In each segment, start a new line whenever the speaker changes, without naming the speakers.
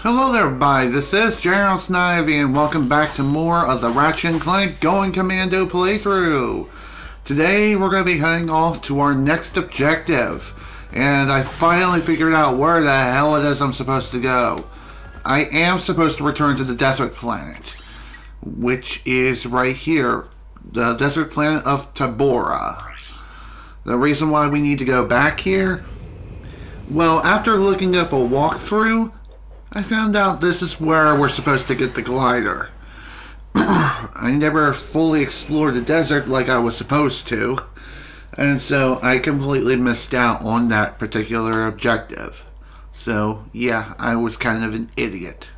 Hello there, everybody. This is General Snivy, and welcome back to more of the Ratchet Clank Going Commando playthrough. Today, we're going to be heading off to our next objective, and I finally figured out where the hell it is I'm supposed to go. I am supposed to return to the desert planet, which is right here, the desert planet of Tabora. The reason why we need to go back here? Well, after looking up a walkthrough, I found out this is where we're supposed to get the glider. I never fully explored the desert like I was supposed to, and so I completely missed out on that particular objective. So, yeah, I was kind of an idiot.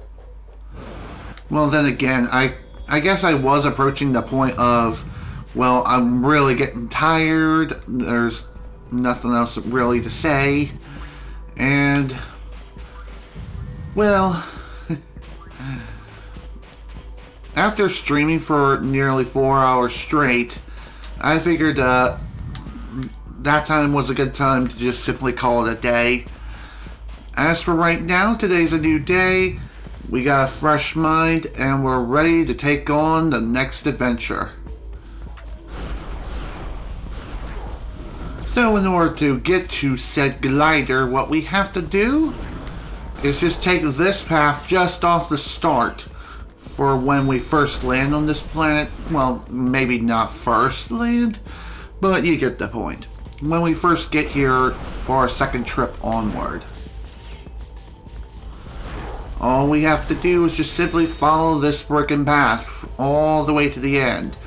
Well, then again, I guess I was approaching the point of, well, I'm really getting tired, there's nothing else really to say, and well, after streaming for nearly 4 hours straight, I figured that time was a good time to just simply call it a day. As for right now, today's a new day, we got a fresh mind, and we're ready to take on the next adventure. So in order to get to said glider, what we have to do is just take this path just off the start for when we first land on this planet. Well, maybe not first land, but you get the point. When we first get here for our second trip onward. All we have to do is just simply follow this frickin' path all the way to the end.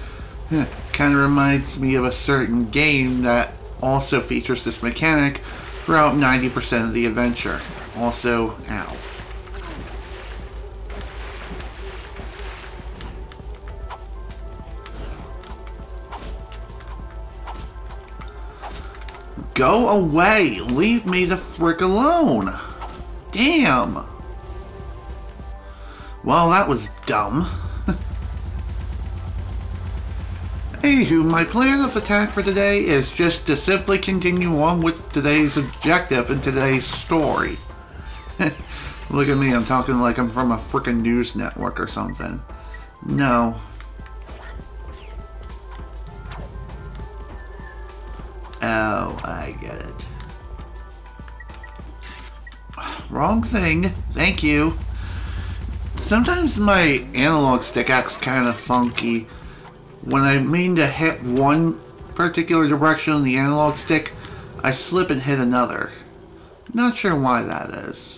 Kind of reminds me of a certain game that also features this mechanic throughout 90% of the adventure. Also, ow. Go away! Leave me the frick alone! Damn! Well, that was dumb. Anywho, my plan of attack for today is just to simply continue on with today's objective and today's story. Look at me, I'm talking like I'm from a frickin' news network or something. No. Oh, I get it. Wrong thing. Thank you. Sometimes my analog stick acts kind of funky. When I mean to hit one particular direction on the analog stick, I slip and hit another. Not sure why that is.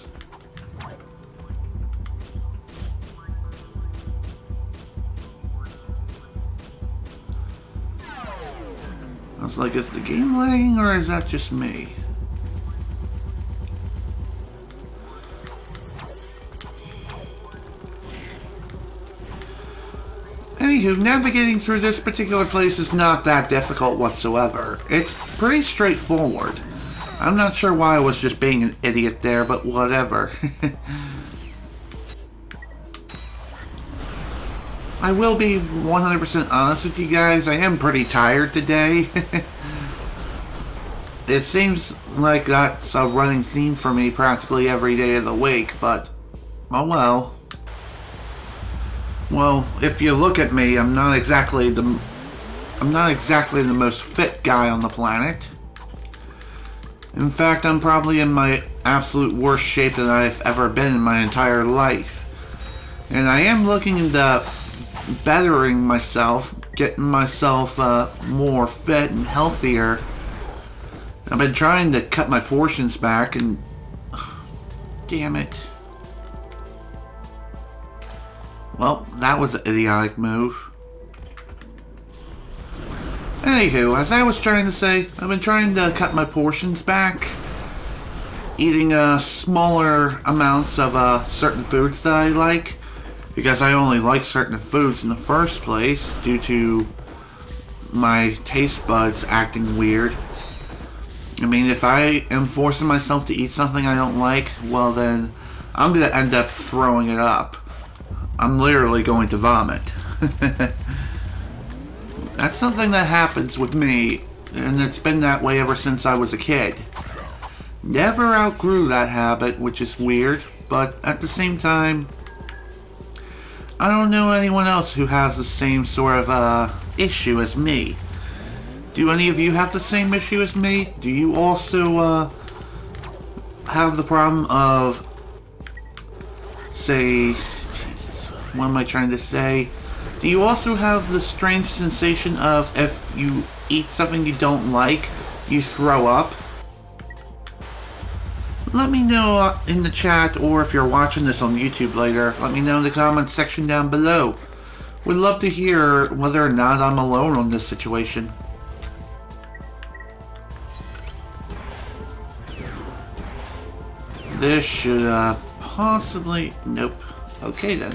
I was like, is the game lagging or is that just me? Anywho, navigating through this particular place is not that difficult whatsoever. It's pretty straightforward. I'm not sure why I was just being an idiot there, but whatever. I will be 100% honest with you guys, I am pretty tired today. It seems like that's a running theme for me practically every day of the week, but oh well. Well, if you look at me, I'm not exactly the most fit guy on the planet. In fact, I'm probably in my absolute worst shape that I've ever been in my entire life. And I am looking into bettering myself, getting myself more fit and healthier. I've been trying to cut my portions back and damn it. Well, that was an idiotic move. Anywho, as I was trying to say, I've been trying to cut my portions back, eating smaller amounts of certain foods that I like, because I only like certain foods in the first place due to my taste buds acting weird. I mean, if I am forcing myself to eat something I don't like, well then, I'm going to end up throwing it up. I'm literally going to vomit. That's something that happens with me, and it's been that way ever since I was a kid. Never outgrew that habit, which is weird, but at the same time, I don't know anyone else who has the same sort of issue as me. Do any of you have the same issue as me? Do you also have the problem of, say, Jesus, what am I trying to say? Do you also have the strange sensation of if you eat something you don't like, you throw up? Let me know in the chat, or if you're watching this on YouTube later, let me know in the comments section down below. Would love to hear whether or not I'm alone on this situation. This should possibly... Nope. Okay then.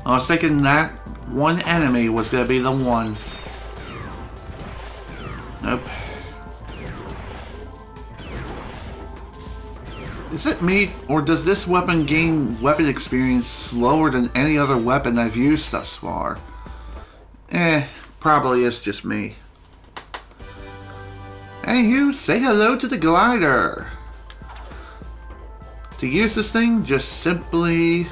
I was thinking that one enemy was going to be the one. Nope. Is it me, or does this weapon gain weapon experience slower than any other weapon I've used thus far? Probably is just me. Anywho, say hello to the glider. To use this thing, just simply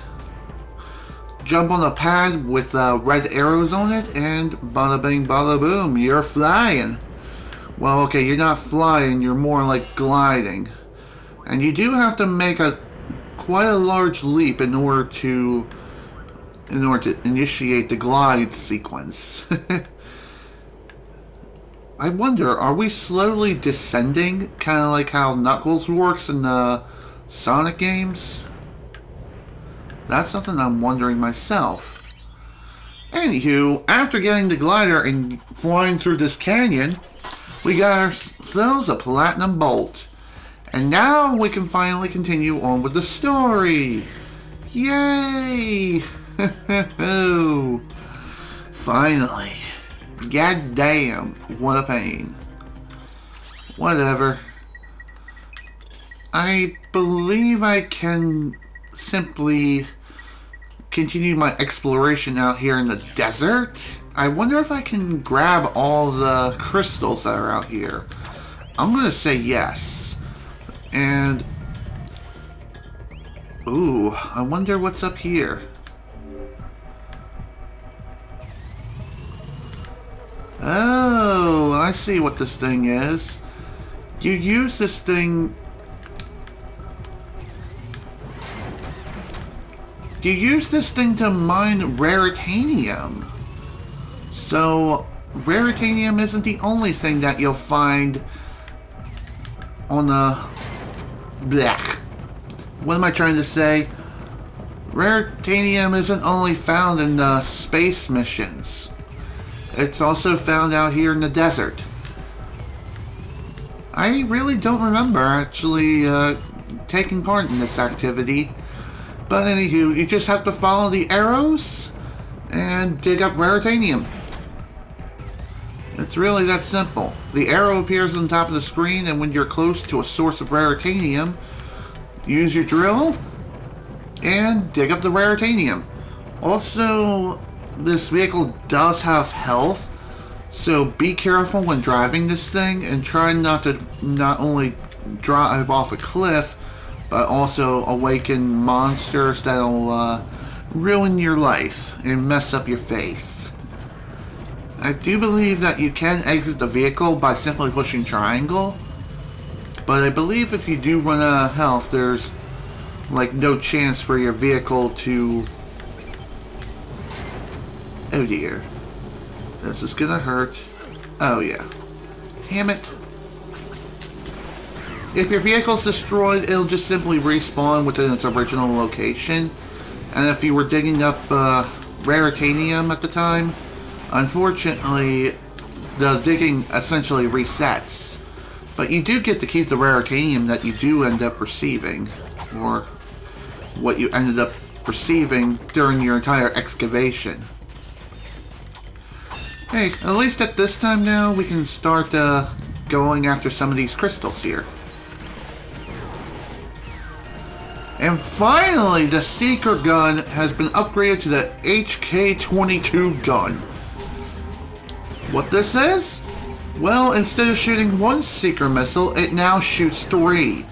jump on a pad with red arrows on it, and bada bing bada boom, you're flying. Well, okay, you're not flying, you're more like gliding. And you do have to make quite a large leap in order to initiate the glide sequence. I wonder, are we slowly descending, kind of like how Knuckles works in the Sonic games? That's something I'm wondering myself. Anywho, after getting the glider and flying through this canyon, we got ourselves a platinum bolt. And now we can finally continue on with the story. Yay! Finally. God damn, what a pain. Whatever. I believe I can simply continue my exploration out here in the desert. I wonder if I can grab all the crystals that are out here. I'm gonna say yes. And, ooh, I wonder what's up here. Oh, I see what this thing is. You use this thing... You use this thing to mine raritanium. So, raritanium isn't the only thing that you'll find on the... Blech. What am I trying to say? Raritanium isn't only found in the space missions. It's also found out here in the desert. I really don't remember actually taking part in this activity. But anywho, you just have to follow the arrows and dig up raritanium. It's really that simple. The arrow appears on the top of the screen, and when you're close to a source of raritanium, use your drill and dig up the raritanium. Also, this vehicle does have health, so be careful when driving this thing and try not to not only drive off a cliff, but also awaken monsters that'll ruin your life and mess up your face. I do believe that you can exit the vehicle by simply pushing triangle, but I believe if you do run out of health, there's like no chance for your vehicle to... Oh dear. This is gonna hurt. Oh yeah. Damn it. If your vehicle's destroyed, it'll just simply respawn within its original location. And if you were digging up raritanium at the time, unfortunately, the digging essentially resets. But you do get to keep the raritanium that you do end up receiving, or what you ended up receiving during your entire excavation. Hey, at least at this time now, we can start going after some of these crystals here. And finally, the Seeker gun has been upgraded to the HK-22 gun. What this is? Well, instead of shooting one Seeker missile, it now shoots 3.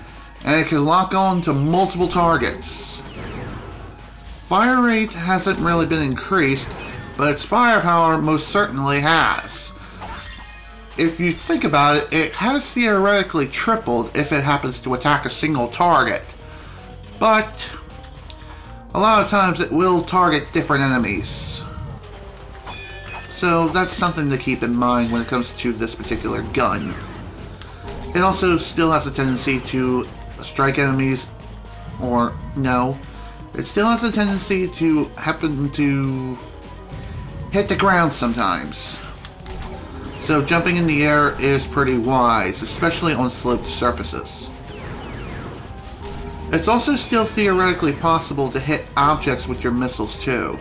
and it can lock on to multiple targets. Fire rate hasn't really been increased, but its firepower most certainly has. If you think about it, it has theoretically tripled if it happens to attack a single target. But a lot of times it will target different enemies. So that's something to keep in mind when it comes to this particular gun. It also still has a tendency to strike enemies, or no, it still has a tendency to happen to hit the ground sometimes. So jumping in the air is pretty wise, especially on sloped surfaces. It's also still theoretically possible to hit objects with your missiles too.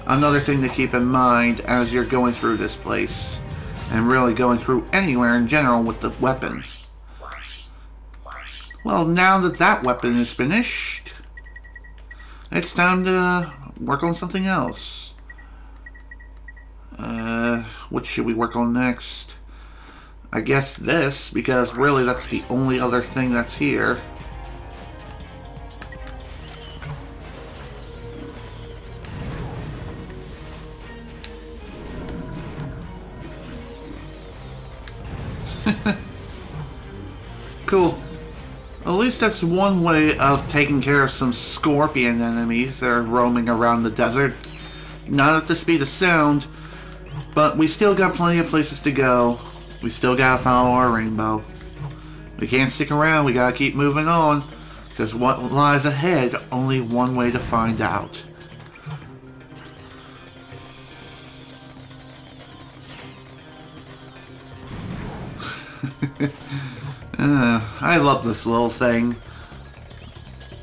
Another thing to keep in mind as you're going through this place, and really going through anywhere in general with the weapon. Well, now that that weapon is finished, it's time to work on something else. What should we work on next? I guess this, because really that's the only other thing that's here. Cool. At least that's one way of taking care of some scorpion enemies that are roaming around the desert. Not at the speed of sound, but we still got plenty of places to go. We still gotta follow our rainbow. We can't stick around, we gotta keep moving on, because what lies ahead, only one way to find out. I love this little thing.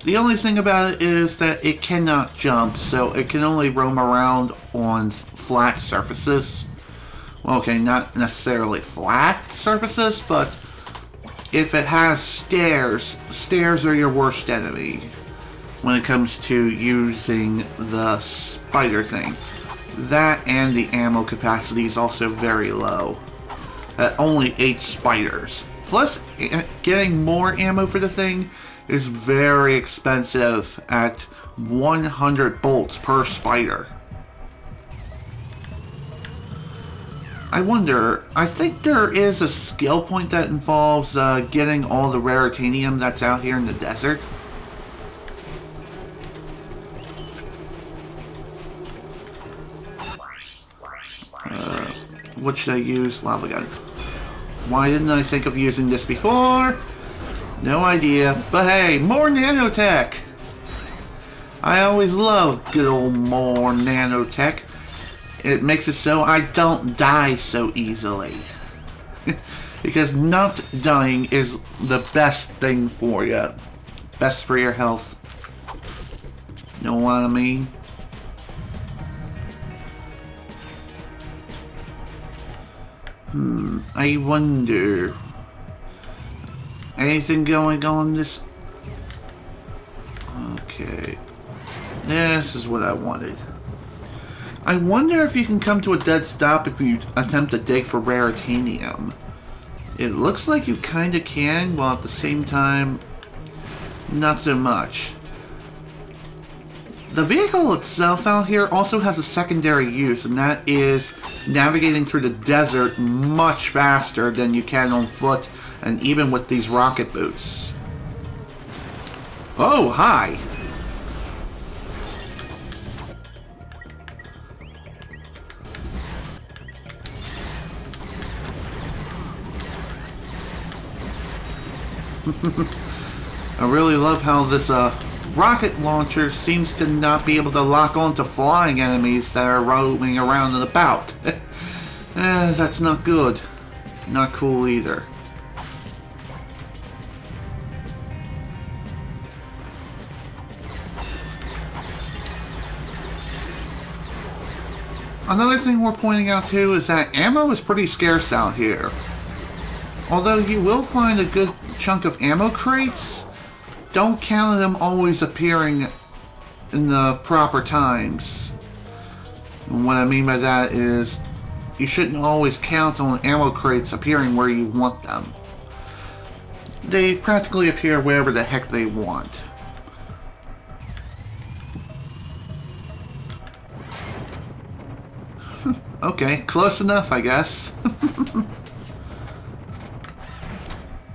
The only thing about it is that it cannot jump, so it can only roam around on flat surfaces. Well, okay, not necessarily flat surfaces, but if it has stairs, stairs are your worst enemy when it comes to using the spider thing. That and the ammo capacity is also very low. At only 8 spiders. Plus, getting more ammo for the thing is very expensive at 100 bolts per spider. I wonder, I think there is a skill point that involves getting all the raritanium that's out here in the desert. What should I use? Lava gun. Why didn't I think of using this before? No idea. But hey, more nanotech! I always love good old more nanotech. It makes it so I don't die so easily. Because not dying is the best thing for you. Best for your health. Know what I mean? I wonder... Anything going on this... Okay. This is what I wanted. I wonder if you can come to a dead stop if you attempt to dig for raritanium. It looks like you kinda can, while at the same time, not so much. The vehicle itself out here also has a secondary use, and that is navigating through the desert much faster than you can on foot, and even with these rocket boots. Oh, hi! I really love how this rocket launcher seems to not be able to lock on to flying enemies that are roaming around and about. That's not good. Not cool either. Another thing we're pointing out too is that ammo is pretty scarce out here. Although you will find a good chunk of ammo crates, don't count on them always appearing in the proper times. And what I mean by that is you shouldn't always count on ammo crates appearing where you want them. they practically appear wherever the heck they want. Okay, close enough, I guess.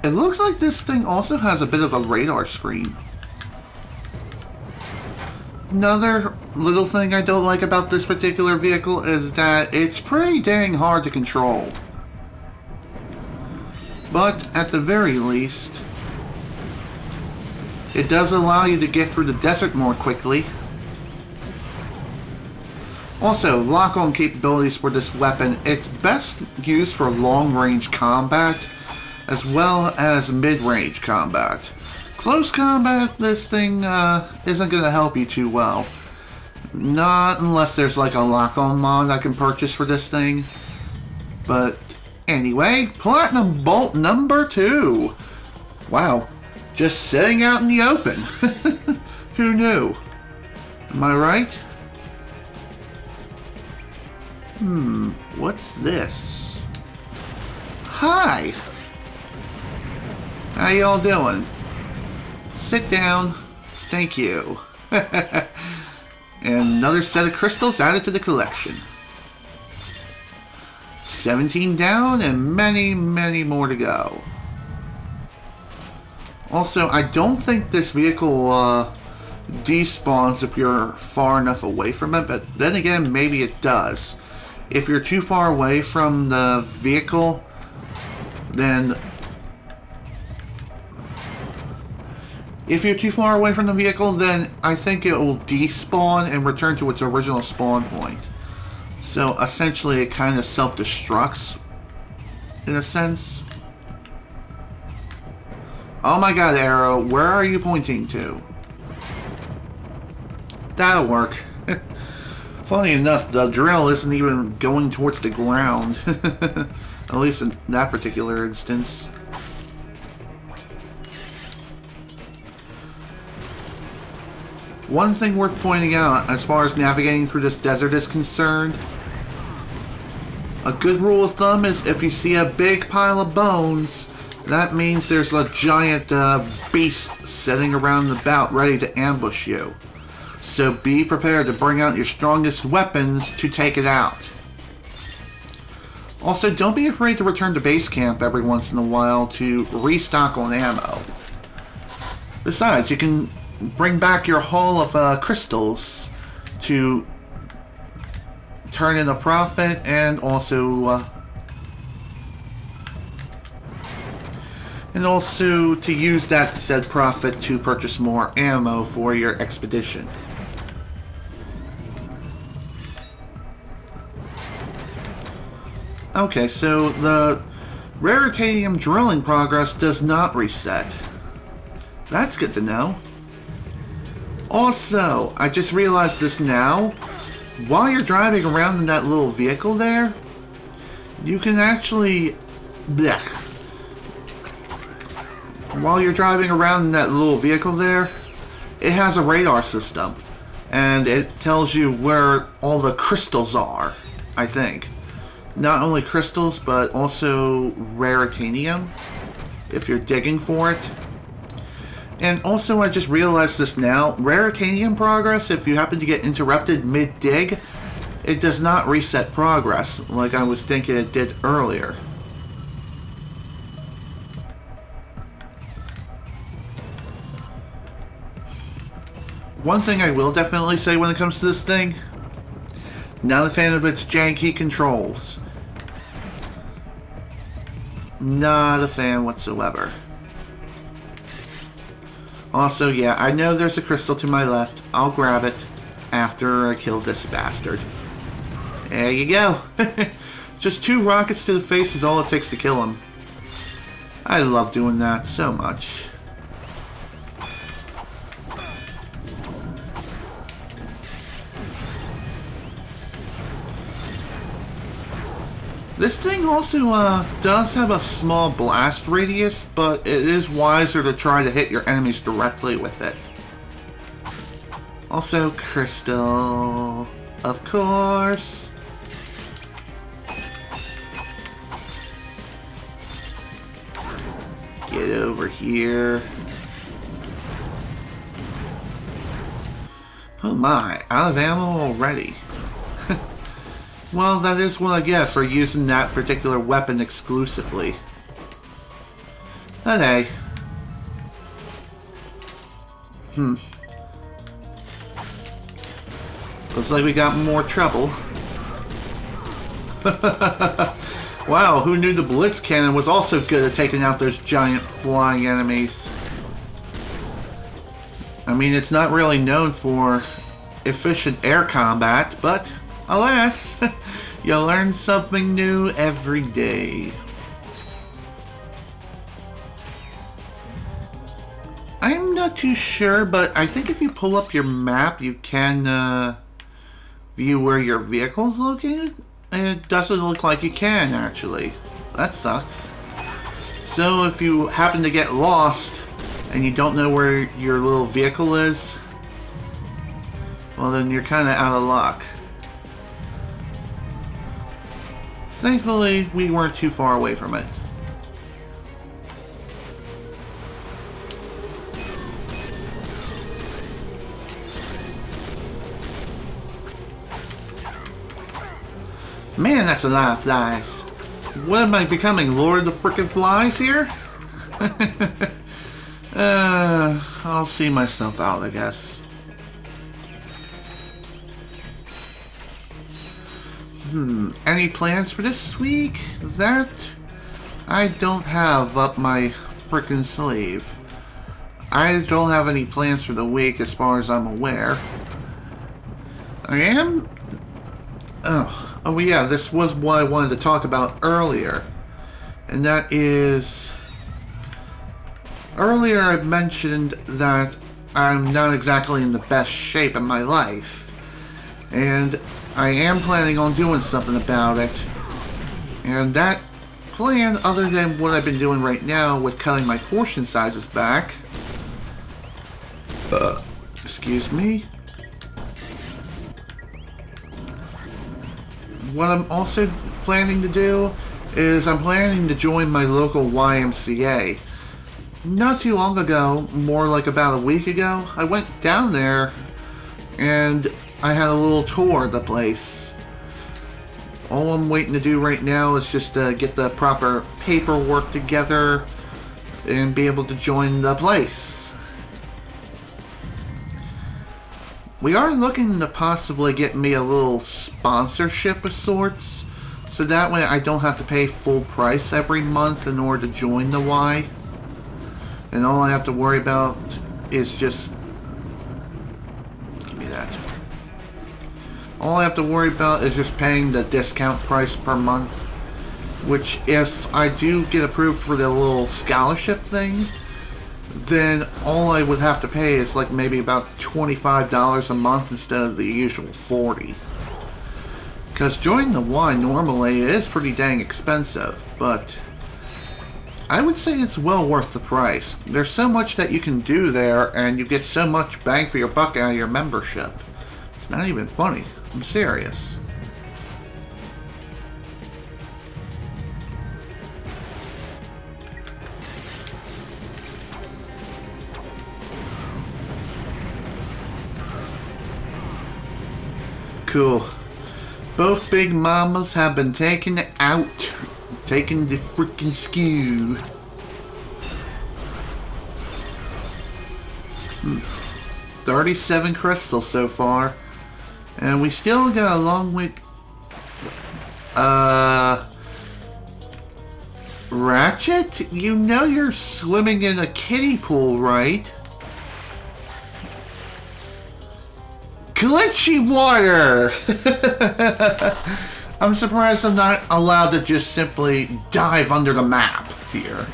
It looks like this thing also has a bit of a radar screen. Another little thing I don't like about this particular vehicle is that it's pretty dang hard to control. But at the very least, it does allow you to get through the desert more quickly. Also, lock-on capabilities for this weapon, it's best used for long-range combat as well as mid-range combat. Close combat, this thing isn't going to help you too well. Not unless there's like a lock-on mod I can purchase for this thing. But anyway, Platinum Bolt number 2. Wow, just sitting out in the open. Who knew? Am I right? What's this? Hi! How y'all doing? Sit down. Thank you. And another set of crystals added to the collection. 17 down and many, many more to go. Also, I don't think this vehicle despawns if you're far enough away from it, but then again, maybe it does. If you're too far away from the vehicle, then I think it will despawn and return to its original spawn point. So essentially it kind of self-destructs in a sense. Oh my god, Arrow, where are you pointing to? That'll work. Funny enough, the drill isn't even going towards the ground. At least in that particular instance. One thing worth pointing out as far as navigating through this desert is concerned, a good rule of thumb is if you see a big pile of bones, that means there's a giant beast sitting around about ready to ambush you. So be prepared to bring out your strongest weapons to take it out. Also, don't be afraid to return to base camp every once in a while to restock on ammo. Besides, you can bring back your haul of crystals to turn in a profit and also to use that said profit to purchase more ammo for your expedition. Okay, so the raritanium drilling progress does not reset. That's good to know. Also, I just realized this now. While you're driving around in that little vehicle there, you can actually... blech. While you're driving around in that little vehicle there, it has a radar system. And it tells you where all the crystals are, I think. Not only crystals, but also raritanium, if you're digging for it. And also, I just realized this now, raritanium progress, if you happen to get interrupted mid-dig, it does not reset progress, like I was thinking it did earlier. One thing I will definitely say when it comes to this thing, not a fan of its janky controls. Not a fan whatsoever. Also, yeah, I know there's a crystal to my left. I'll grab it after I kill this bastard. There you go. Just 2 rockets to the face is all it takes to kill him. I love doing that so much. This thing also does have a small blast radius, but it is wiser to try to hit your enemies directly with it. Also, crystal, of course. Get get over here. Oh my, out of ammo already. Well, that is what I get for using that particular weapon exclusively. But hey. Looks like we got more trouble. Wow, who knew the Blitz Cannon was also good at taking out those giant flying enemies? I mean, it's not really known for efficient air combat, but alas, you learn something new every day. I'm not too sure, but I think if you pull up your map, you can view where your vehicle is located. And it doesn't look like you can, actually. That sucks. So if you happen to get lost and you don't know where your little vehicle is, well then you're kind of out of luck. Thankfully, we weren't too far away from it. Man, that's a lot of flies. What am I becoming, Lord of the frickin' Flies here? I'll see myself out, I guess. Any plans for this week? That I don't have up my frickin' sleeve. I don't have any plans for the week as far as I'm aware. I am... Oh yeah, this was what I wanted to talk about earlier. And that is... Earlier I mentioned that I'm not exactly in the best shape in my life. And I am planning on doing something about it. And that plan, other than what I've been doing right now with cutting my portion sizes back... excuse me. What I'm also planning to do is I'm planning to join my local YMCA. Not too long ago, more like about a week ago, I went down there and I had a little tour of the place. All I'm waiting to do right now is just get the proper paperwork together and be able to join the place. We are looking to possibly get me a little sponsorship of sorts, so that way I don't have to pay full price every month in order to join the Y. And all I have to worry about is just... Give me that. All I have to worry about is just paying the discount price per month, which if I do get approved for the little scholarship thing, then all I would have to pay is like maybe about $25 a month instead of the usual $40. Because joining the Y normally is pretty dang expensive, but I would say it's well worth the price. There's so much that you can do there, and you get so much bang for your buck out of your membership. It's not even funny. I'm serious. Cool. Both big mamas have been taken out. Taking the freaking skew. 37 crystals so far. And we still got a long way... Ratchet? You know you're swimming in a kiddie pool, right? Glitchy water! I'm surprised I'm not allowed to just simply dive under the map here.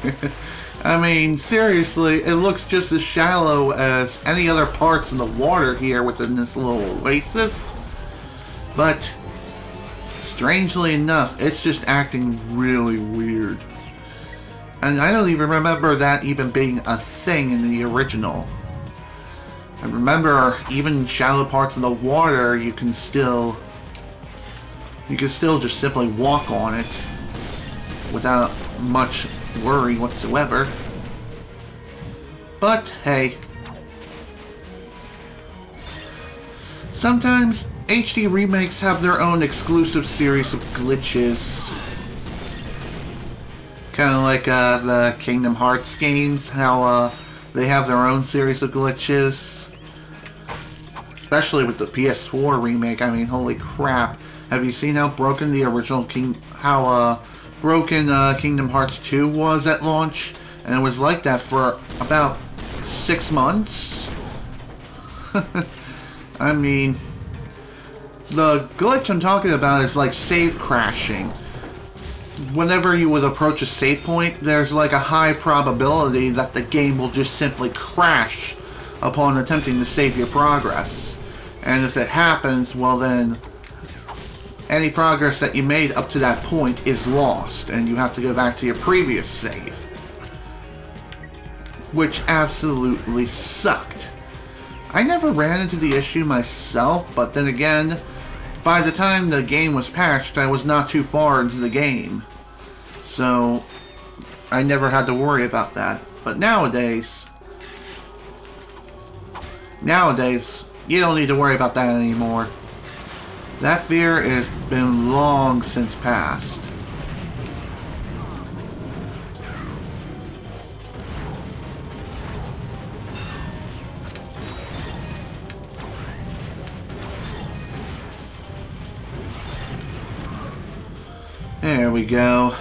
I mean, seriously, it looks just as shallow as any other parts in the water here within this little oasis. But, strangely enough, it's just acting really weird. And I don't even remember that even being a thing in the original. I remember even shallow parts of the water, you can still just simply walk on it without much worry whatsoever. But hey, sometimes HD remakes have their own exclusive series of glitches. Kind of like the Kingdom Hearts games, how they have their own series of glitches. Especially with the PS4 remake, I mean, holy crap. Have you seen how broken the original Kingdom Hearts 2 was at launch? And it was like that for about 6 months? I mean, the glitch I'm talking about is like save crashing. Whenever you would approach a save point, there's like a high probability that the game will just simply crash upon attempting to save your progress. And if it happens, well then, any progress that you made up to that point is lost, and you have to go back to your previous save. Which absolutely sucked. I never ran into the issue myself, but then again, by the time the game was patched, I was not too far into the game. So, I never had to worry about that. But nowadays, you don't need to worry about that anymore. That fear has been long since past. There we go.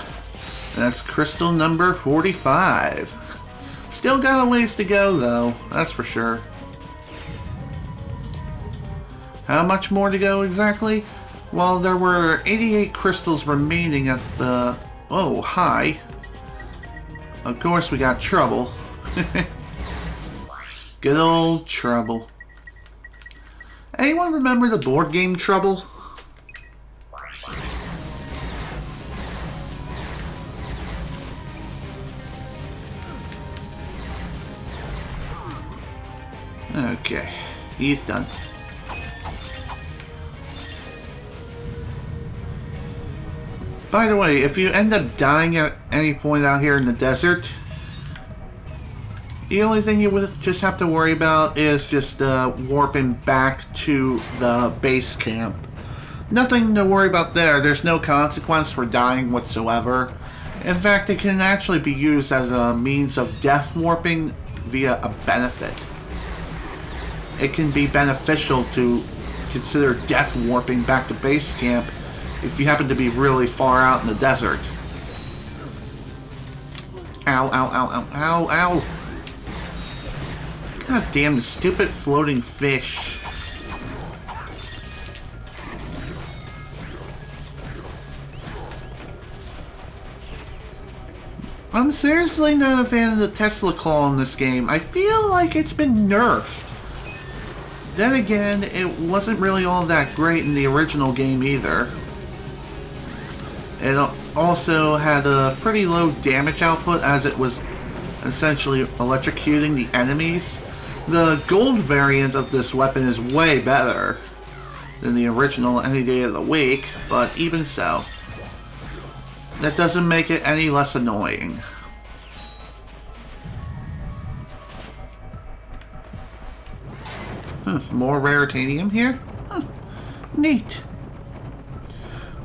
That's crystal number 45. Still got a ways to go though, that's for sure. How much more to go exactly? Well, there were 88 crystals remaining at the... Oh, hi. Of course we got trouble. Good old Trouble. Anyone remember the board game Trouble? Okay, he's done. By the way, if you end up dying at any point out here in the desert, the only thing you would just have to worry about is just warping back to the base camp. Nothing to worry about there. There's no consequence for dying whatsoever. In fact, it can actually be used as a means of death warping via a benefit. It can be beneficial to consider death warping back to base camp if you happen to be really far out in the desert. Ow, ow, ow, ow, ow, ow. God damn the stupid floating fish. I'm seriously not a fan of the Tesla claw in this game. I feel like it's been nerfed. Then again, it wasn't really all that great in the original game either. It also had a pretty low damage output as it was essentially electrocuting the enemies. The gold variant of this weapon is way better than the original any day of the week, but even so, that doesn't make it any less annoying. More raritanium here? Neat.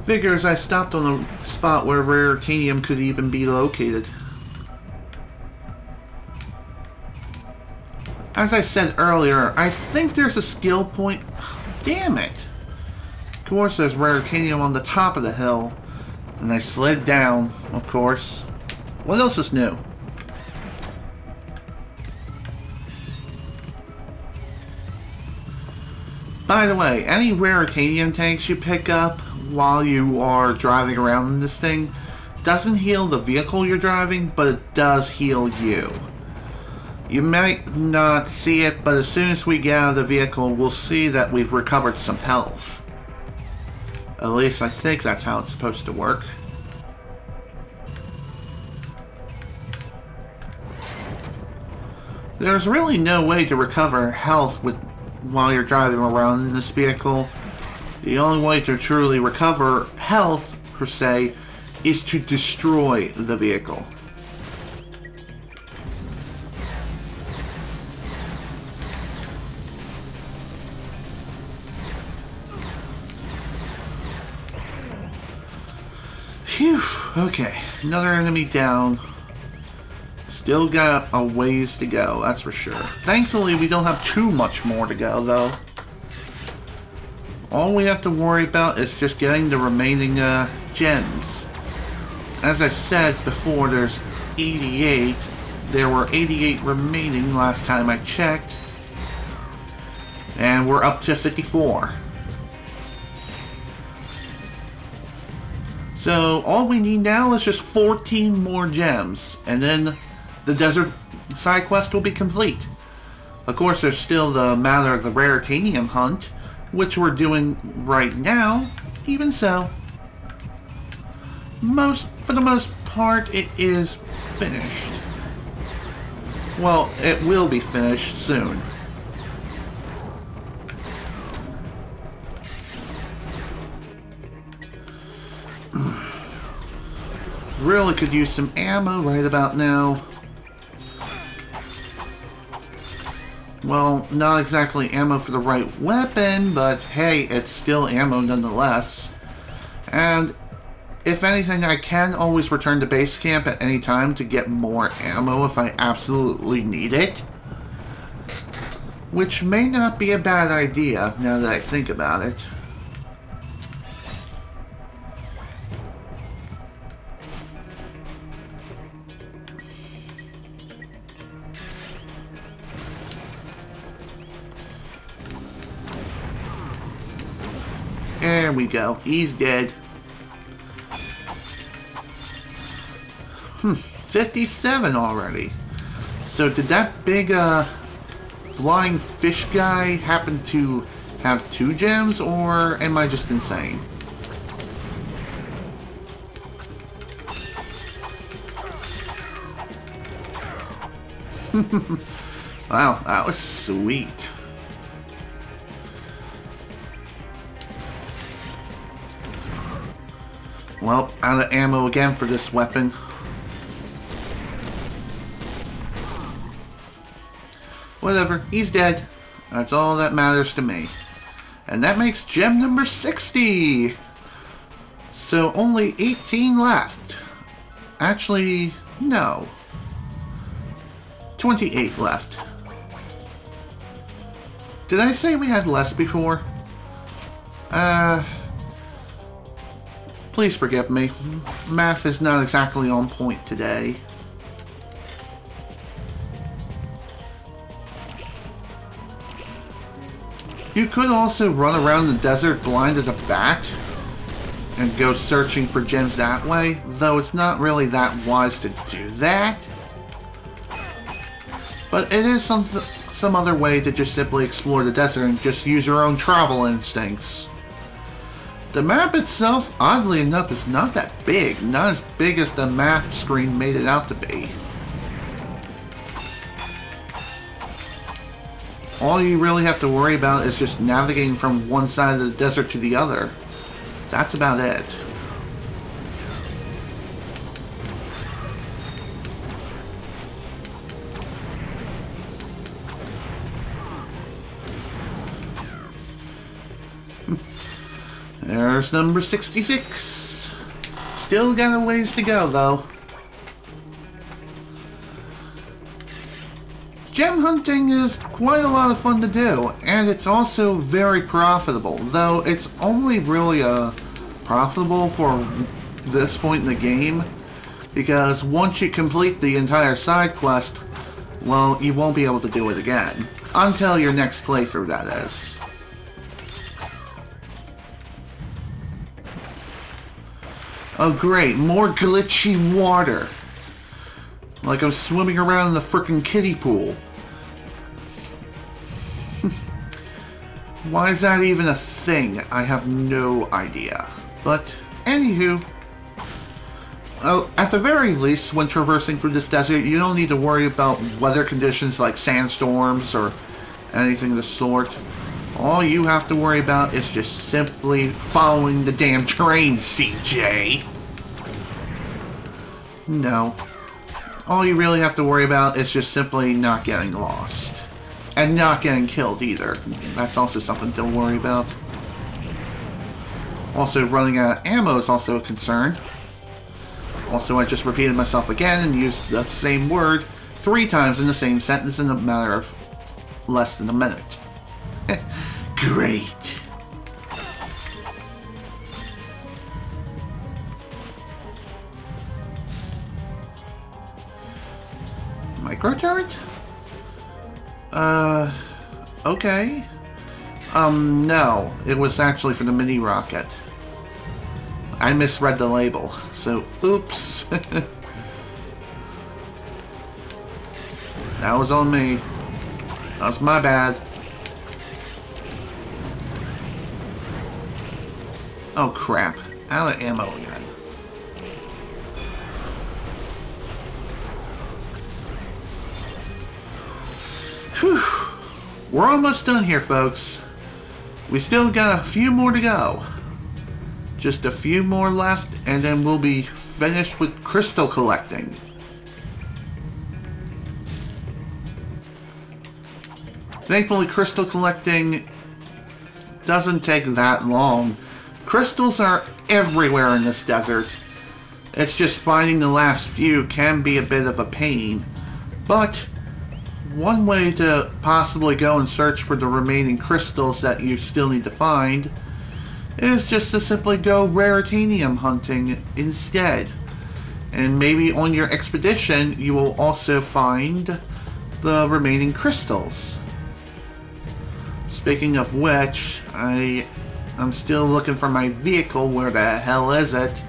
Figures I stopped on the spot where raritanium could even be located. As I said earlier, I think there's a skill point. Damn it! Of course, there's raritanium on the top of the hill, and I slid down, of course. What else is new? By the way, any raritanium tanks you pick up while you are driving around in this thing doesn't heal the vehicle you're driving, but it does heal you. You might not see it, but as soon as we get out of the vehicle, we'll see that we've recovered some health. At least I think that's how it's supposed to work. There's really no way to recover health while you're driving around in this vehicle. The only way to truly recover health, per se, is to destroy the vehicle. Okay, another enemy down. Still got a ways to go, that's for sure. Thankfully, we don't have too much more to go, though. All we have to worry about is just getting the remaining gems. As I said before, there's 88. There were 88 remaining last time I checked. And we're up to 54. So all we need now is just 14 more gems. And then the desert side quest will be complete. Of course, there's still the matter of the raritanium hunt, which we're doing right now. Even so, for the most part, it is finished. Well, it will be finished soon. Really could use some ammo right about now. Well, not exactly ammo for the right weapon, but hey, it's still ammo nonetheless. And if anything, I can always return to base camp at any time to get more ammo if I absolutely need it. Which may not be a bad idea, now that I think about it. There we go. He's dead. 57 already. So did that big flying fish guy happen to have 2 gems, or am I just insane? Wow, that was sweet. Well, out of ammo again for this weapon. Whatever, he's dead. That's all that matters to me. And that makes gem number 60! So only 18 left. Actually, no. 28 left. Did I say we had less before? Please forgive me. Math is not exactly on point today. You could also run around the desert blind as a bat and go searching for gems that way, though it's not really that wise to do that. But it is some other way to just simply explore the desert and just use your own travel instincts. The map itself, oddly enough, is not that big. Not as big as the map screen made it out to be. All you really have to worry about is just navigating from one side of the desert to the other. That's about it. There's number 66. Still got a ways to go, though. Gem hunting is quite a lot of fun to do, and it's also very profitable, though it's only really profitable for this point in the game, because once you complete the entire side quest, well, you won't be able to do it again. Until your next playthrough, that is. Oh great, more glitchy water. Like I'm swimming around in the frickin' kiddie pool. Why is that even a thing? I have no idea. But, anywho. Oh, at the very least, when traversing through this desert, you don't need to worry about weather conditions like sandstorms or anything of the sort. All you have to worry about is just simply following the damn train, CJ. No. All you really have to worry about is just simply not getting lost. And not getting killed either. That's also something to worry about. Also, running out of ammo is also a concern. Also, I just repeated myself again and used the same word 3 times in the same sentence in a matter of less than a minute. Great. Micro turret? Okay. No. It was actually for the mini rocket. I misread the label, so oops. That was on me. That was my bad. Oh crap. Out of ammo again. Whew. We're almost done here, folks. We still got a few more to go. Just a few more left, and then we'll be finished with crystal collecting. Thankfully, crystal collecting doesn't take that long. Crystals are everywhere in this desert. It's just finding the last few can be a bit of a pain. But one way to possibly go and search for the remaining crystals that you still need to find is just to simply go raritanium hunting instead. And maybe on your expedition you will also find the remaining crystals. Speaking of which, I'm still looking for my vehicle. Where the hell is it?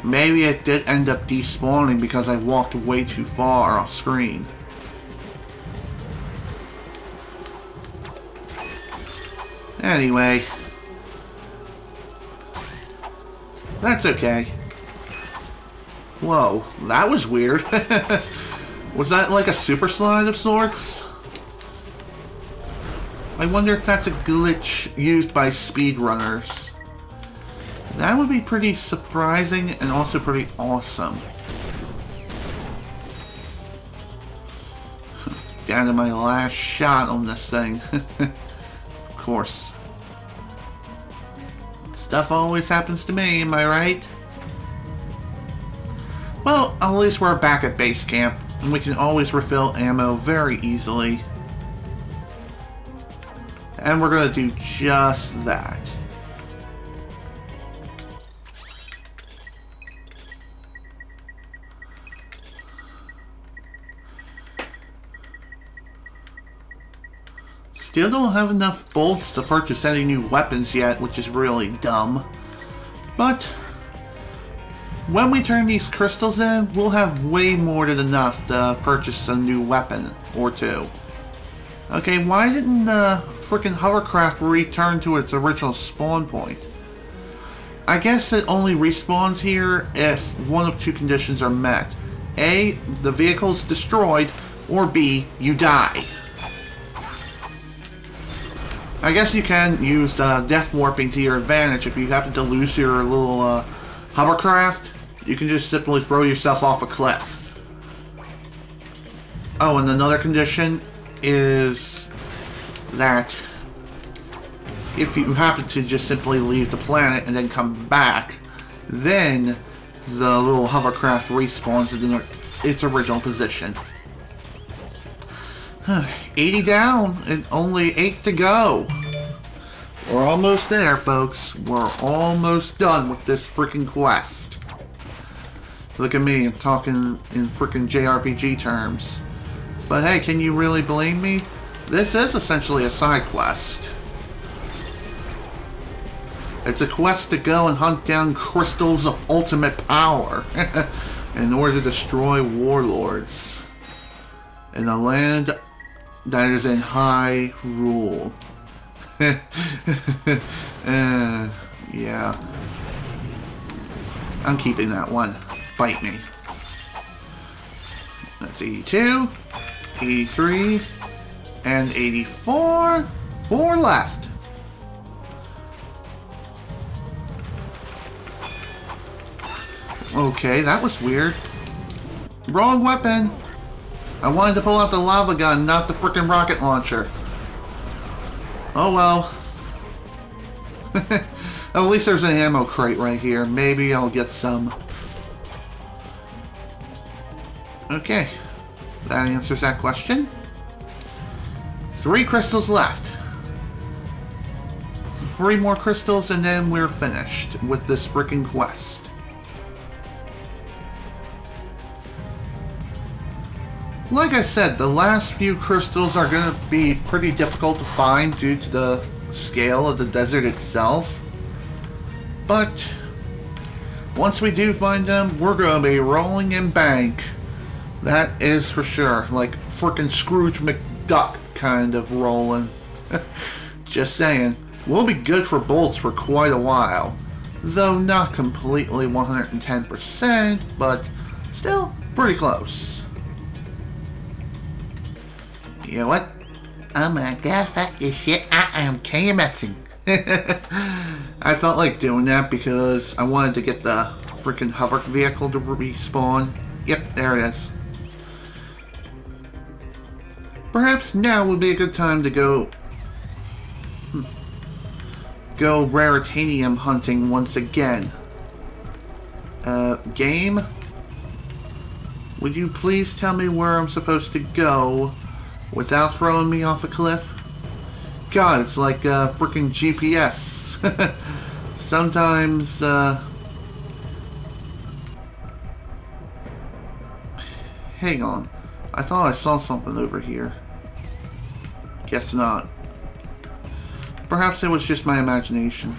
Maybe it did end up despawning because I walked way too far off screen. Anyway, that's okay. Whoa, that was weird. Was that like a super slide of sorts? I wonder if that's a glitch used by speedrunners. That would be pretty surprising and also pretty awesome. Down to my last shot on this thing. Of course. Stuff always happens to me, am I right? Well, at least we're back at base camp, and we can always refill ammo very easily. And we're going to do just that. Still don't have enough bolts to purchase any new weapons yet, which is really dumb. But when we turn these crystals in, we'll have way more than enough to purchase a new weapon or two. Okay, why didn't the frickin' hovercraft return to its original spawn point? I guess it only respawns here if one of two conditions are met. A, the vehicle's destroyed, or B, you die. I guess you can use death warping to your advantage. If you happen to lose your little hovercraft, you can just simply throw yourself off a cliff. Oh, and another condition is that if you happen to just simply leave the planet and then come back, then the little hovercraft respawns in its original position. 80 down and only 8 to go. We're almost there, folks. We're almost done with this freaking quest. Look at me, I'm talking in freaking JRPG terms. But hey, can you really blame me? This is essentially a side quest. It's a quest to go and hunt down crystals of ultimate power in order to destroy warlords in a land that is in high rule. Yeah. I'm keeping that one. Bite me. That's 82, 83, and 84. 4 left. Okay, that was weird. Wrong weapon. I wanted to pull out the lava gun, not the frickin' rocket launcher. Oh well. At least there's an ammo crate right here. Maybe I'll get some. Okay, that answers that question. 3 crystals left. 3 more crystals and then we're finished with this freaking quest. Like I said, the last few crystals are going to be pretty difficult to find due to the scale of the desert itself. But once we do find them, we're going to be rolling in bank. That is for sure. Like freaking Scrooge McDuck kind of rolling. Just saying. We'll be good for bolts for quite a while. Though not completely 110%, but still pretty close. You know what? I'm gonna go fuck this shit. I am KMSing. I felt like doing that because I wanted to get the freaking hover vehicle to respawn. Yep, there it is. Perhaps now would be a good time to go raritanium hunting once again. Game? Would you please tell me where I'm supposed to go without throwing me off a cliff? God, it's like freaking GPS. Sometimes, hang on. I thought I saw something over here. Guess not. Perhaps it was just my imagination.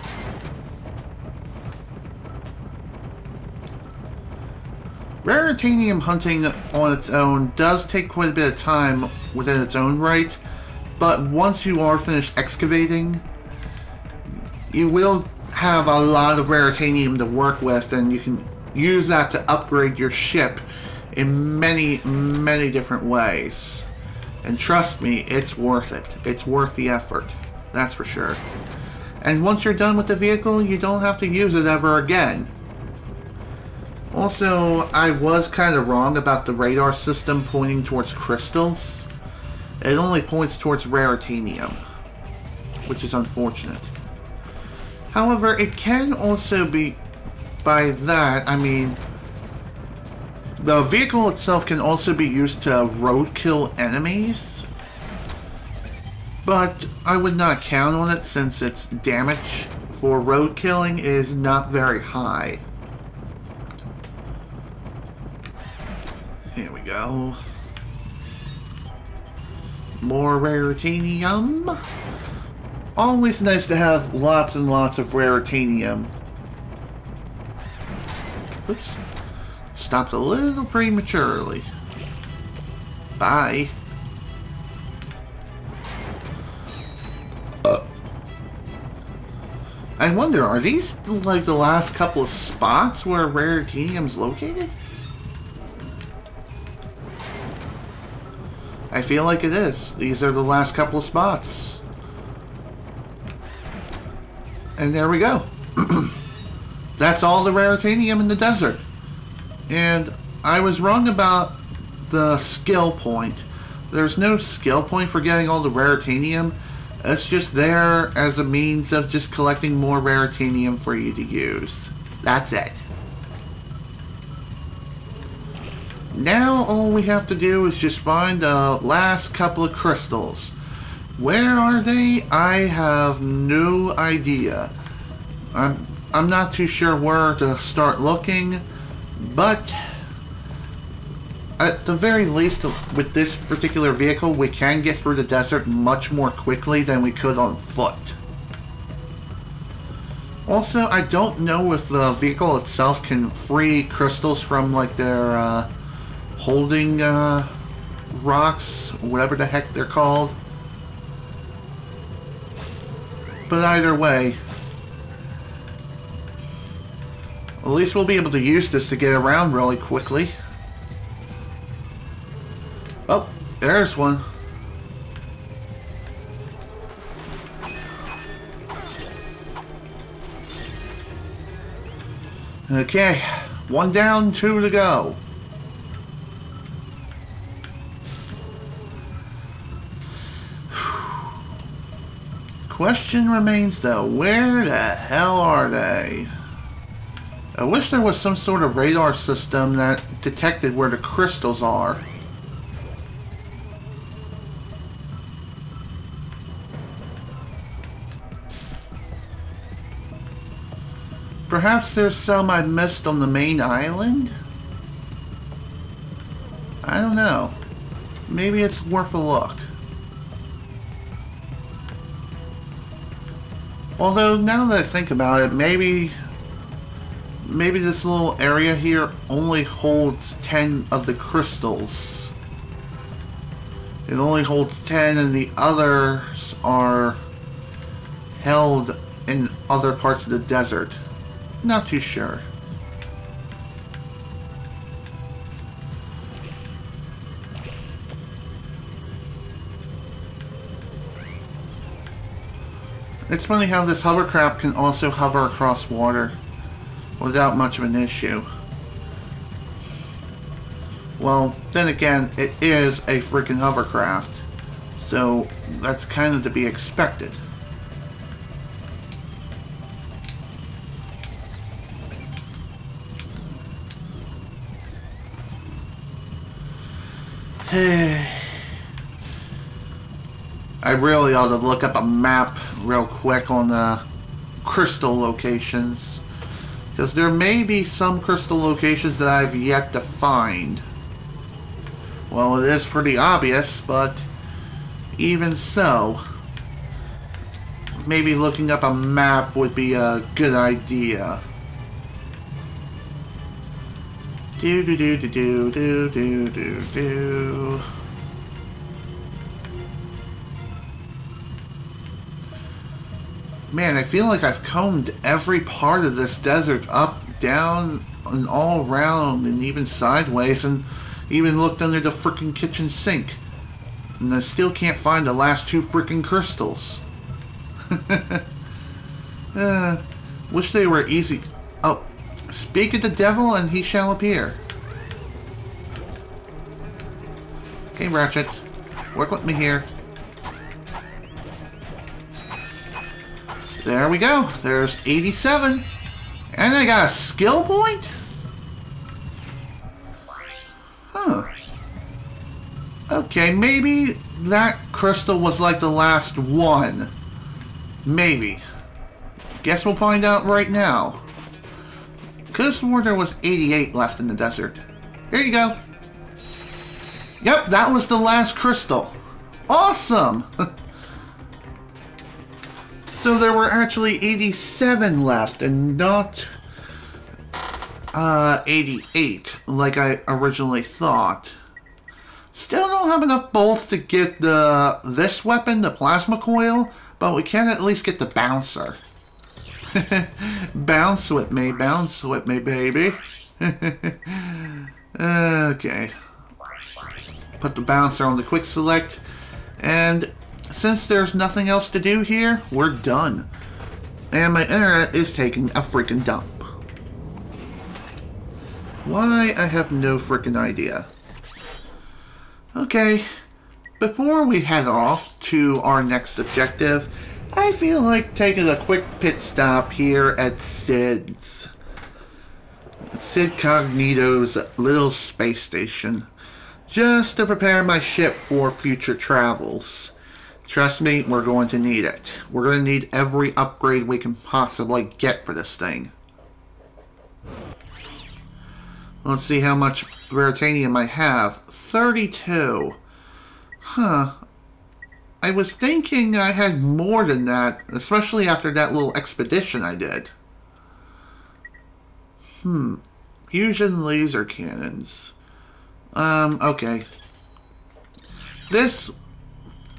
Raritanium hunting on its own does take quite a bit of time within its own right, but once you are finished excavating, you will have a lot of raritanium to work with, and you can use that to upgrade your ship in many, many different ways. And trust me, it's worth it. It's worth the effort. That's for sure. And once you're done with the vehicle, you don't have to use it ever again. Also, I was kind of wrong about the radar system pointing towards crystals. It only points towards raritanium, which is unfortunate. However, it can also be, by that, I mean, the vehicle itself can also be used to roadkill enemies, but I would not count on it since its damage for roadkilling is not very high. Here we go. More raritanium. Always nice to have lots and lots of raritanium. Oops. Stopped a little prematurely. Bye. I wonder, are these like the last couple of spots where raritanium's located? I feel like it is. These are the last couple of spots. And there we go. That's all the raritanium in the desert. And I was wrong about the skill point. There's no skill point for getting all the raritanium. It's just there as a means of just collecting more raritanium for you to use. That's it. Now all we have to do is just find the last couple of crystals. Where are they? I have no idea. I'm not too sure where to start looking, but at the very least with this particular vehicle we can get through the desert much more quickly than we could on foot. Also, I don't know if the vehicle itself can free crystals from like their holding rocks, whatever the heck they're called. But either way, at least we'll be able to use this to get around really quickly. Oh, there's one. Okay, one down, 2 to go. Question remains though, where the hell are they? I wish there was some sort of radar system that detected where the crystals are. Perhaps there's some I missed on the main island? I don't know. Maybe it's worth a look. Although, now that I think about it, maybe this little area here only holds 10 of the crystals. It only holds 10 and the others are held in other parts of the desert. Not too sure. It's funny how this hovercraft can also hover across water without much of an issue. Well, then again, it is a freaking hovercraft, so that's kind of to be expected. I really ought to look up a map real quick on the crystal locations, because there may be some crystal locations that I've yet to find. Well, it is pretty obvious, but even so, maybe looking up a map would be a good idea. Do do do do do do do do do. Man, I feel like I've combed every part of this desert up, down, and all around, and even sideways, and even looked under the freaking kitchen sink. And I still can't find the last 2 freaking crystals. Wish they were easy. Oh, speak of the devil and he shall appear. Okay, Ratchet, work with me here. There we go. There's 87. And I got a skill point? Huh. Okay, maybe that crystal was like the last one. Maybe. Guess we'll find out right now. Could've sworn there was 88 left in the desert. Here you go. Yep, that was the last crystal. Awesome! So there were actually 87 left and not 88 like I originally thought. Still don't have enough bolts to get this weapon, the plasma coil, but we can at least get the bouncer. Bounce with me, baby. Okay. Put the bouncer on the quick select, and since there's nothing else to do here, we're done. And my internet is taking a freaking dump. Why, I have no freaking idea. Okay, before we head off to our next objective, I feel like taking a quick pit stop here at Sid Cognito's little space station, just to prepare my ship for future travels. Trust me, we're going to need it. We're going to need every upgrade we can possibly get for this thing. Let's see how much Veritanium I have. 32. Huh. I was thinking I had more than that, especially after that little expedition I did. Fusion laser cannons. Okay.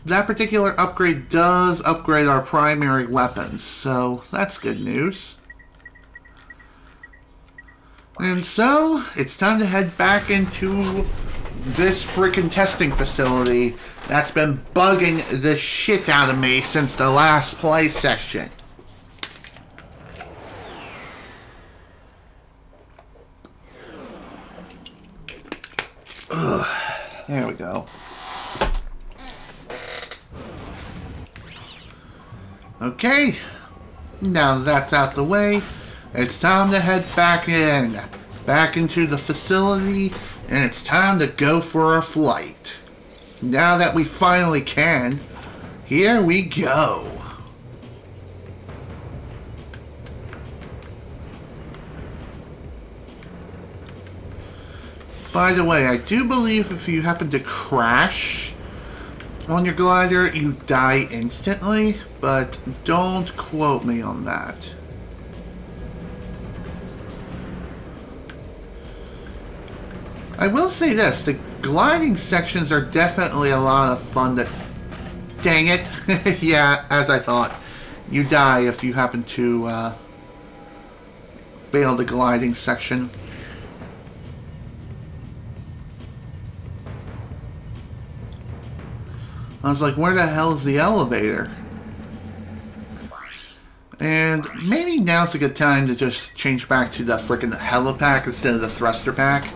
That particular upgrade does upgrade our primary weapons, so that's good news. And so, it's time to head back into this freaking testing facility that's been bugging the shit out of me since the last play session. Ugh, there we go. Okay, now that's out the way, It's time to head back into the facility, and it's time to go for a flight. Now that we finally can, here we go. By the way, I do believe if you happen to crash on your glider, you die instantly, but don't quote me on that. I will say this, the gliding sections are definitely a lot of fun to... Dang it! Yeah, as I thought. You die if you happen to fail the gliding section. I was like, where the hell is the elevator? And maybe now's a good time to just change back to the frickin' helipack instead of the thruster pack.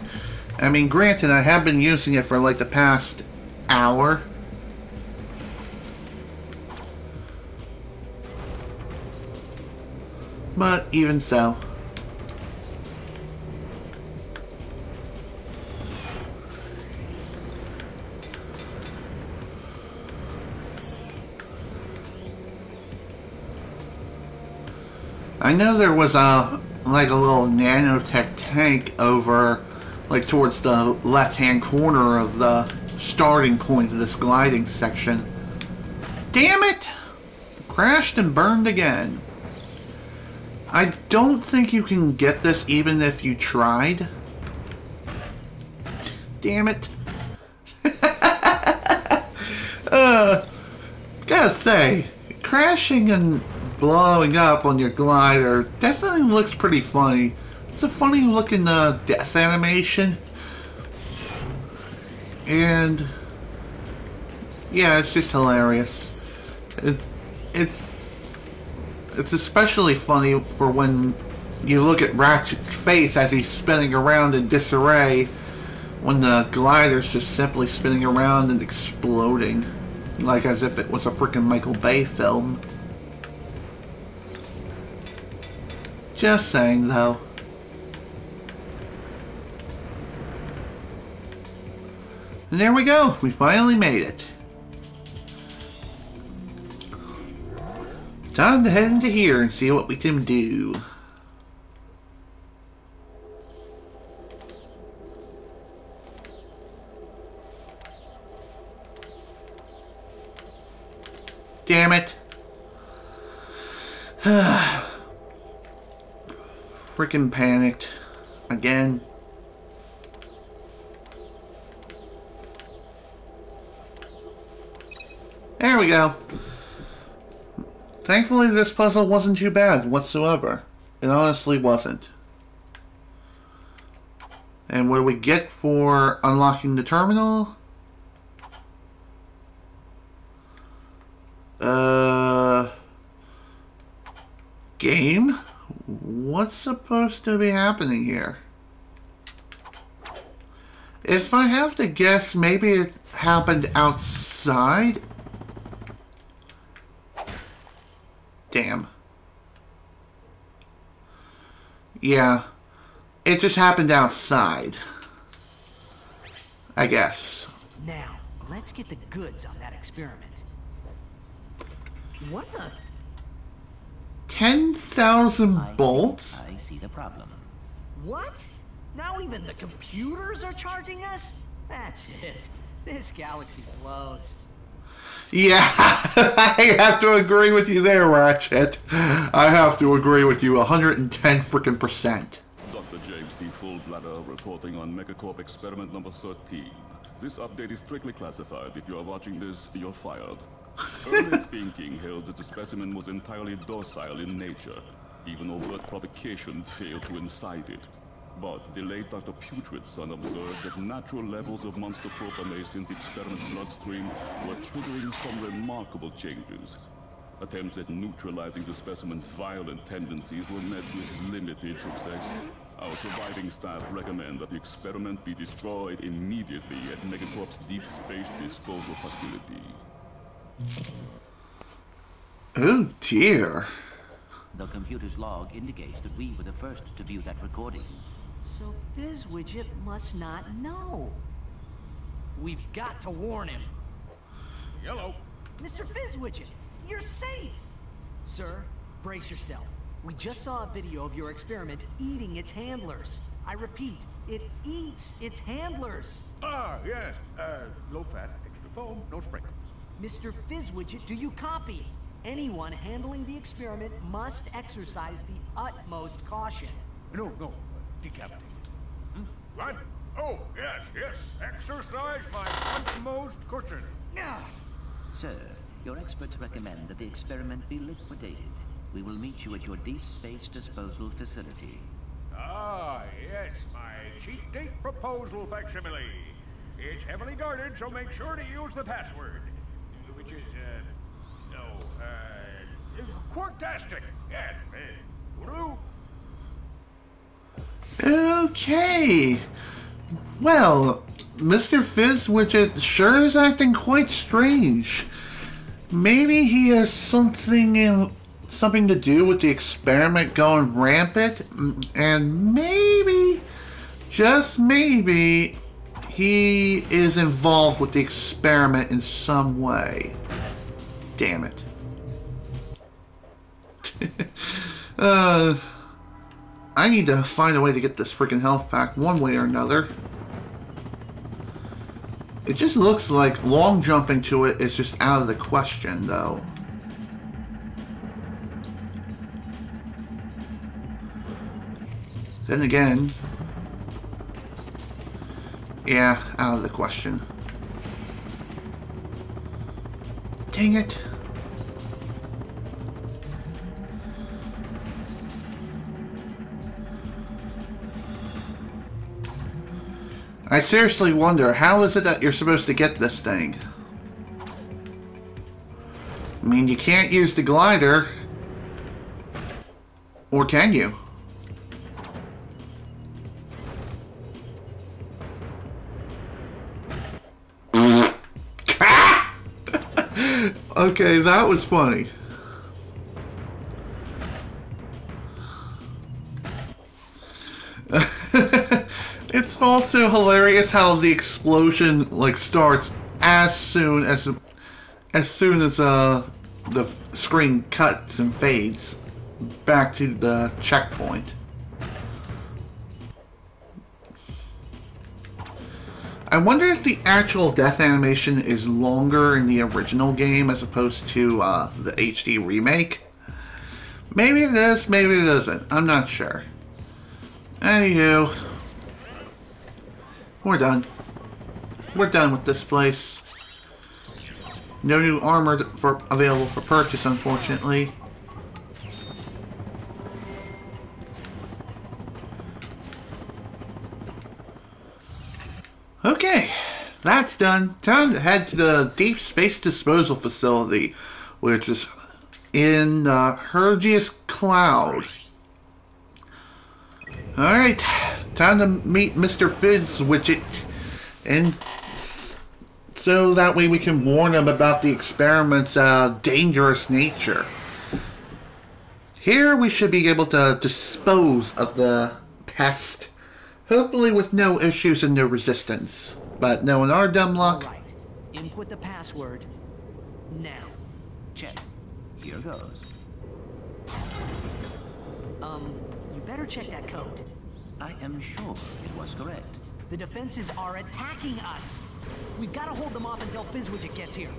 I mean, granted, I have been using it for like the past hour. But even so. I know there was like a little nanotech tank over, like towards the left-hand corner of the starting point of this gliding section. Damn it! Crashed and burned again. I don't think you can get this even if you tried. Damn it. Gotta say, crashing and blowing up on your glider definitely looks pretty funny. It's a funny looking death animation. And yeah, it's just hilarious. It's especially funny for when you look at Ratchet's face as he's spinning around in disarray, when the glider's just simply spinning around and exploding, like as if it was a freaking Michael Bay film. Just saying, though. And there we go. We finally made it. Time to head into here and see what we can do. Damn it. Freaking panicked. Again. There we go. Thankfully, this puzzle wasn't too bad whatsoever. It honestly wasn't. And what do we get for unlocking the terminal? Game? What's supposed to be happening here? If I have to guess, maybe it happened outside? Damn. Yeah. It just happened outside. I guess.
Now, let's get the goods on that experiment. What the?
10,000 bolts?
I see the problem.
What? Now even the computers are charging us? That's it. This galaxy blows.
Yeah, I have to agree with you there, Ratchet. I have to agree with you 110 freaking %.
Dr. James T. Fullbladder reporting on Megacorp experiment number 13. This update is strictly classified. If you are watching this, you're fired. Early thinking held that the specimen was entirely docile in nature. Even overt provocation failed to incite it. But the late Dr. Putrid's son observed that natural levels of monster propanase in the experiment's bloodstream were triggering some remarkable changes. Attempts at neutralizing the specimen's violent tendencies were met with limited success. Our surviving staff recommend that the experiment be destroyed immediately at Megacorp's deep space disposal facility.
Oh dear.
The computer's log indicates that we were the first to view that recording.
So Fizwidget must not know. We've got to warn him.
Yellow.
Mr. Fizwidget, you're safe! Sir, brace yourself. We just saw a video of your experiment eating its handlers. I repeat, it eats its handlers.
Ah, yes. Low fat, extra foam, no sprinkles.
Mr. Fizwidget, do you copy? Anyone handling the experiment must exercise the utmost caution.
No, decapitated. What? Oh, yes. Exercise my utmost caution.
Sir, your experts recommend that the experiment be liquidated. We will meet you at your deep space disposal facility.
Ah, yes, my cheap date proposal facsimile. It's heavily guarded, so make sure to use the password. Which is, Quarktastic. Yes, Voodoo.
Okay. Well, Mr. Fizwidget sure is acting quite strange. Maybe he has something to do with the experiment going rampant, and maybe, just maybe, he is involved with the experiment in some way. Damn it. I need to find a way to get this freaking health pack one way or another. It just looks like long jumping to it is just out of the question, though. Then again, yeah, out of the question. Dang it. I seriously wonder, how is it that you're supposed to get this thing? I mean, you can't use the glider. Or can you? Okay, that was funny. It's also hilarious how the explosion starts as soon as the screen cuts and fades back to the checkpoint. I wonder if the actual death animation is longer in the original game as opposed to the HD remake. Maybe it is, maybe it isn't. I'm not sure. Anywho, we're done. We're done with this place. No new armor available for purchase, unfortunately. Okay, that's done. Time to head to the Deep Space Disposal Facility, which is in Hergius Cloud. Alright, time to meet Mr. Fizwidget, and so that way we can warn him about the experiment's dangerous nature. Here we should be able to dispose of the pest, hopefully with no issues and no resistance. But knowing our dumb luck...
All right. Input the password now.
Check. Here goes.
You better check that code.
I am sure it was correct.
The defenses are attacking us. We've got to hold them off until Fizwidget gets here.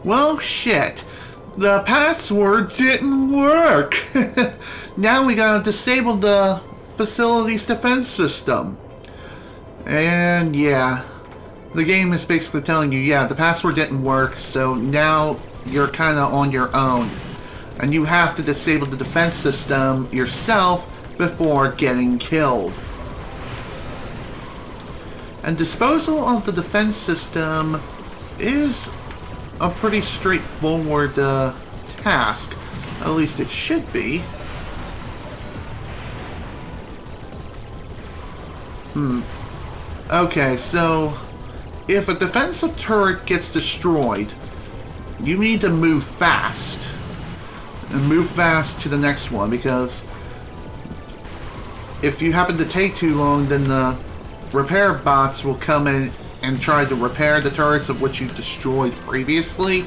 Well, shit. The password didn't work. Now we gotta disable the facility's defense system. And yeah, the game is basically telling you, yeah, the password didn't work, so now you're kind of on your own. And you have to disable the defense system yourself before getting killed. And disposal of the defense system is a pretty straightforward task. At least it should be. Okay, so if a defensive turret gets destroyed, you need to move fast. and move fast to the next one, because if you happen to take too long, then the repair bots will come in and try to repair the turrets of which you destroyed previously.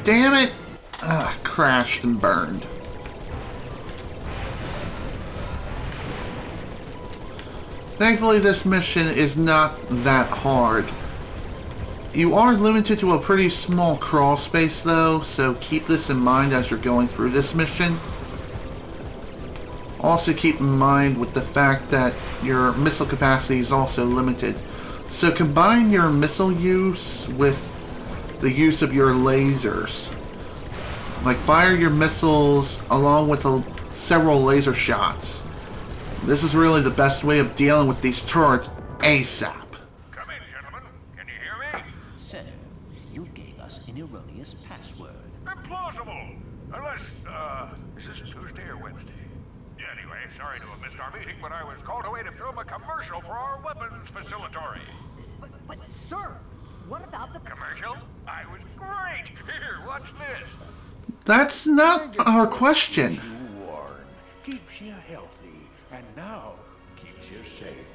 Damn it! Crashed and burned. Thankfully, this mission is not that hard. You are limited to a pretty small crawl space though, so keep this in mind as you're going through this mission. Also keep in mind with the fact that your missile capacity is also limited. So combine your missile use with the use of your lasers. Like fire your missiles along with several laser shots. This is really the best way of dealing with these turrets ASAP.
Come in, gentlemen. Can you hear me?
Sir, you gave us an erroneous password.
Implausible. Unless, is this Tuesday or Wednesday? Anyway, sorry to have missed our meeting, but I was called away to film a commercial for our weapons facility.
But sir, what about the
Commercial? I was great. Here, watch this.
That's not our question.
Keeps you warm, keeps you healthy, and now keeps you safe.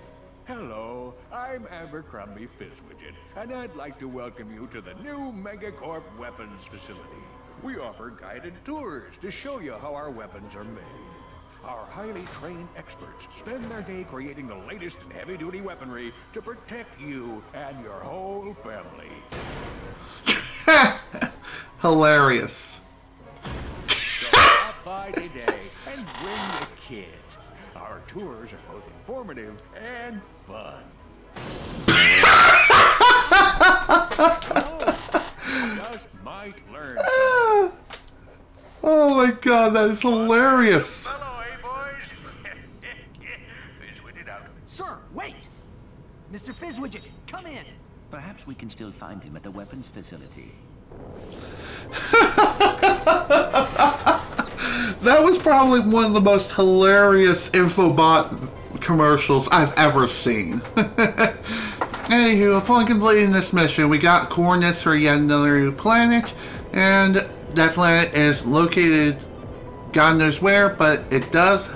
Hello, I'm Abercrombie Fizwidget, and I'd like to welcome you to the new Megacorp weapons facility. We offer guided tours to show you how our weapons are made. Our highly trained experts spend their day creating the latest in heavy-duty weaponry to protect you and your whole family.
Hilarious.
So stop by today and bring the kids. Our tours are both informative and fun. Just might learn.
Oh my god, that is hilarious.
Hello, eh, boys? Fizwidget out.
Sir, wait! Mr. Fizwidget, come in!
Perhaps we can still find him at the weapons facility.
That was probably one of the most hilarious Infobot commercials I've ever seen. Anywho, upon completing this mission, we got coordinates for yet another new planet, and that planet is located God knows where, but it does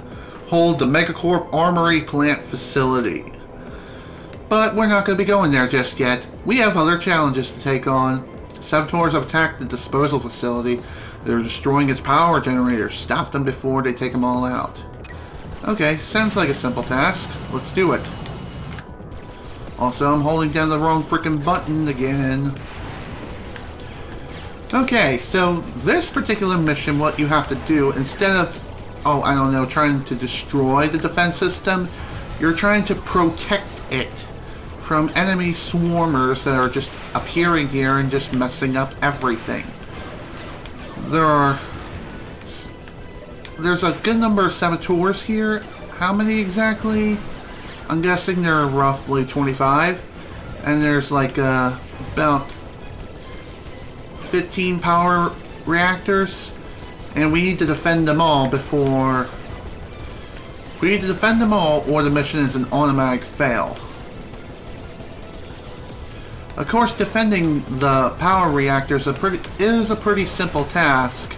hold the Megacorp Armory plant facility. But we're not going to be going there just yet. We have other challenges to take on. Saboteurs have attacked the disposal facility. They're destroying its power generators. Stop them before they take them all out. Okay, sounds like a simple task. Let's do it. Also, I'm holding down the wrong freaking button again. Okay, so this particular mission, what you have to do, instead of, oh, I don't know, trying to destroy the defense system, you're trying to protect it from enemy swarmers that are just appearing here and just messing up everything. There's a good number of saboteurs here. How many exactly? I'm guessing there are roughly 25. And there's like about 15 power reactors. And we need to defend them all before... We need to defend them all or the mission is an automatic fail. Of course, defending the power reactors is a pretty simple task.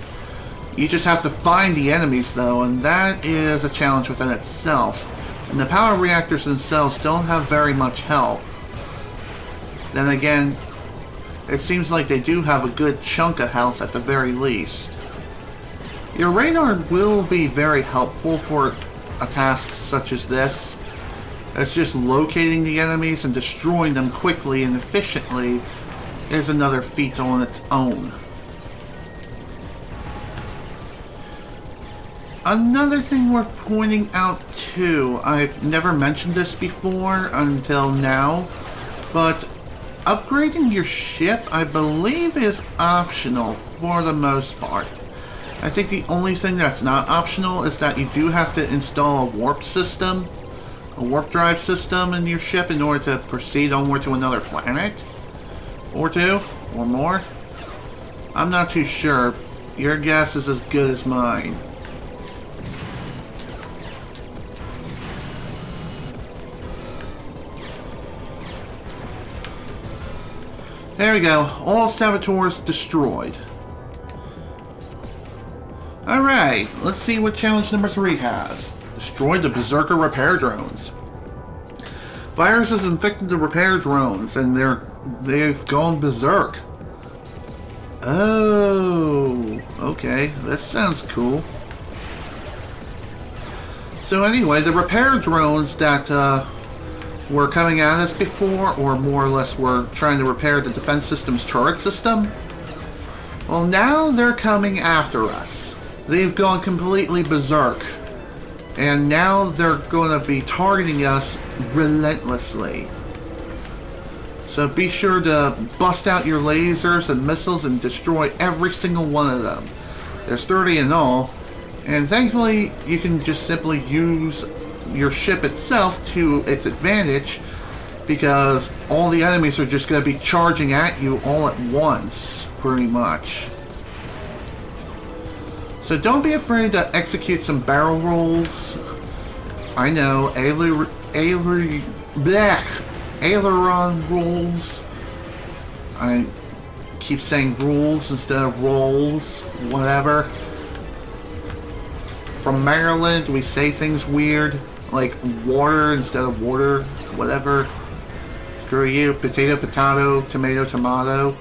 You just have to find the enemies though, and that is a challenge within itself. And the power reactors themselves don't have very much help. Then again, it seems like they do have a good chunk of health at the very least. Your radar will be very helpful for a task such as this. It's just locating the enemies and destroying them quickly and efficiently is another feat on its own. Another thing worth pointing out too, I've never mentioned this before until now, but upgrading your ship, I believe, is optional for the most part. I think the only thing that's not optional is that you do have to install a warp system, a warp drive system in your ship in order to proceed onward to another planet. Or two, or more. I'm not too sure. Your guess is as good as mine. There we go. All saboteurs destroyed. Alright, let's see what challenge number 3 has. Destroy the Berserker repair drones. Virus has infected the repair drones and they've gone berserk. Oh, okay. That sounds cool. So anyway, the repair drones that were coming at us before, or more or less were trying to repair the defense system's turret system, well, now they're coming after us. They've gone completely berserk. And now they're going to be targeting us relentlessly. So be sure to bust out your lasers and missiles and destroy every single one of them. There's 30 in all. And thankfully, you can just simply use your ship itself to its advantage, because all the enemies are just going to be charging at you all at once, pretty much. So don't be afraid to execute some barrel rolls. I know, aileron rolls. I keep saying rules instead of rolls, whatever. From Maryland, we say things weird, like water instead of water, whatever. Screw you, potato, potato, tomato, tomato.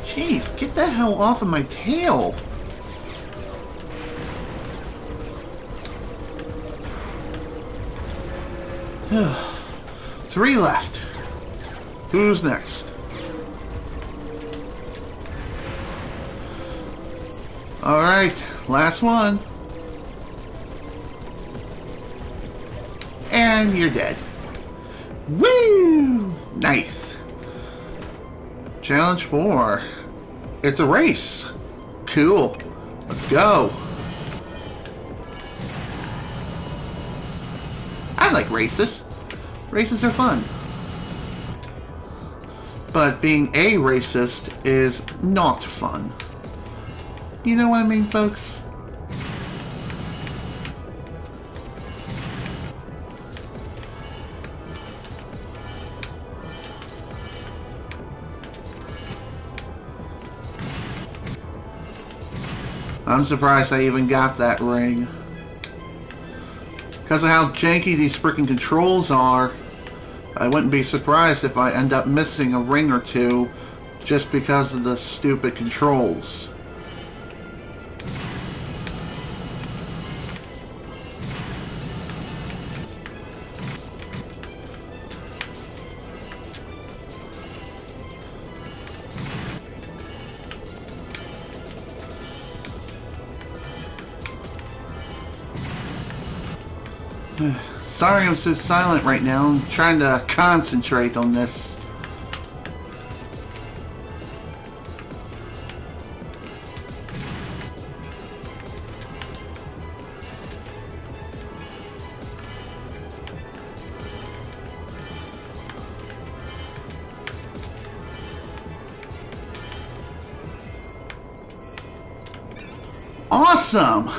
Jeez, get the hell off of my tail! Three left. Who's next? Alright, last one. And you're dead. Woo! Nice. Challenge 4. It's a race. Cool. Let's go. I like races. Races are fun. But being a racist is not fun. You know what I mean, folks? I'm surprised I even got that ring. Because of how janky these freaking controls are, I wouldn't be surprised if I end up missing a ring or two just because of the stupid controls. Sorry I'm so silent right now. I'm trying to concentrate on this. Awesome!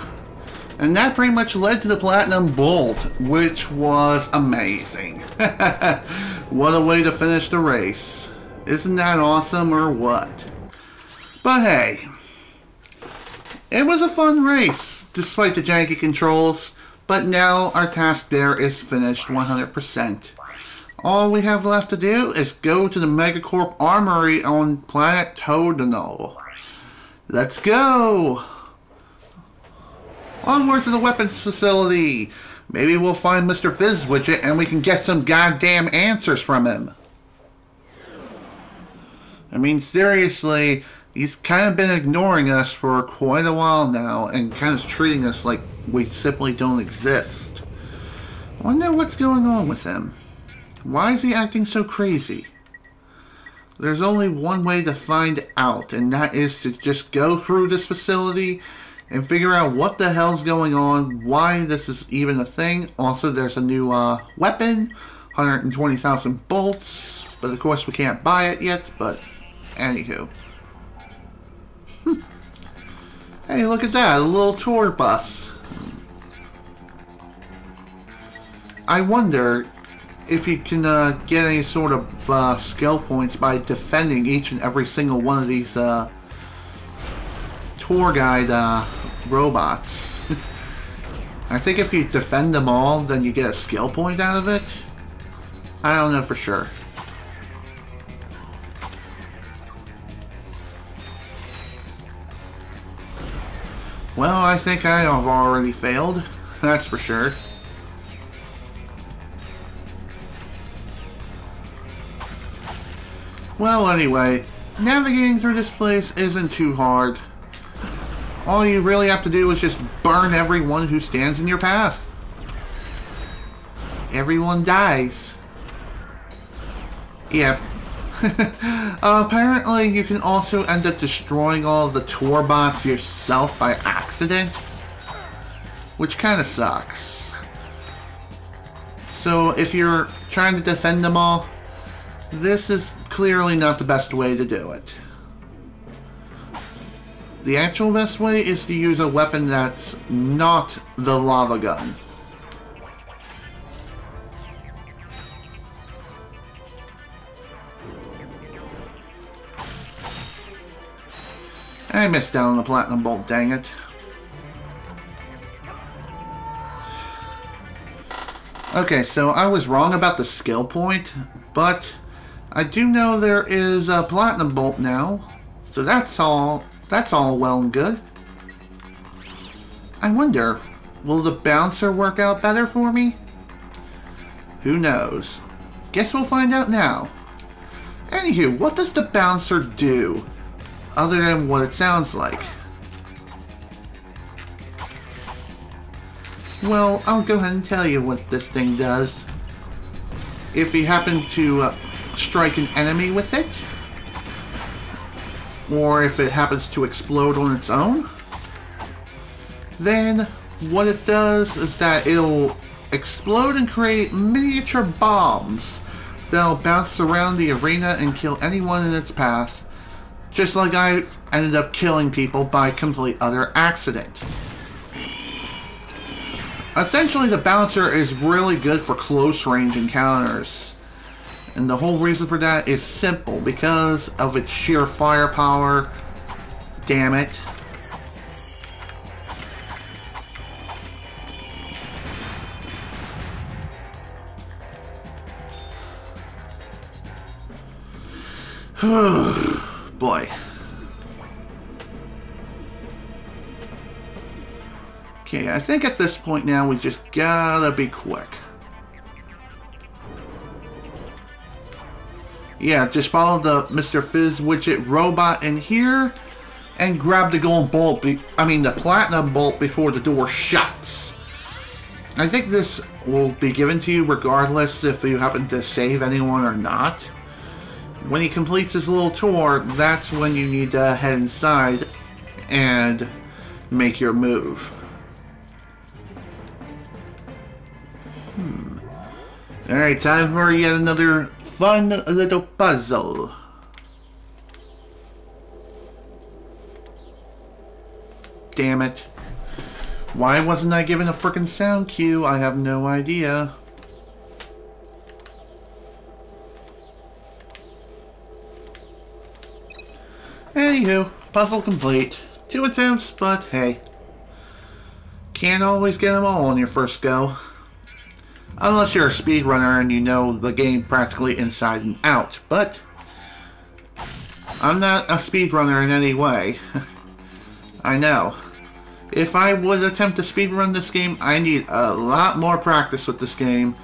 And that pretty much led to the Platinum Bolt, which was amazing. What a way to finish the race. Isn't that awesome or what? But hey, it was a fun race, despite the janky controls. But now our task there is finished 100%. All we have left to do is go to the Megacorp Armory on planet Todano. Let's go! Onward to the weapons facility. Maybe we'll find Mr. Fizwidget and we can get some goddamn answers from him. I mean, seriously, he's kind of been ignoring us for quite a while now and kind of treating us like we simply don't exist. I wonder what's going on with him. Why is he acting so crazy? There's only one way to find out, and that is to just go through this facility and figure out what the hell's going on, why this is even a thing. Also, there's a new weapon, 120,000 bolts, but of course we can't buy it yet, but anywho. Hey, look at that, a little tour bus. I wonder if you can get any sort of skill points by defending each and every single one of these tour guide robots. I think if you defend them all, then you get a skill point out of it. I don't know for sure. Well, I think I have already failed. That's for sure. Well, anyway, navigating through this place isn't too hard. All you really have to do is just burn everyone who stands in your path. Everyone dies. Yep. Apparently, you can also end up destroying all the tour bots yourself by accident, which kind of sucks. So, if you're trying to defend them all, this is clearly not the best way to do it. The actual best way is to use a weapon that's not the lava gun. I missed out on the platinum bolt, dang it. Okay, so I was wrong about the skill point, but I do know there is a platinum bolt now, so that's all well and good. I wonder, will the bouncer work out better for me? Who knows? Guess we'll find out now. Anywho, what does the bouncer do, other than what it sounds like? Well, I'll go ahead and tell you what this thing does. If you happen to strike an enemy with it, or if it happens to explode on its own, then what it does is that it'll explode and create miniature bombs that'll bounce around the arena and kill anyone in its path, just like I ended up killing people by complete utter accident. Essentially, the bouncer is really good for close range encounters. And the whole reason for that is simple, because of its sheer firepower. Damn it. Boy. Okay, I think at this point now we just gotta be quick. Yeah, just follow the Mr. Fizwidget robot in here and grab the gold bolt, the platinum bolt before the door shuts. I think this will be given to you regardless if you happen to save anyone or not. When he completes his little tour, that's when you need to head inside and make your move. Alright, time for yet another fun little puzzle. Damn it. Why wasn't I given a frickin' sound cue? I have no idea. Anywho, puzzle complete. 2 attempts, but hey. Can't always get them all on your first go. Unless you're a speedrunner and you know the game practically inside and out. But I'm not a speedrunner in any way. I know. If I would attempt to speedrun this game, I need a lot more practice with this game.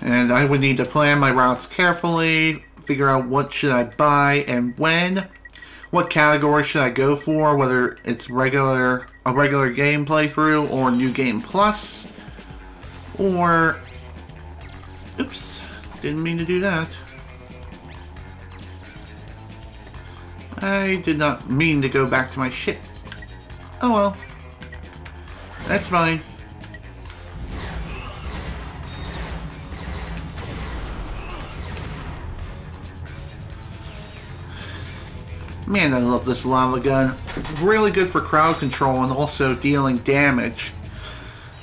And I would need to plan my routes carefully, figure out what should I buy and when. What category should I go for, whether it's a regular game playthrough or New Game Plus. Or... oops, didn't mean to do that. I did not mean to go back to my ship. Oh well. That's fine. Man, I love this lava gun. Really good for crowd control and also dealing damage.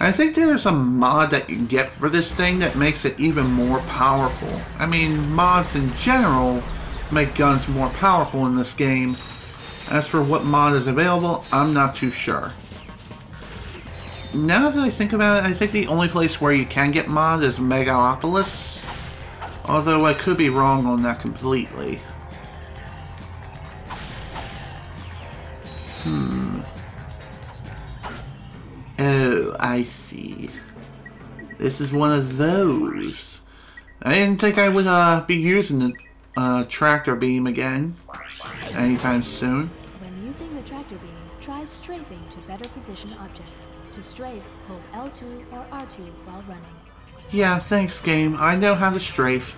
I think there's a mod that you can get for this thing that makes it even more powerful. I mean, mods in general make guns more powerful in this game. As for what mod is available, I'm not too sure. Now that I think about it, I think the only place where you can get mod is Megalopolis. Although I could be wrong on that completely. Oh, I see. This is one of those. I didn't think I would be using the tractor beam again anytime soon.
When using the tractor beam, try strafing to better position objects. To strafe, hold L2 or R2 while running.
Yeah, thanks game. I know how to strafe.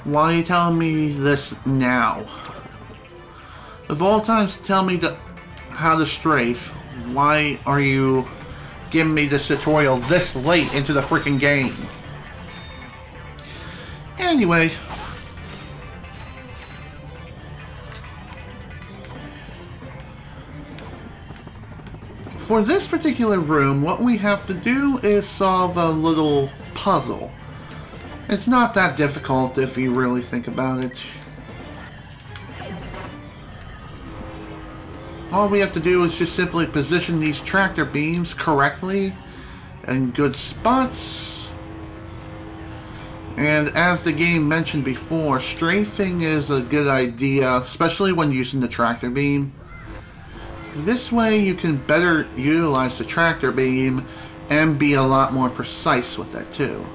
Why are you telling me this now? Of all times to tell me how to strafe, why are you giving me this tutorial this late into the freaking game? Anyway. For this particular room, what we have to do is solve a little puzzle. It's not that difficult if you really think about it. All we have to do is just simply position these tractor beams correctly in good spots. And as the game mentioned before, strafing is a good idea, especially when using the tractor beam. This way you can better utilize the tractor beam and be a lot more precise with it too.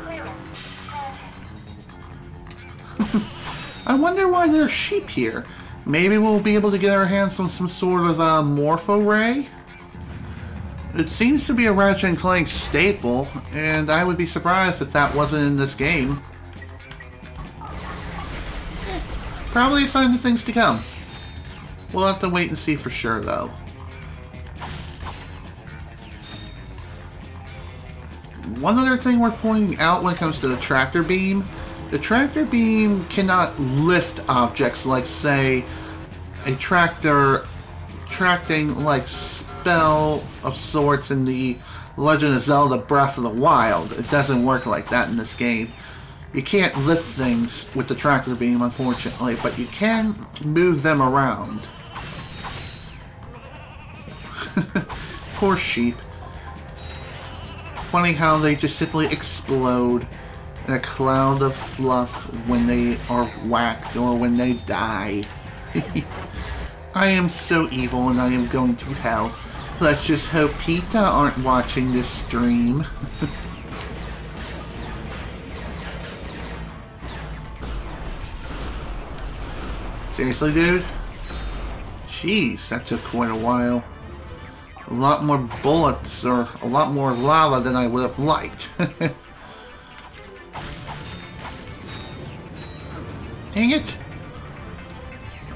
I wonder why there's sheep here. Maybe we'll be able to get our hands on some sort of morpho ray? It seems to be a Ratchet Clank staple, and I would be surprised if that wasn't in this game. Probably a sign of things to come. We'll have to wait and see for sure, though. One other thing worth pointing out when it comes to the tractor beam, the tractor beam cannot lift objects like, say, a tractor tracting like spell of sorts in the Legend of Zelda Breath of the Wild. It doesn't work like that in this game. You can't lift things with the tractor beam, unfortunately, but you can move them around. Poor sheep. Funny how they just simply explode in a cloud of fluff when they are whacked or when they die. I am so evil and I am going to hell. Let's just hope PETA aren't watching this stream. Seriously, dude? Jeez, that took quite a while. A lot more bullets or a lot more lava than I would have liked. Dang it.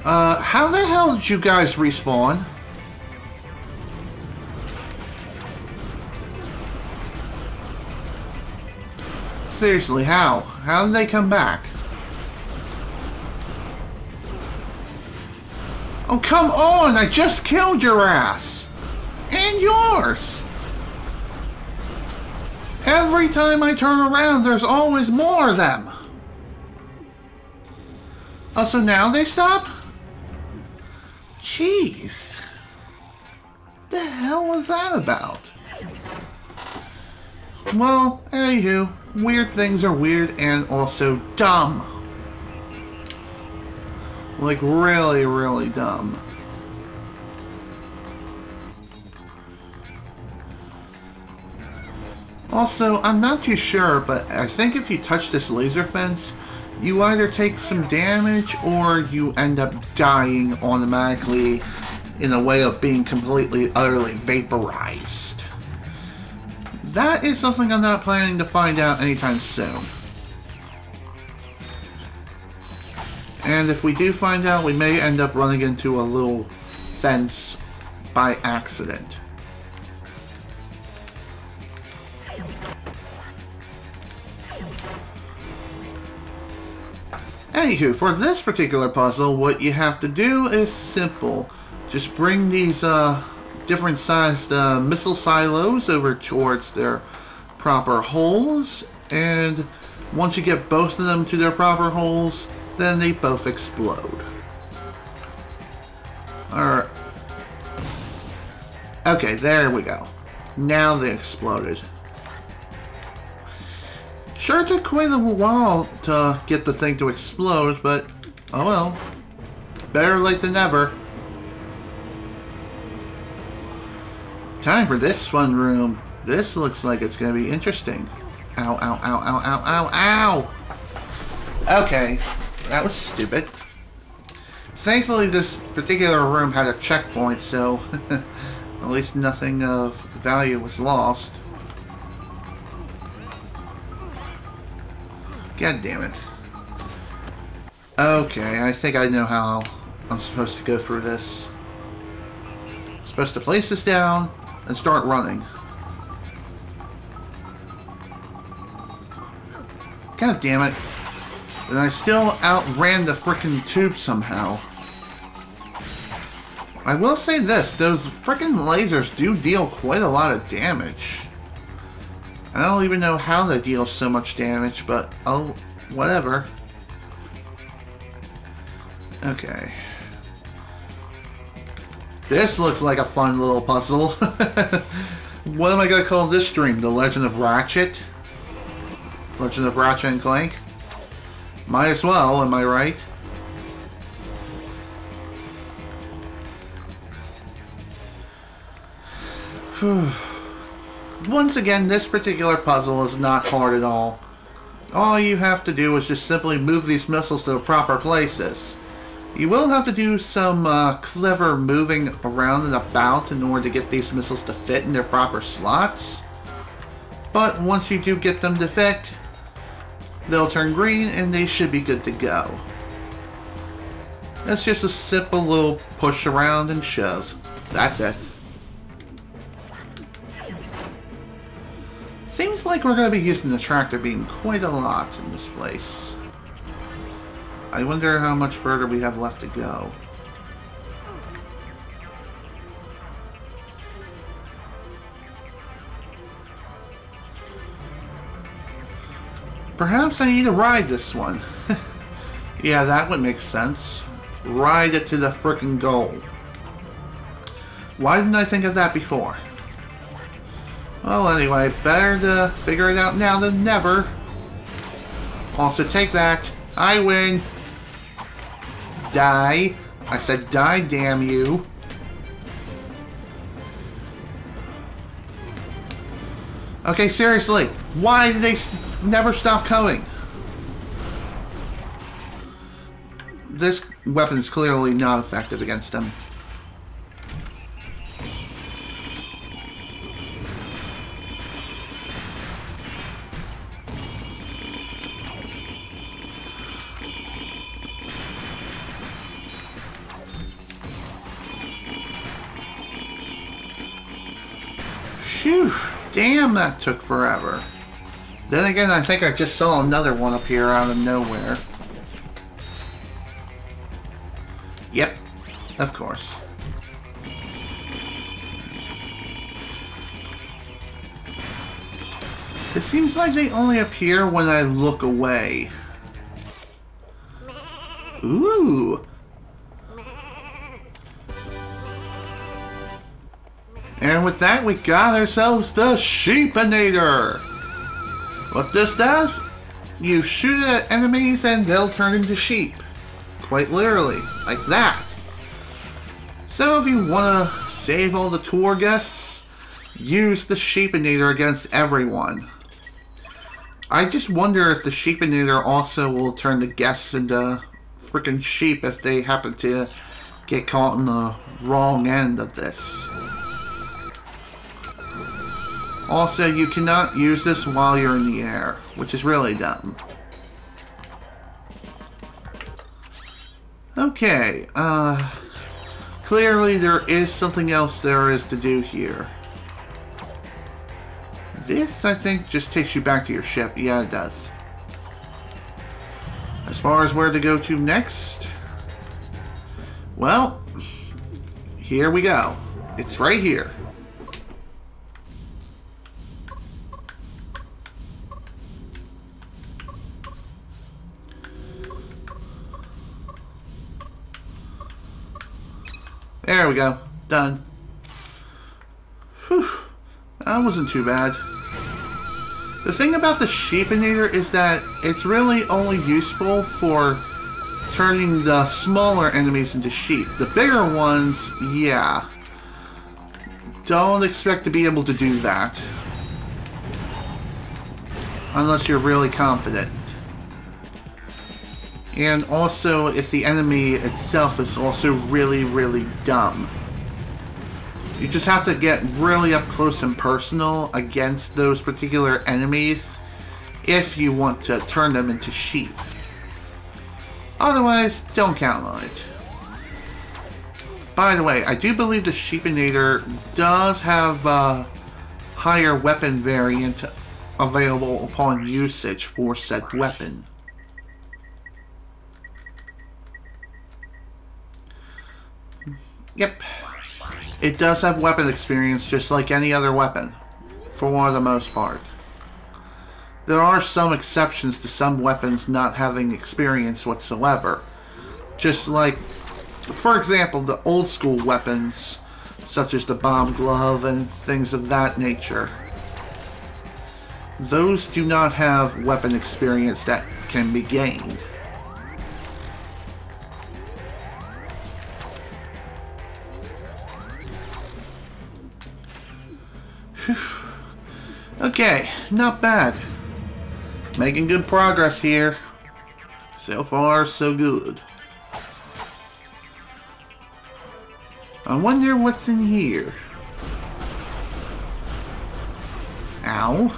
How the hell did you guys respawn? Seriously, how? How did they come back? Oh, come on! I just killed your ass! And yours! Every time I turn around, there's always more of them! Oh, so now they stop? Jeez. The hell was that about? Well, anywho, weird things are weird and also dumb. Like, really, really dumb. Also, I'm not too sure, but I think if you touch this laser fence, you either take some damage or you end up dying automatically in a way of being completely, utterly vaporized. That is something I'm not planning to find out anytime soon. And if we do find out, we may end up running into a little fence by accident. Anywho, for this particular puzzle, what you have to do is simple. Just bring these different sized missile silos over towards their proper holes, and once you get both of them to their proper holes, then they both explode. Alright. Okay, there we go. Now they exploded. Sure took quite a while to get the thing to explode, but oh well. Better late than never. Time for this fun room. This looks like it's going to be interesting. Ow, ow, ow, ow, ow, ow, ow! Okay, that was stupid. Thankfully, this particular room had a checkpoint, so at least nothing of value was lost. God damn it. Okay, I think I know how I'm supposed to go through this. I'm supposed to place this down and start running. God damn it. And I still outran the frickin' tube somehow. I will say this, those frickin' lasers do deal quite a lot of damage. I don't even know how they deal so much damage, but oh, whatever. Okay. This looks like a fun little puzzle. What am I gonna call this stream? The Legend of Ratchet? Legend of Ratchet and Clank? Might as well, am I right? Once again, this particular puzzle is not hard at all. All you have to do is just simply move these missiles to the proper places. You will have to do some clever moving around and about in order to get these missiles to fit in their proper slots. But once you do get them to fit, they'll turn green and they should be good to go. It's just a simple little push around and shove. That's it. Seems like we're going to be using the tractor beam quite a lot in this place. I wonder how much further we have left to go. Perhaps I need to ride this one. Yeah, that would make sense. Ride it to the frickin' goal. Why didn't I think of that before? Well, anyway, better to figure it out now than never. Also, take that. I win. Die. I said die, damn you. Okay, seriously. Why did they never stop coming? This weapon is clearly not effective against them. Phew, damn, that took forever. Then again, I think I just saw another one appear out of nowhere. Yep, of course. It seems like they only appear when I look away. Ooh. And with that, we got ourselves the Sheepinator. What this does, you shoot it at enemies and they'll turn into sheep. Quite literally, like that. So if you want to save all the tour guests, use the Sheepinator against everyone. I just wonder if the Sheepinator also will turn the guests into freaking sheep if they happen to get caught in the wrong end of this. Also, you cannot use this while you're in the air, which is really dumb. Okay, clearly there is something else there is to do here. This, I think, just takes you back to your ship. Yeah, it does. As far as where to go to next, well, here we go. It's right here. There we go. Done. Whew. That wasn't too bad. The thing about the Sheepinator is that it's really only useful for turning the smaller enemies into sheep. The bigger ones, yeah. Don't expect to be able to do that. Unless you're really confident. And also if the enemy itself is also really, really dumb. You just have to get really up close and personal against those particular enemies if you want to turn them into sheep. Otherwise, don't count on it. By the way, I do believe the Sheepinator does have a higher weapon variant available upon usage for said weapon. Yep. It does have weapon experience just like any other weapon, for the most part. There are some exceptions to some weapons not having experience whatsoever. Just like, for example, the old school weapons, such as the bomb glove and things of that nature. Those do not have weapon experience that can be gained. Okay, not bad. Making good progress here. So far, so good. I wonder what's in here. Ow.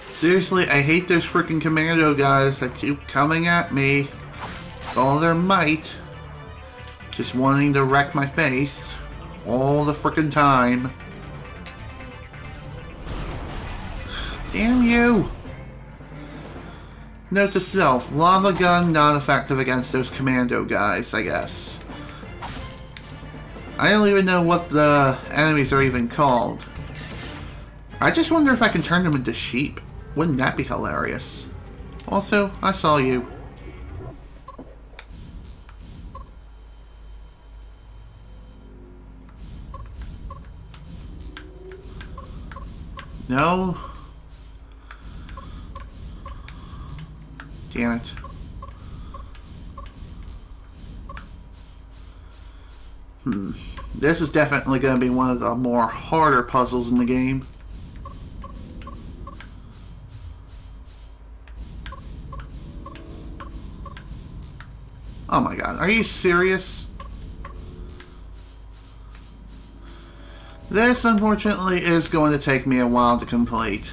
Seriously, I hate those freaking Commando guys that keep coming at me with all their might. Just wanting to wreck my face all the freaking time. Damn you! Note to self, lava gun not effective against those Commando guys, I guess. I don't even know what the enemies are even called. I just wonder if I can turn them into sheep. Wouldn't that be hilarious? Also, I saw you. No. Damn it. This is definitely going to be one of the more harder puzzles in the game. Oh my god, are you serious? This, unfortunately, is going to take me a while to complete.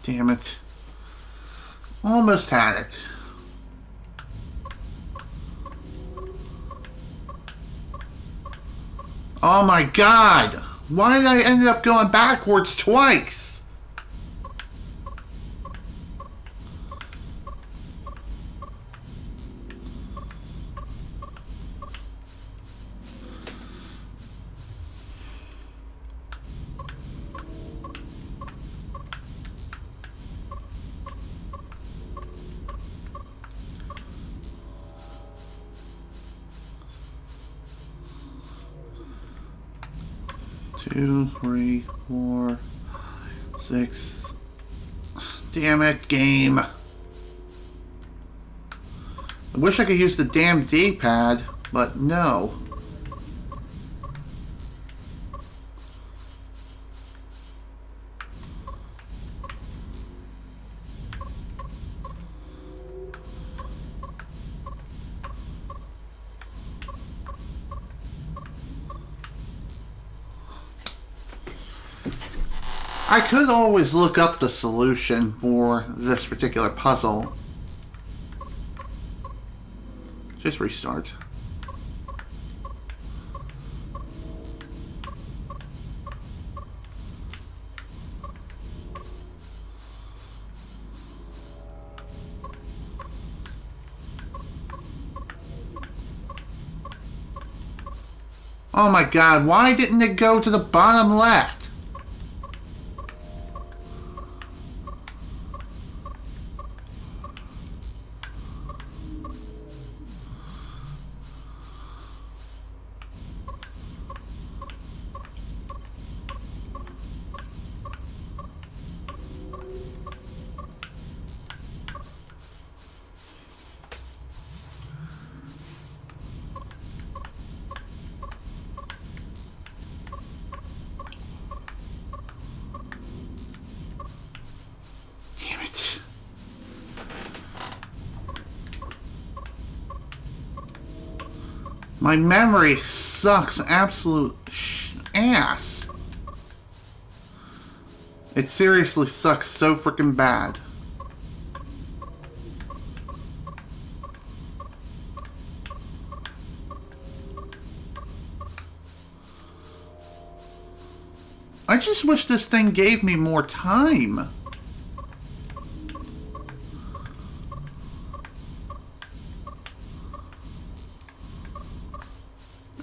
Damn it. Almost had it. Oh my god! Why did I end up going backwards twice? Two, 3, 4, 6. Damn it, game. I wish I could use the damn D-pad, but no. I could always look up the solution for this particular puzzle. Just restart. Oh my god, why didn't it go to the bottom left? My memory sucks absolute ass. It seriously sucks so freaking bad. I just wish this thing gave me more time.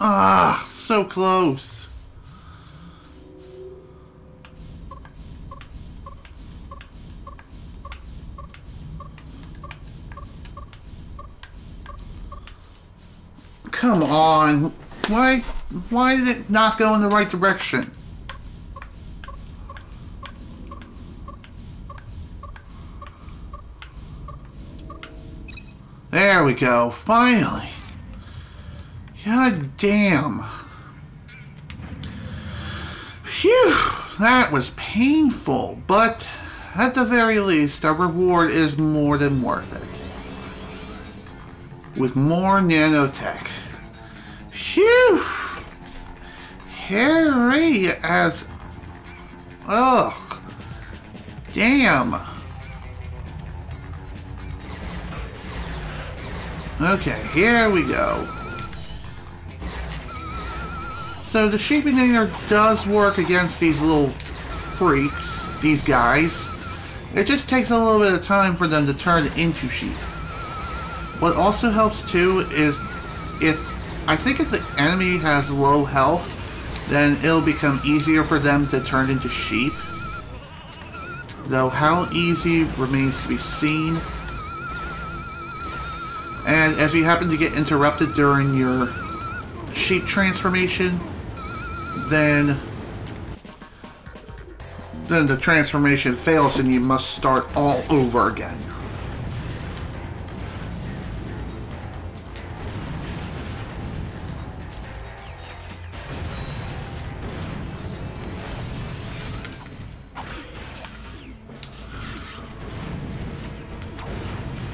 Ah, so close. Come on. Why did it not go in the right direction? There we go. Finally. God damn. Phew, that was painful, but at the very least, our reward is more than worth it. With more nanotech. Phew! Hairy as... Ugh. Damn. Okay, here we go. So the Sheepinator does work against these little freaks, these guys. It just takes a little bit of time for them to turn into sheep. What also helps too is if the enemy has low health, then it'll become easier for them to turn into sheep. Though how easy remains to be seen. And as you happen to get interrupted during your sheep transformation, then the transformation fails and you must start all over again.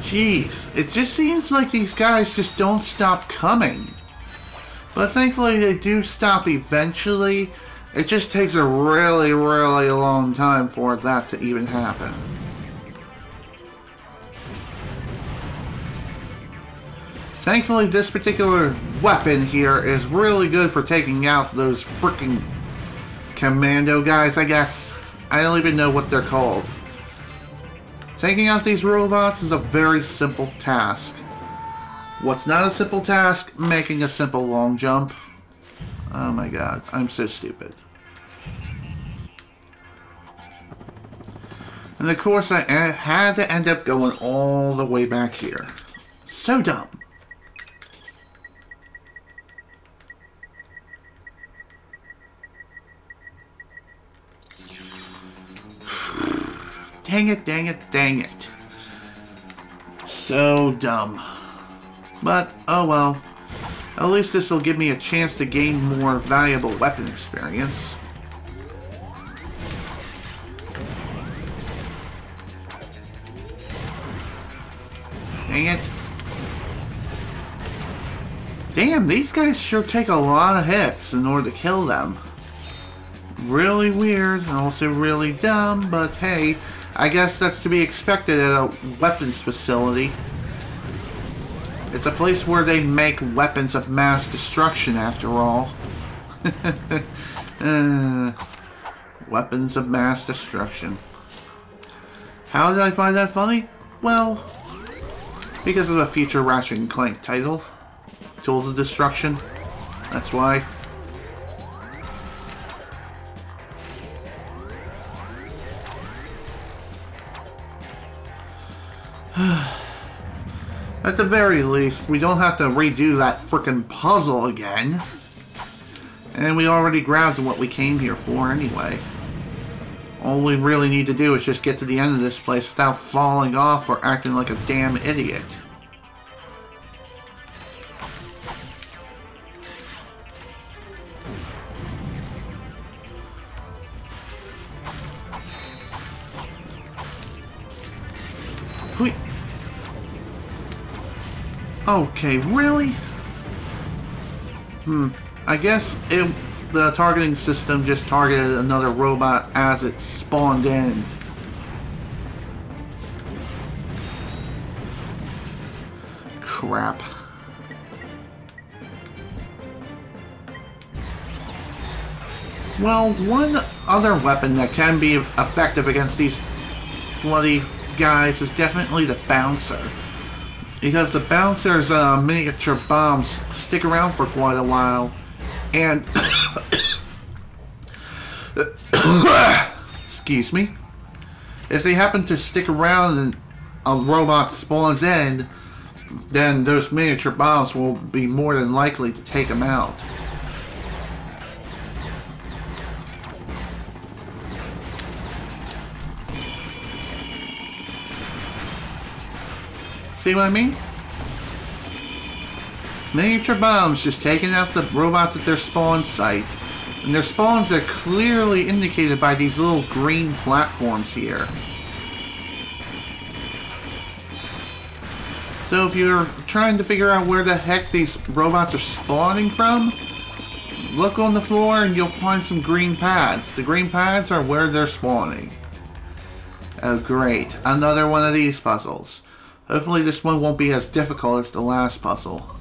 Jeez, it just seems like these guys just don't stop coming. But thankfully they do stop eventually. It just takes a really, really long time for that to even happen. Thankfully this particular weapon here is really good for taking out those freaking Commando guys, I guess. I don't even know what they're called. Taking out these robots is a very simple task. What's not a simple task? Making a simple long jump. Oh my god, I'm so stupid. And of course I had to end up going all the way back here. So dumb. Dang it, dang it, dang it. So dumb. But, oh well. At least this will give me a chance to gain more valuable weapon experience. Dang it. Damn, these guys sure take a lot of hits in order to kill them. Really weird and also really dumb, but hey, I guess that's to be expected at a weapons facility. It's a place where they make weapons of mass destruction, after all. Weapons of mass destruction. How did I find that funny? Well, because of a future Ratchet Clank title. Tools of Destruction. That's why. At the very least, we don't have to redo that frickin' puzzle again. And we already grabbed what we came here for anyway. All we really need to do is just get to the end of this place without falling off or acting like a damn idiot. Wait. Okay, really? I guess the targeting system just targeted another robot as it spawned in. Crap. Well, one other weapon that can be effective against these bloody guys is definitely the bouncer. Because the bouncer's miniature bombs stick around for quite a while. And excuse me. If they happen to stick around and a robot spawns in, then those miniature bombs will be more than likely to take them out. See what I mean? Miniature bombs just taking out the robots at their spawn site. And their spawns are clearly indicated by these little green platforms here. So if you're trying to figure out where the heck these robots are spawning from, look on the floor and you'll find some green pads. The green pads are where they're spawning. Oh great, another one of these puzzles. Hopefully this one won't be as difficult as the last puzzle.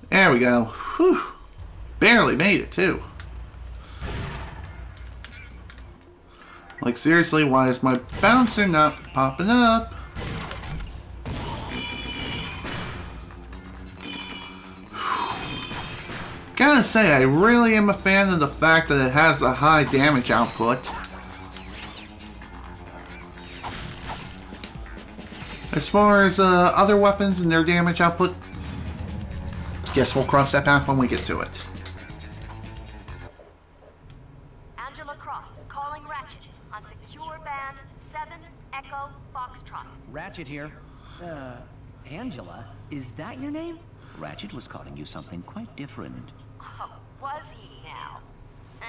There we go. Whew. Barely made it too. Like seriously, why is my bouncer not popping up? Gotta say, I really am a fan of the fact that it has a high damage output. As far as other weapons and their damage output, guess we'll cross that path when we get to it.
Angela Cross, calling Ratchet on secure band 7 Echo Foxtrot.
Ratchet here. Angela? Is that your name?
Ratchet was calling you something quite different.
Oh, was he now?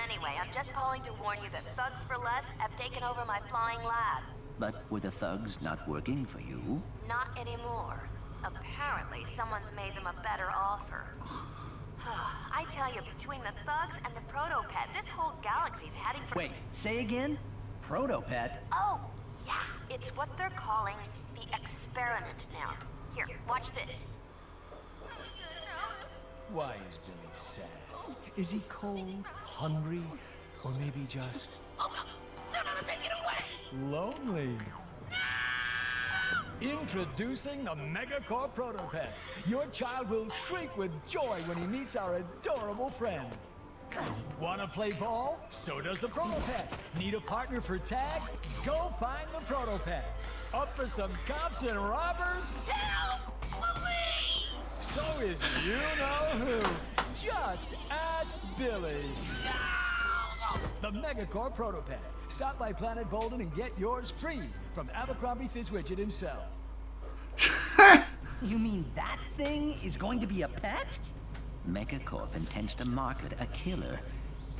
Anyway, I'm just calling to warn you that Thugs for Less have taken over my flying lab.
But were the thugs not working for you?
Not anymore. Apparently, someone's made them a better offer. I tell you, between the thugs and the Protopet, this whole galaxy's heading for—
Wait, say again? Protopet?
Oh, yeah, it's what they're calling the experiment now. Here, watch this.
Why is Billy sad? Is he cold, hungry, or maybe just...
Oh, no, take it away!
lonely? Introducing the Megacorp Protopet. Your child will shriek with joy when he meets our adorable friend. Want to play ball? So does the Protopet. Need a partner for tag? Go find the Protopet. Up for some cops and robbers?
Help! Police!
So is you-know-who. Just ask Billy. The Megacorp Protopet. Stop by Planet Bolden and get yours free from Abercrombie Fizwidget himself.
You mean that thing is going to be a pet?
Megacorp intends to market a killer.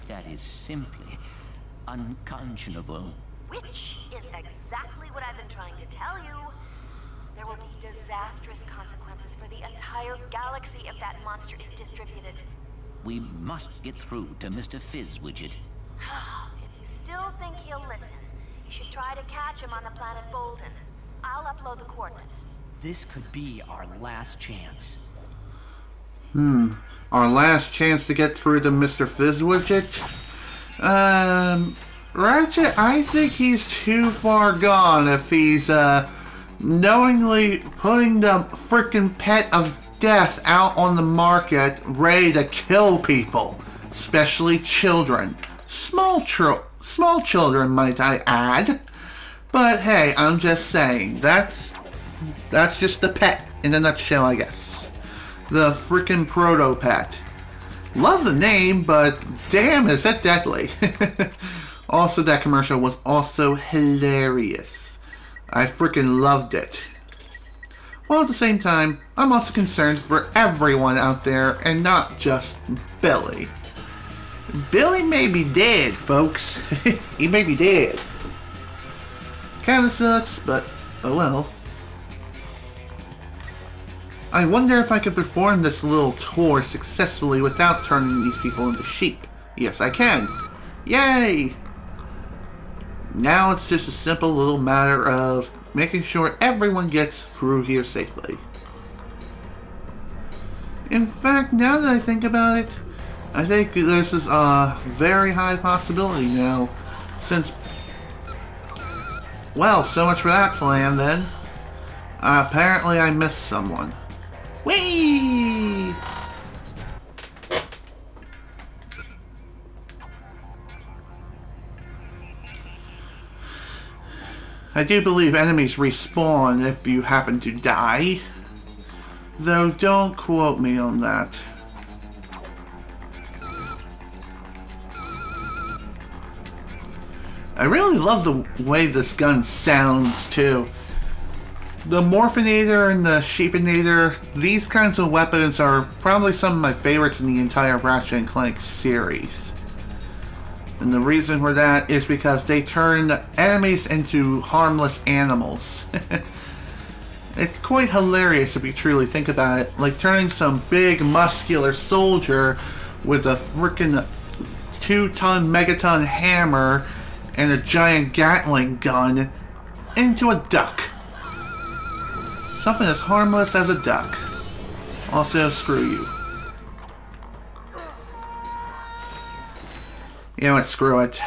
That is simply unconscionable.
which is exactly what I've been trying to tell you. There will be disastrous consequences for the entire galaxy if that monster is distributed.
We must get through to Mr. Fizwidget.
If you still think he'll listen, you should try to catch him on the planet Bolden. I'll upload the coordinates.
This could be our last chance.
Our last chance to get through to Mr. Fizwidget? Ratchet, I think he's too far gone if he's, knowingly putting the freaking pet of death out on the market, ready to kill people. Especially children. Small children, might I add. But hey, I'm just saying, that's just the pet in a nutshell, I guess. The freaking Protopet. Love the name, but damn, is it deadly. Also, that commercial was also hilarious. I freaking loved it. While at the same time, I'm also concerned for everyone out there and not just Billy. Billy may be dead, folks. He may be dead. Kinda sucks, but oh well. I wonder if I could perform this little tour successfully without turning these people into sheep. Yes, I can. Yay! Now it's just a simple little matter of making sure everyone gets through here safely. In fact, now that I think about it, I think this is a very high possibility now, since... Well, so much for that plan then. Apparently I missed someone. Whee! I do believe enemies respawn if you happen to die. Though don't quote me on that. I really love the way this gun sounds too. The Morphinator and the Sheepinator, these kinds of weapons are probably some of my favorites in the entire Ratchet & Clank series. And the reason for that is because they turn enemies into harmless animals. It's quite hilarious if you truly think about it, like turning some big muscular soldier with a frickin' 2-ton megaton hammer and a giant Gatling gun into a duck. Something as harmless as a duck. Also, screw you. You know what, screw it.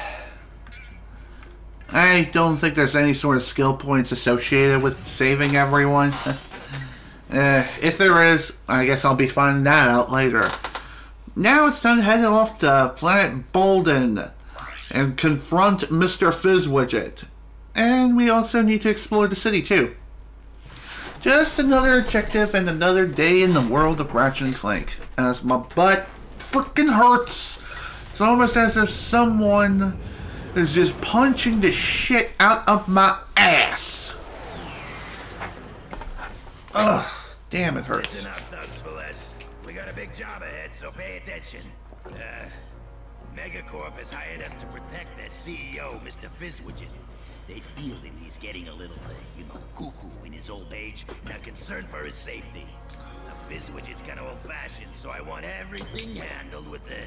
I don't think there's any sort of skill points associated with saving everyone. If there is, I guess I'll be finding that out later. Now it's time to head off to planet Bolden and confront Mr. Fizwidget. And we also need to explore the city too. Just another objective and another day in the world of Ratchet & Clank. As my butt freaking hurts. It's almost as if someone is just punching the shit out of my ass. Ugh, damn, it hurts.
Listen up, thugs for less. We got a big job ahead, so pay attention. Megacorp has hired us to protect their CEO, Mr. Fizwidget. They feel that he's getting a little, cuckoo in his old age, and are concerned for his safety. Now, Fizwidget's kind of old-fashioned, so I want everything handled with the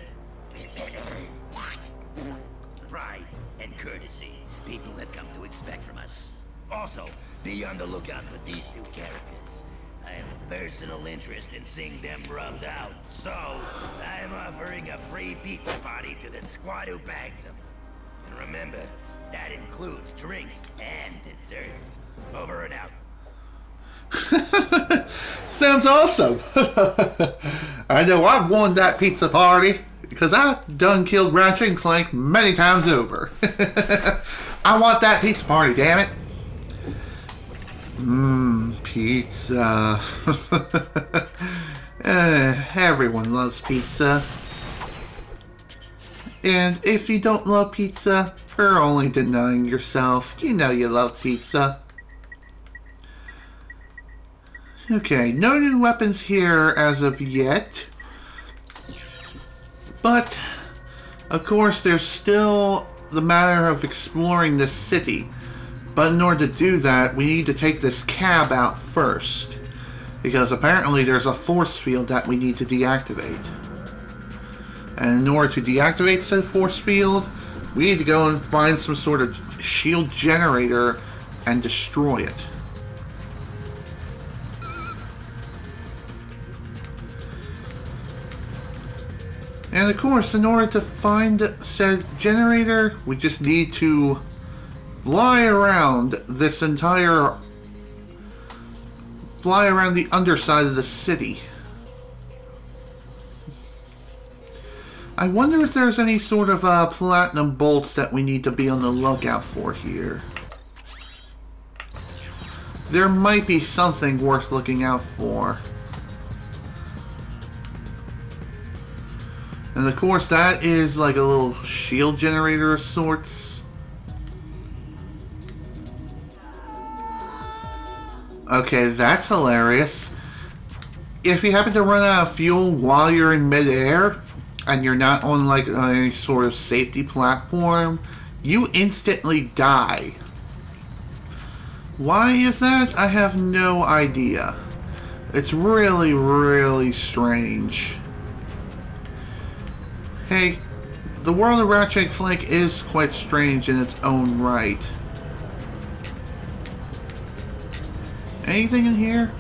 pride and courtesy people have come to expect from us. Also, be on the lookout for these two characters. I have a personal interest in seeing them rubbed out, so I'm offering a free pizza party to the squad who bags them. And remember, that includes drinks and desserts. Over and out.
Sounds awesome. I know I've won that pizza party because I've done killed Ratchet & Clank many times over. I want that pizza party, damn it. Pizza. Everyone loves pizza. And if you don't love pizza, you're only denying yourself. You know you love pizza. Okay, no new weapons here as of yet. But, of course, there's still the matter of exploring this city. But in order to do that, we need to take this cab out first. Because apparently there's a force field that we need to deactivate. And in order to deactivate said force field, we need to go and find some sort of shield generator and destroy it. And of course, in order to find said generator, we just need to fly around this entire... fly around the underside of the city. I wonder if there's any sort of platinum bolts that we need to be on the lookout for here. There might be something worth looking out for. And of course that is like a little shield generator of sorts. Okay, that's hilarious. If you happen to run out of fuel while you're in midair, and you're not on like any sort of safety platform, you instantly die. Why is that? I have no idea. It's really, really strange. Hey, the world of Ratchet Clank is quite strange in its own right. Anything in here?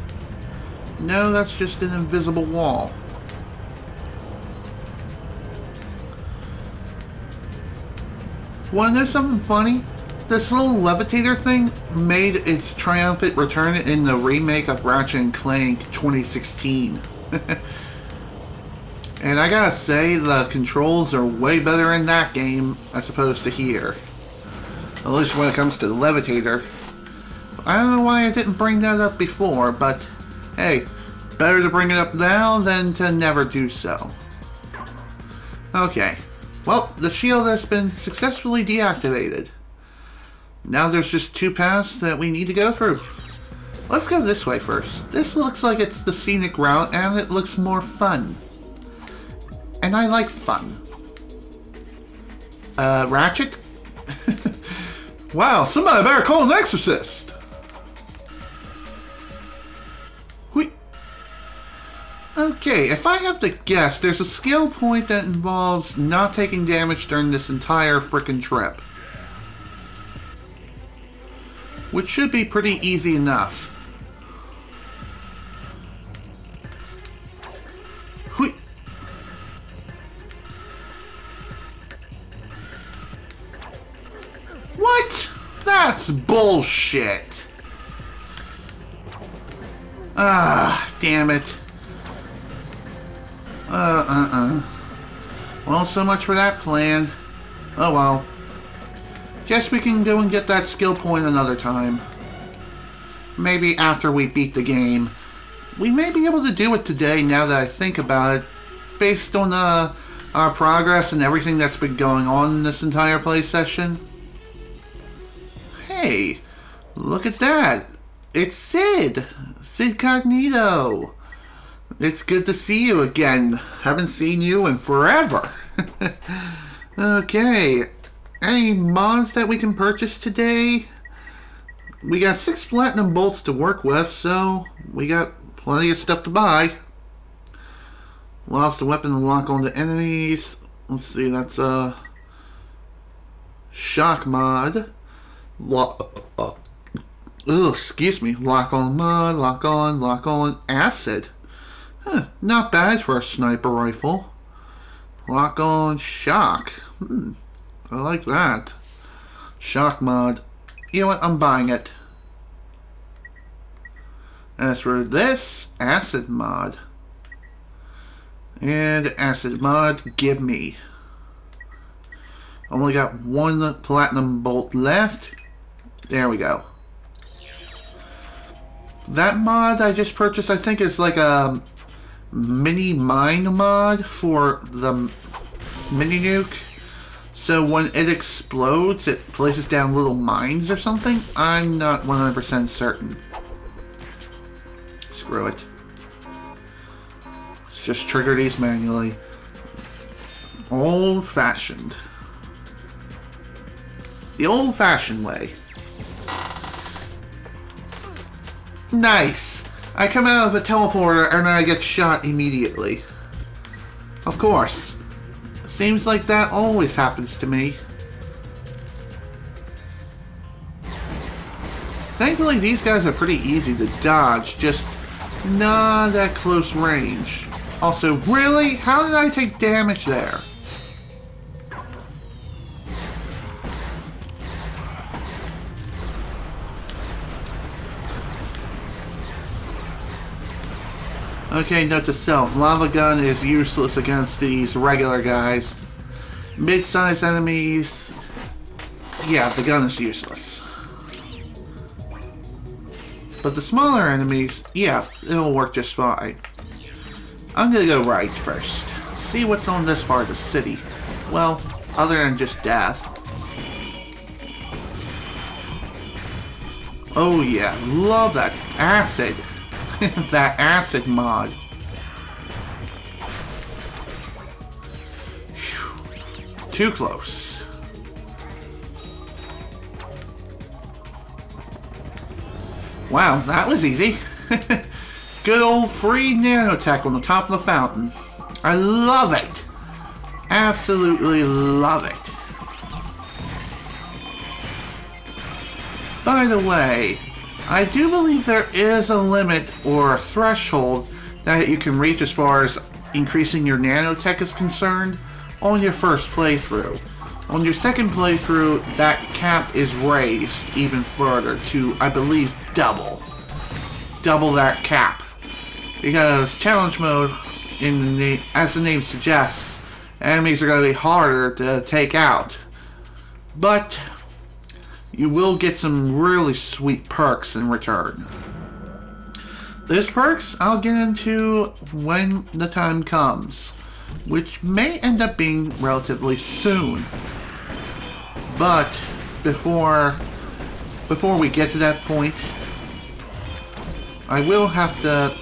No, that's just an invisible wall. Wanna know something funny? This little levitator thing made its triumphant return in the remake of Ratchet Clank 2016. And I gotta say, the controls are way better in that game as opposed to here. At least when it comes to the levitator. I don't know why I didn't bring that up before, but hey, better to bring it up now than to never do so. Okay, well, the shield has been successfully deactivated. Now there's just 2 paths that we need to go through. Let's go this way first. This looks like it's the scenic route and it looks more fun. And I like fun. Ratchet? Wow, somebody better call an exorcist! Wait. Okay, if I have to guess, there's a skill point that involves not taking damage during this entire frickin' trip. Which should be pretty easy enough. Hui. What? That's bullshit. Ah, damn it. Well, so much for that plan. Oh well. Guess we can go and get that skill point another time. Maybe after we beat the game. We may be able to do it today now that I think about it. Based on our progress and everything that's been going on in this entire play session. Hey, look at that. It's Sid. Sid Cognito. It's good to see you again. Haven't seen you in forever. Okay. Any mods that we can purchase today? We got 6 platinum bolts to work with, so we got plenty of stuff to buy. Lost a weapon to lock on to enemies. Let's see, that's a shock mod. Excuse me. Lock on mod, lock on acid. Huh, not bad for a sniper rifle. Lock on shock. I like that. Shock mod. You know what? I'm buying it. As for this, acid mod. And acid mod, give me. Only got 1 platinum bolt left. There we go. That mod I just purchased, I think, is like a mini mine mod for the mini nuke. So when it explodes, it places down little mines or something? I'm not 100% certain. Screw it. Let's just trigger these manually. Old-fashioned. The old-fashioned way. Nice! I come out of a teleporter and I get shot immediately. Of course. Seems like that always happens to me. Thankfully, these guys are pretty easy to dodge, just not at close range. Also, really? How did I take damage there? Okay, note to self, lava gun is useless against these regular guys. Mid-sized enemies, yeah, the gun is useless. But the smaller enemies, yeah, it'll work just fine. I'm gonna go right first. See what's on this part of the city. Well, other than just death. Oh yeah, love that acid. That acid mod. Whew. Too close. Wow, that was easy. Good old free nanotech on the top of the fountain. I love it. Absolutely love it. By the way, I do believe there is a limit or a threshold that you can reach as far as increasing your nanotech is concerned on your first playthrough. On your second playthrough, that cap is raised even further to, I believe, double that cap. Because challenge mode, as the name suggests, enemies are going to be harder to take out. But you will get some really sweet perks in return. Those perks I'll get into when the time comes, which may end up being relatively soon. But before we get to that point, I will have to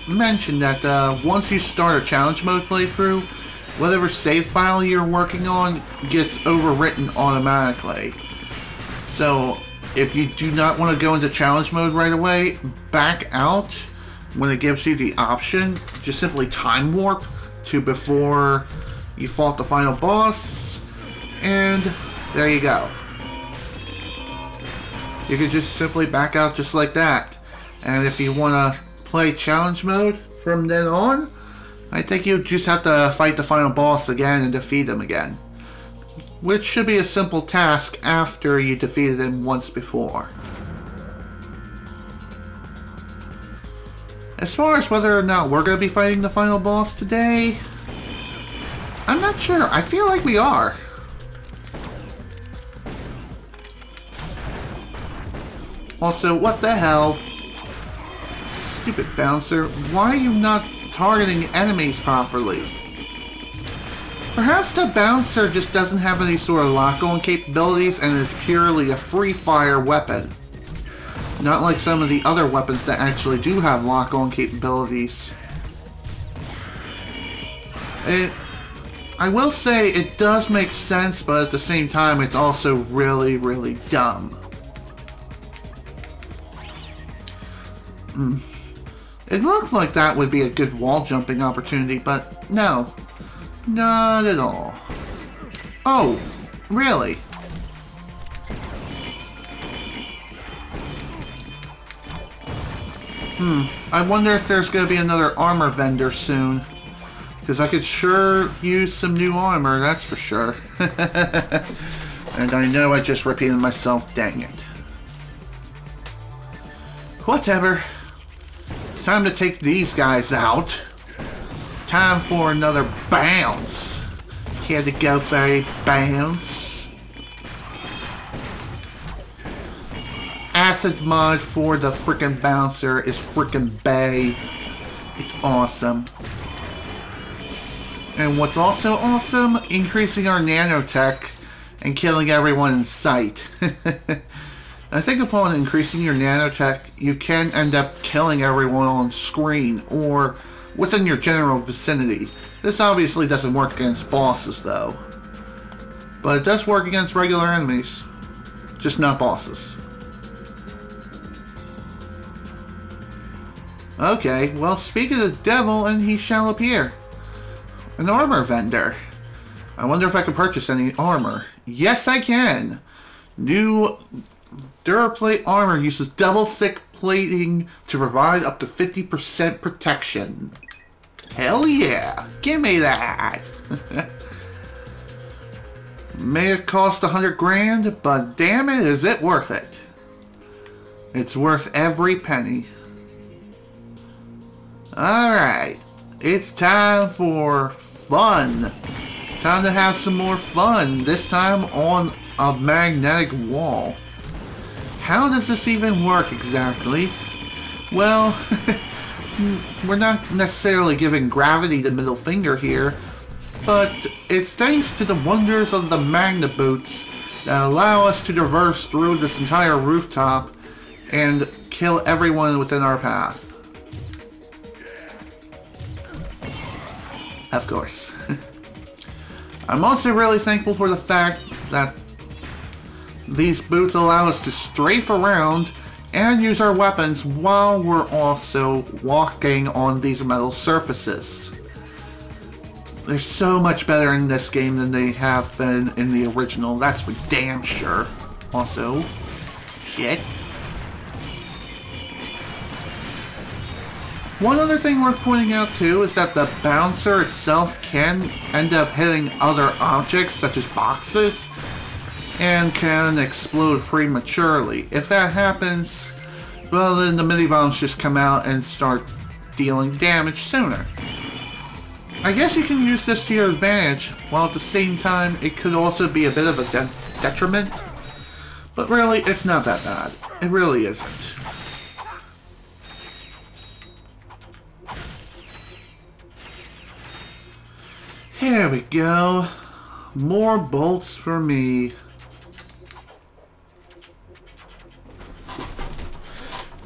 mention that once you start a challenge mode playthrough, whatever save file you're working on gets overwritten automatically. So if you do not want to go into challenge mode right away, back out when it gives you the option. Just simply time warp to before you fought the final boss, and there you go. You can just simply back out just like that. And if you want to play challenge mode from then on, I think you just have to fight the final boss again and defeat him again. Which should be a simple task after you defeated him once before. As far as whether or not we're going to be fighting the final boss today, I'm not sure. I feel like we are. Also, what the hell? Stupid bouncer, why are you not targeting enemies properly? Perhaps the bouncer just doesn't have any sort of lock-on capabilities and it's purely a free-fire weapon. Not like some of the other weapons that actually do have lock-on capabilities. I will say it does make sense, but at the same time it's also really, really dumb. It looked like that would be a good wall jumping opportunity, but no. Not at all. Oh, really? I wonder if there's going to be another armor vendor soon. Because I could sure use some new armor, that's for sure. And I know I just repeated myself, dang it. Whatever. Time to take these guys out. Time for another bounce. Here to go for a bounce. Acid mod for the frickin' bouncer is frickin' bae. It's awesome. And what's also awesome, increasing our nanotech and killing everyone in sight. I think upon increasing your nanotech, you can end up killing everyone on screen or within your general vicinity. This obviously doesn't work against bosses though, but it does work against regular enemies. just not bosses. Okay, well, speak of the devil and he shall appear. An armor vendor. I wonder if I can purchase any armor. Yes, I can. New Duraplate armor uses double thick plating to provide up to 50% protection. Hell yeah! Give me that! May have cost 100 grand, but damn it, is it worth it? It's worth every penny. Alright, it's time for fun. Time to have some more fun, this time on a magnetic wall. How does this even work exactly? Well, we're not necessarily giving gravity the middle finger here, but it's thanks to the wonders of the magnet boots that allow us to traverse through this entire rooftop and kill everyone within our path. Of course. I'm also really thankful for the fact that these boots allow us to strafe around and use our weapons while we're also walking on these metal surfaces. They're so much better in this game than they have been in the original, that's for damn sure. Also, shit. One other thing worth pointing out too is that the bouncer itself can end up hitting other objects such as boxes and can explode prematurely. If that happens, well then the mini bombs just come out and start dealing damage sooner. I guess you can use this to your advantage, while at the same time it could also be a bit of a detriment. But really, it's not that bad. It really isn't. Here we go. More bolts for me.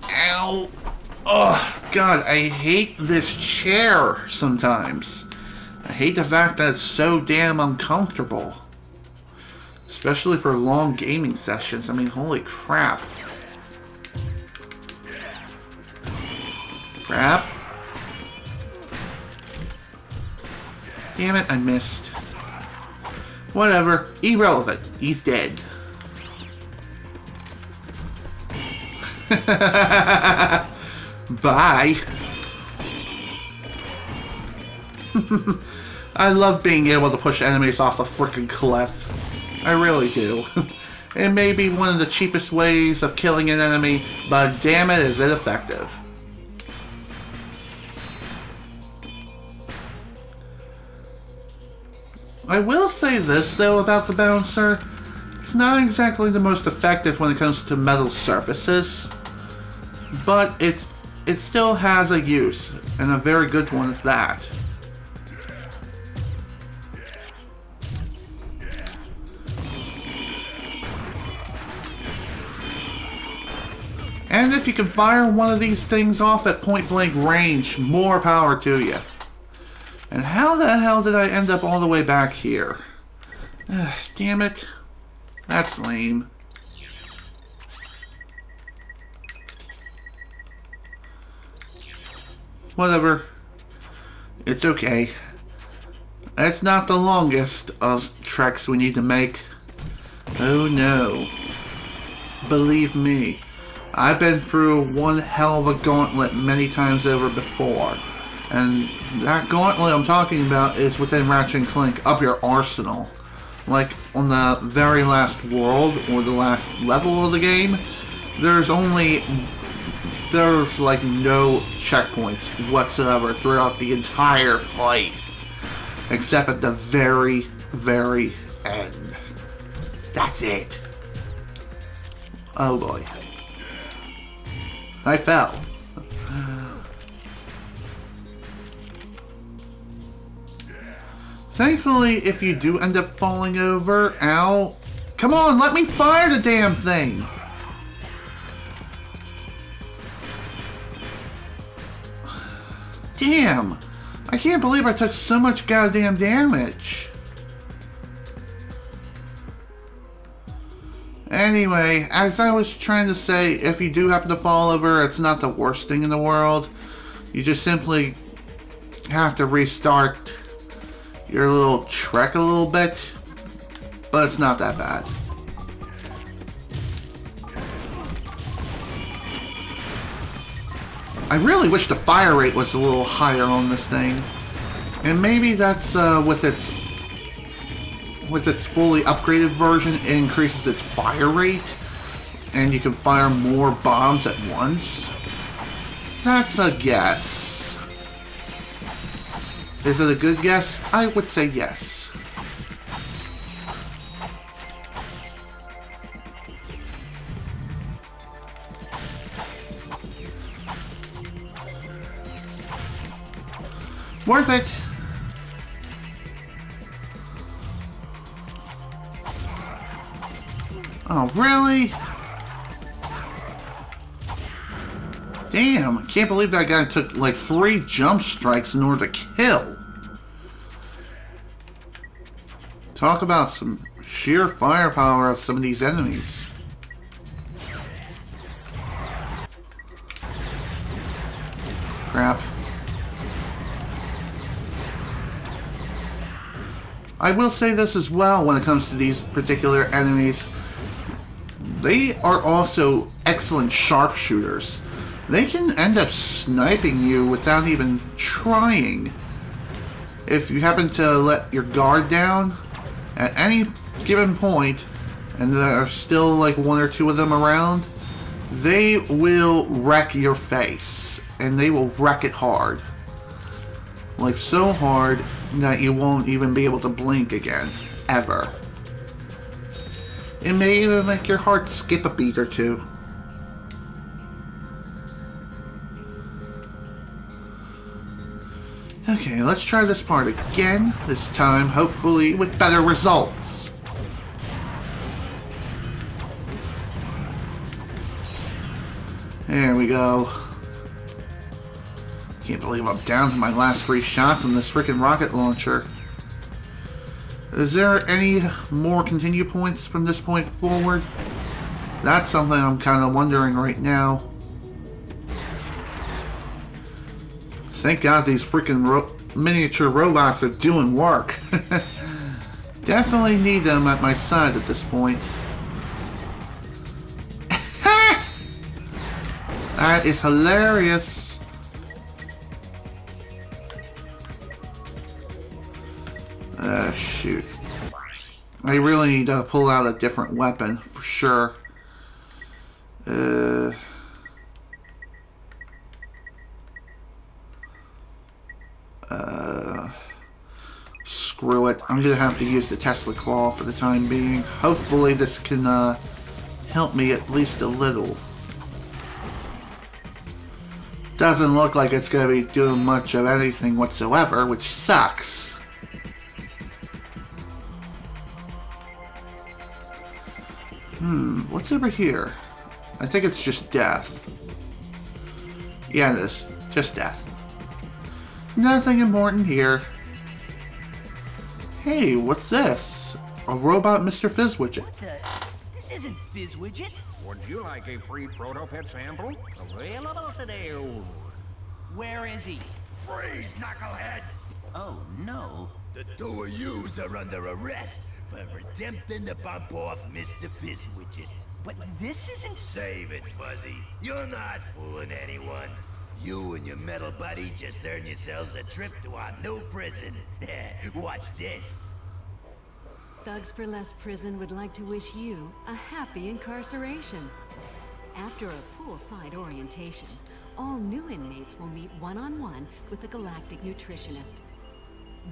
Ow. Oh, God, I hate this chair sometimes. I hate the fact that it's so damn uncomfortable. Especially for long gaming sessions. I mean, holy crap. Crap. Damn it, I missed. Whatever. Irrelevant. He's dead. Bye. I love being able to push enemies off a freaking cliff. I really do. It may be one of the cheapest ways of killing an enemy, but damn it, is it effective. I will say this, though, about the bouncer. It's not exactly the most effective when it comes to metal surfaces, but it still has a use, and a very good one at that. And if you can fire one of these things off at point-blank range, more power to you. And how the hell did I end up all the way back here? Damn it. That's lame. Whatever. It's okay. It's not the longest of treks we need to make. Oh no. Believe me, I've been through one hell of a gauntlet many times over before. And that gauntlet I'm talking about is within Ratchet Clank Up Your Arsenal. Like, on the very last world, or the last level of the game, there's like no checkpoints whatsoever throughout the entire place. Except at the very, very end. That's it. Oh boy. I fell. Thankfully, if you do end up falling over, ow. Come on, let me fire the damn thing! Damn! I can't believe I took so much goddamn damage. Anyway, as I was trying to say, if you do happen to fall over, it's not the worst thing in the world. You just simply have to restart your little trek a little bit, but it's not that bad. I really wish the fire rate was a little higher on this thing, and maybe that's with its fully upgraded version, it increases its fire rate, and you can fire more bombs at once. That's a guess. Is it a good guess? I would say yes. Worth it. Oh, really? Damn, I can't believe that guy took like 3 jump strikes in order to kill. Talk about some sheer firepower of some of these enemies. Crap. I will say this as well when it comes to these particular enemies. They are also excellent sharpshooters. They can end up sniping you without even trying. If you happen to let your guard down at any given point, and there are still like 1 or 2 of them around, they will wreck your face. And they will wreck it hard. Like so hard that you won't even be able to blink again. Ever. It may even make your heart skip a beat or two. Okay, let's try this part again. This time, hopefully, with better results. There we go. Can't believe I'm down to my last 3 shots on this freaking rocket launcher. Is there any more continue points from this point forward? That's something I'm kind of wondering right now. Thank God these freaking miniature robots are doing work. Definitely need them at my side at this point. That is hilarious. Shoot. I really need to pull out a different weapon, for sure. Screw it. I'm gonna have to use the Tesla Claw for the time being. Hopefully this can help me at least a little. Doesn't look like it's gonna be doing much of anything whatsoever, which sucks. What's over here? I think it's just death. Yeah, it is. Just death. Nothing important here. Hey, what's this? A robot Mr. Fizwidget.
What the? This isn't Fizwidget.
Would you like a free Protopet sample? Available today.
Where is he?
Freeze, knuckleheads! Oh, no. The 2 of yous are under arrest for attempting to bump off Mr. Fizwidget.
But this isn't...
Save it, Fuzzy. You're not fooling anyone. You and your metal buddy just earned yourselves a trip to our new prison. Watch this.
Thugs for Less Prison would like to wish you a happy incarceration. After a poolside orientation, all new inmates will meet one-on-one with a galactic nutritionist.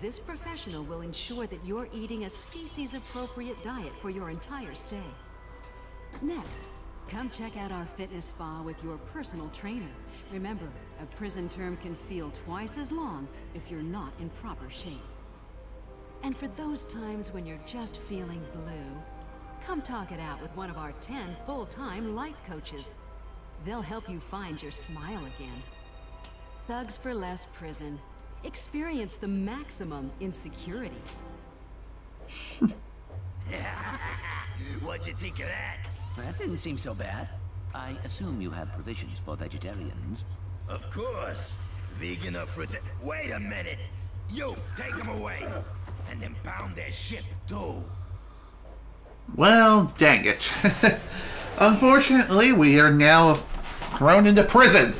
This professional will ensure that you're eating a species-appropriate diet for your entire stay. Next, come check out our fitness spa with your personal trainer. Remember, a prison term can feel twice as long if you're not in proper shape. And for those times when you're just feeling blue, come talk it out with one of our 10 full-time life coaches. They'll help you find your smile again. Thugs for Less Prison. Experience the maximum in security.
What'd you think of that?
That didn't seem so bad.
I assume you have provisions for vegetarians.
Of course. Vegan or fruit. Wait a minute. You, take them away. And then pound their ship, too.
Well, dang it. Unfortunately, we are now thrown into prison.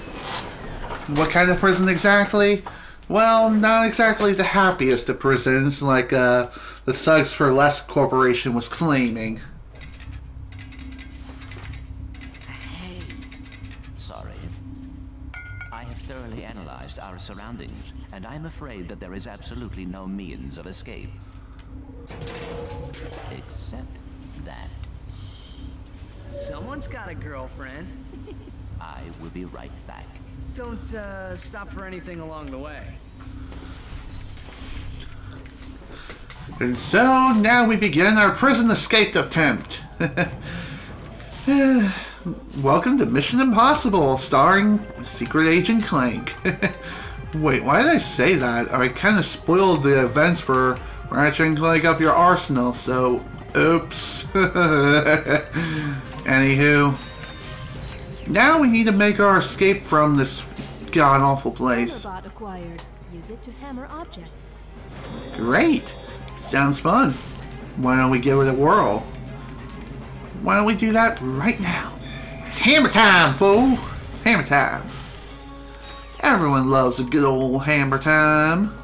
What kind of prison exactly? Well, not exactly the happiest of prisons, like the Thugs for Less Corporation was claiming.
Hey. Sorry. I have thoroughly analyzed our surroundings, and I'm afraid that there is absolutely no means of escape. Except that.
Someone's got a girlfriend.
I will be right back.
Don't stop for anything along the way.
And so, now we begin our prison escape attempt. Welcome to Mission Impossible, starring Secret Agent Clank. Wait, why did I say that? I kind of spoiled the events for Ratchet and Clank Up Your Arsenal, so oops. Anywho, now we need to make our escape from this god-awful place.
Hammerbot acquired. Use it to hammer objects.
Great! Sounds fun. Why don't we give it a whirl? Why don't we do that right now? It's hammer time, fool! It's hammer time. Everyone loves a good old hammer time.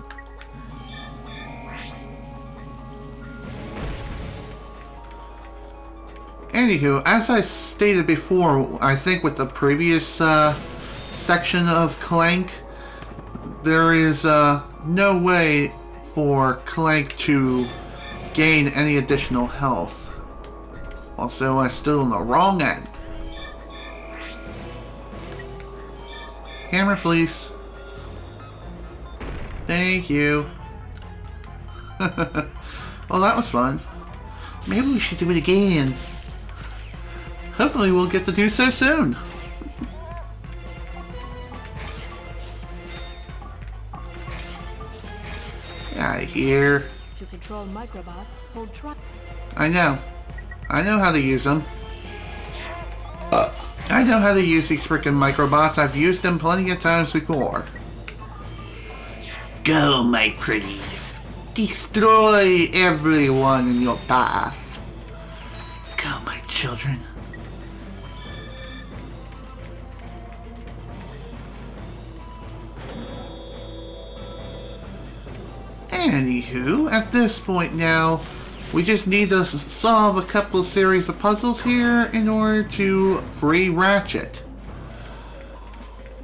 Anywho, as I stated before, I think with the previous section of Clank, there is no way for Clank to gain any additional health. Also, I'm still on the wrong end. Hammer, please. Thank you. Well, that was fun. Maybe we should do it again. Hopefully we'll get to do so soon. Get out of here.
To control microbots, hold try.
I know. I know how to use them. I know how to use these freaking microbots. I've used them plenty of times before. Go, my pretties. Destroy everyone in your path. Go, my children. Anywho, at this point now, we just need to solve a couple of series of puzzles here in order to free Ratchet.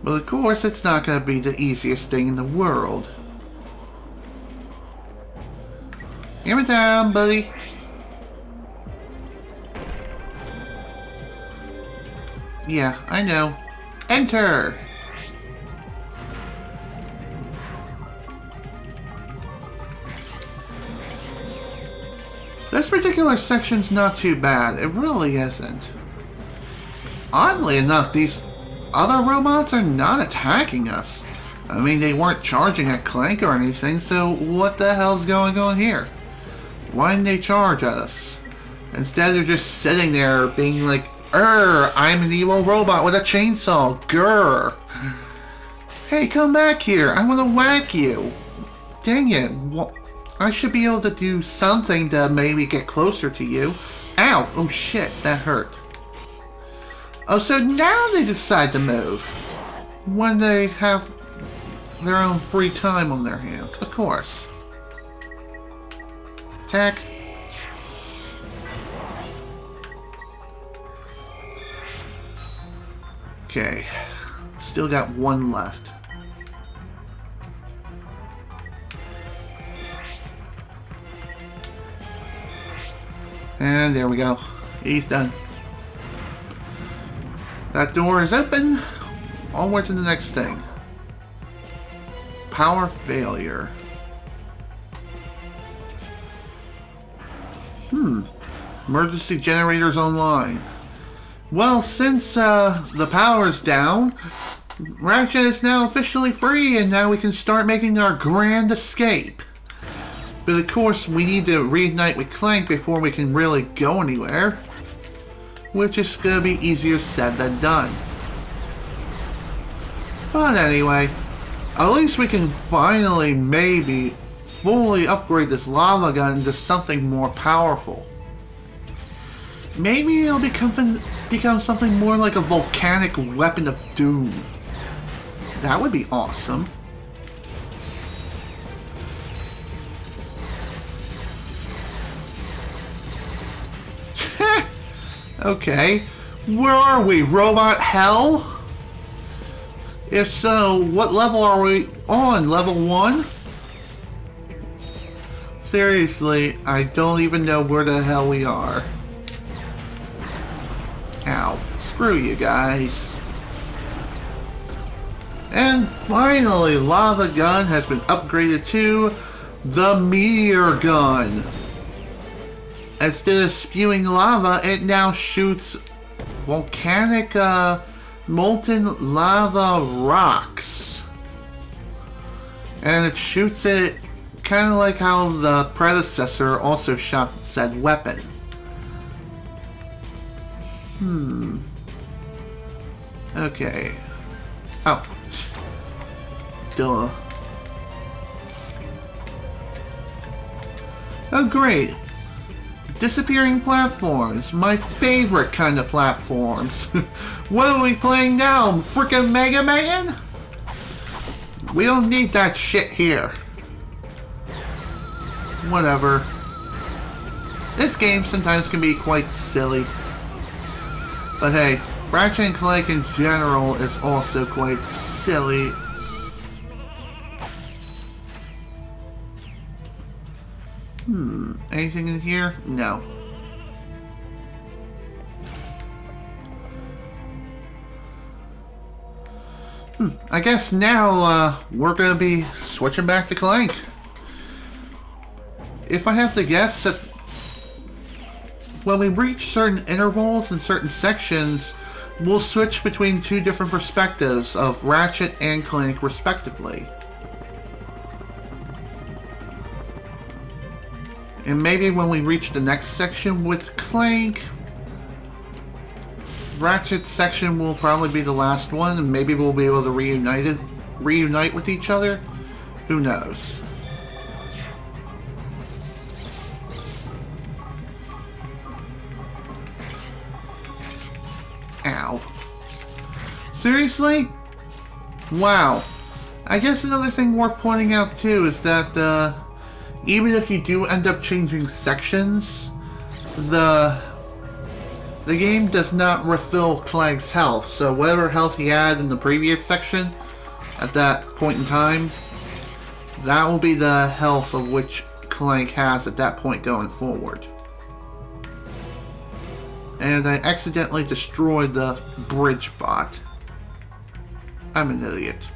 But of course, it's not going to be the easiest thing in the world. Hammer time, buddy. Yeah, I know. Enter! This particular section's not too bad. It really isn't. Oddly enough, these other robots are not attacking us. I mean, they weren't charging at Clank or anything, so what the hell's going on here? Why didn't they charge at us? Instead, they're just sitting there being like, I'm an evil robot with a chainsaw. Grr. Hey, come back here. I want to whack you. Dang it. What? I should be able to do something to maybe get closer to you. Ow! Oh shit, that hurt. Oh, so now they decide to move. When they have their own free time on their hands, of course. Attack. Okay. Still got one left. And there we go. He's done. That door is open. Onward to the next thing. Power failure. Emergency generators online. Well, since the power's down, Ratchet is now officially free, and now we can start making our grand escape. But of course, we need to reignite with Clank before we can really go anywhere. which is going to be easier said than done. But anyway, at least we can finally maybe fully upgrade this lava gun into something more powerful. Maybe it'll become something more like a volcanic weapon of doom. That would be awesome. Okay, where are we? Robot hell? If so, what level are we on? Level 1? Seriously, I don't even know where the hell we are. Ow, screw you guys. And finally, Lava Gun has been upgraded to the Meteor Gun. Instead of spewing lava, it now shoots volcanic molten lava rocks. And it shoots it kind of like how the predecessor also shot said weapon. Okay. Oh. Duh. Oh great. Disappearing platforms. My favorite kind of platforms. What are we playing now? Frickin' Mega Man? We don't need that shit here. Whatever. This game sometimes can be quite silly. But hey, Ratchet Clank in general is also quite silly. Anything in here? No. I guess now we're gonna be switching back to Clank. If I have to guess, that when we reach certain intervals and certain sections, we'll switch between two different perspectives of Ratchet and Clank respectively. And maybe when we reach the next section with Clank, Ratchet's section will probably be the last one, and maybe we'll be able to reunite with each other. Who knows? Ow. Seriously? Wow. I guess another thing worth pointing out too is that even if you do end up changing sections, the game does not refill Clank's health. So whatever health he had in the previous section at that point in time, that will be the health of which Clank has at that point going forward. And I accidentally destroyed the bridge bot. I'm an idiot.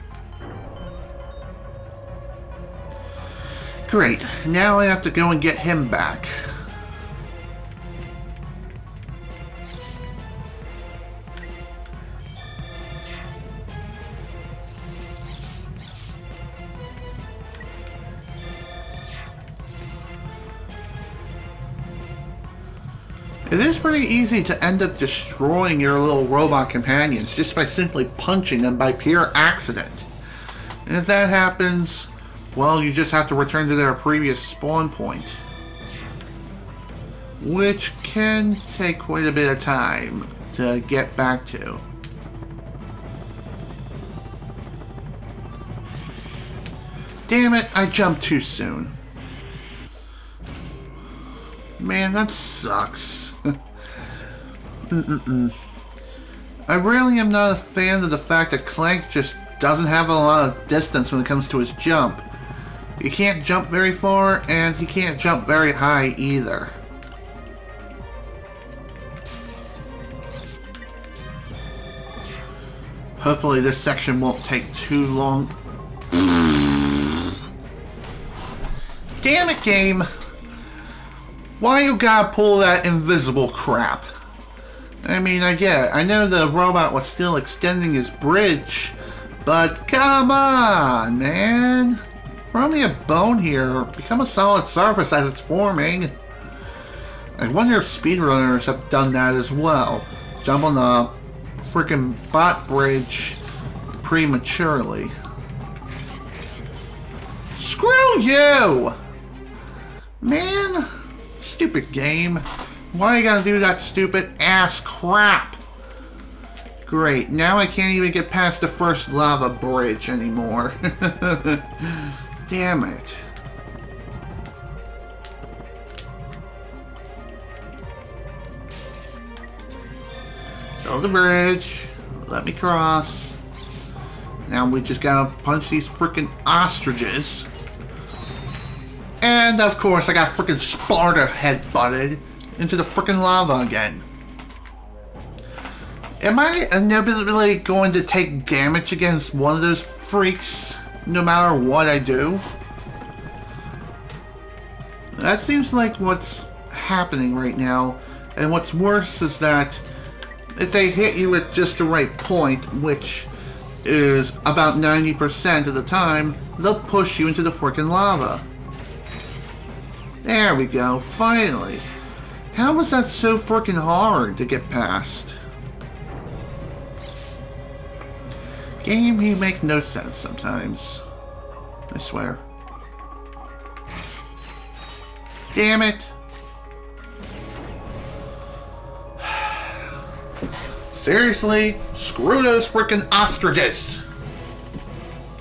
Great, now I have to go and get him back. It is pretty easy to end up destroying your little robot companions just by simply punching them by pure accident. And if that happens, well, you just have to return to their previous spawn point, which can take quite a bit of time to get back to. Damn it, I jumped too soon. Man, that sucks. I really am not a fan of the fact that Clank just doesn't have a lot of distance when it comes to his jump. He can't jump very far, and he can't jump very high either. Hopefully this section won't take too long. Damn it, game! Why you gotta pull that invisible crap? I mean, I get it. I know the robot was still extending his bridge, but come on, man! Throw me a bone here, or become a solid surface as it's forming. I wonder if speedrunners have done that as well. Jump on the freaking bot bridge prematurely. Screw you! Man! Stupid game. Why you gotta do that stupid ass crap? Great, now I can't even get past the first lava bridge anymore. Damn it. Build the bridge. Let me cross. Now we just gotta punch these freaking ostriches. And of course I got freaking Sparta headbutted into the freaking lava again. Am I inevitably going to take damage against one of those freaks no matter what I do? That seems like what's happening right now. And what's worse is that if they hit you at just the right point, which is about 90% of the time, they'll push you into the freaking lava. There we go, finally. How was that so freaking hard to get past? Game, you make no sense sometimes. I swear. Damn it! Seriously? Screw those frickin' ostriches!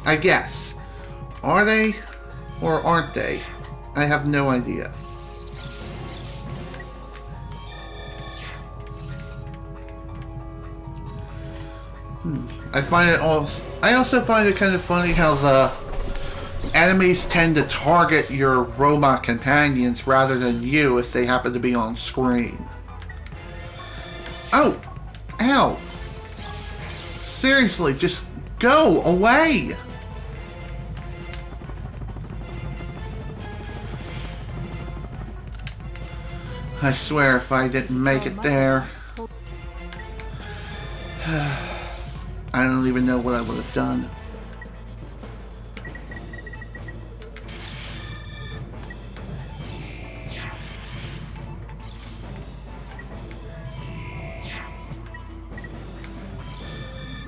I guess. Are they? Or aren't they? I have no idea. I also find it kind of funny how the enemies tend to target your robot companions rather than you if they happen to be on screen. Oh! Ow! Seriously, just go away! I swear if I didn't make it there, I don't even know what I would have done.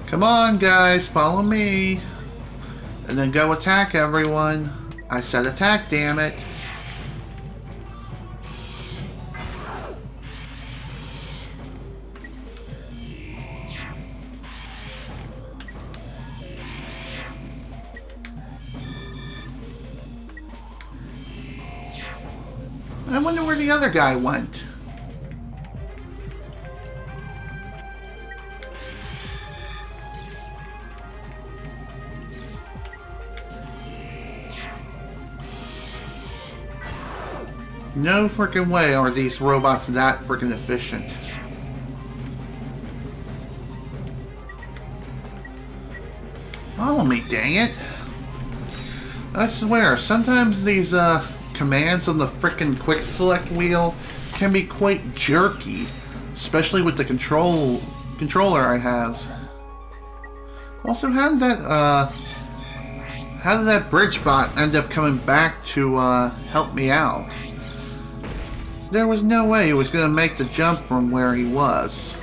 Come on, guys, follow me. And then go attack everyone. I said attack, damn it. I wonder where the other guy went. No freaking way are these robots that freaking efficient. Follow me, dang it. I swear, sometimes these commands on the frickin' quick select wheel can be quite jerky, especially with the controller I have. Also, how did that bridge bot end up coming back to help me out? There was no way he was gonna make the jump from where he was.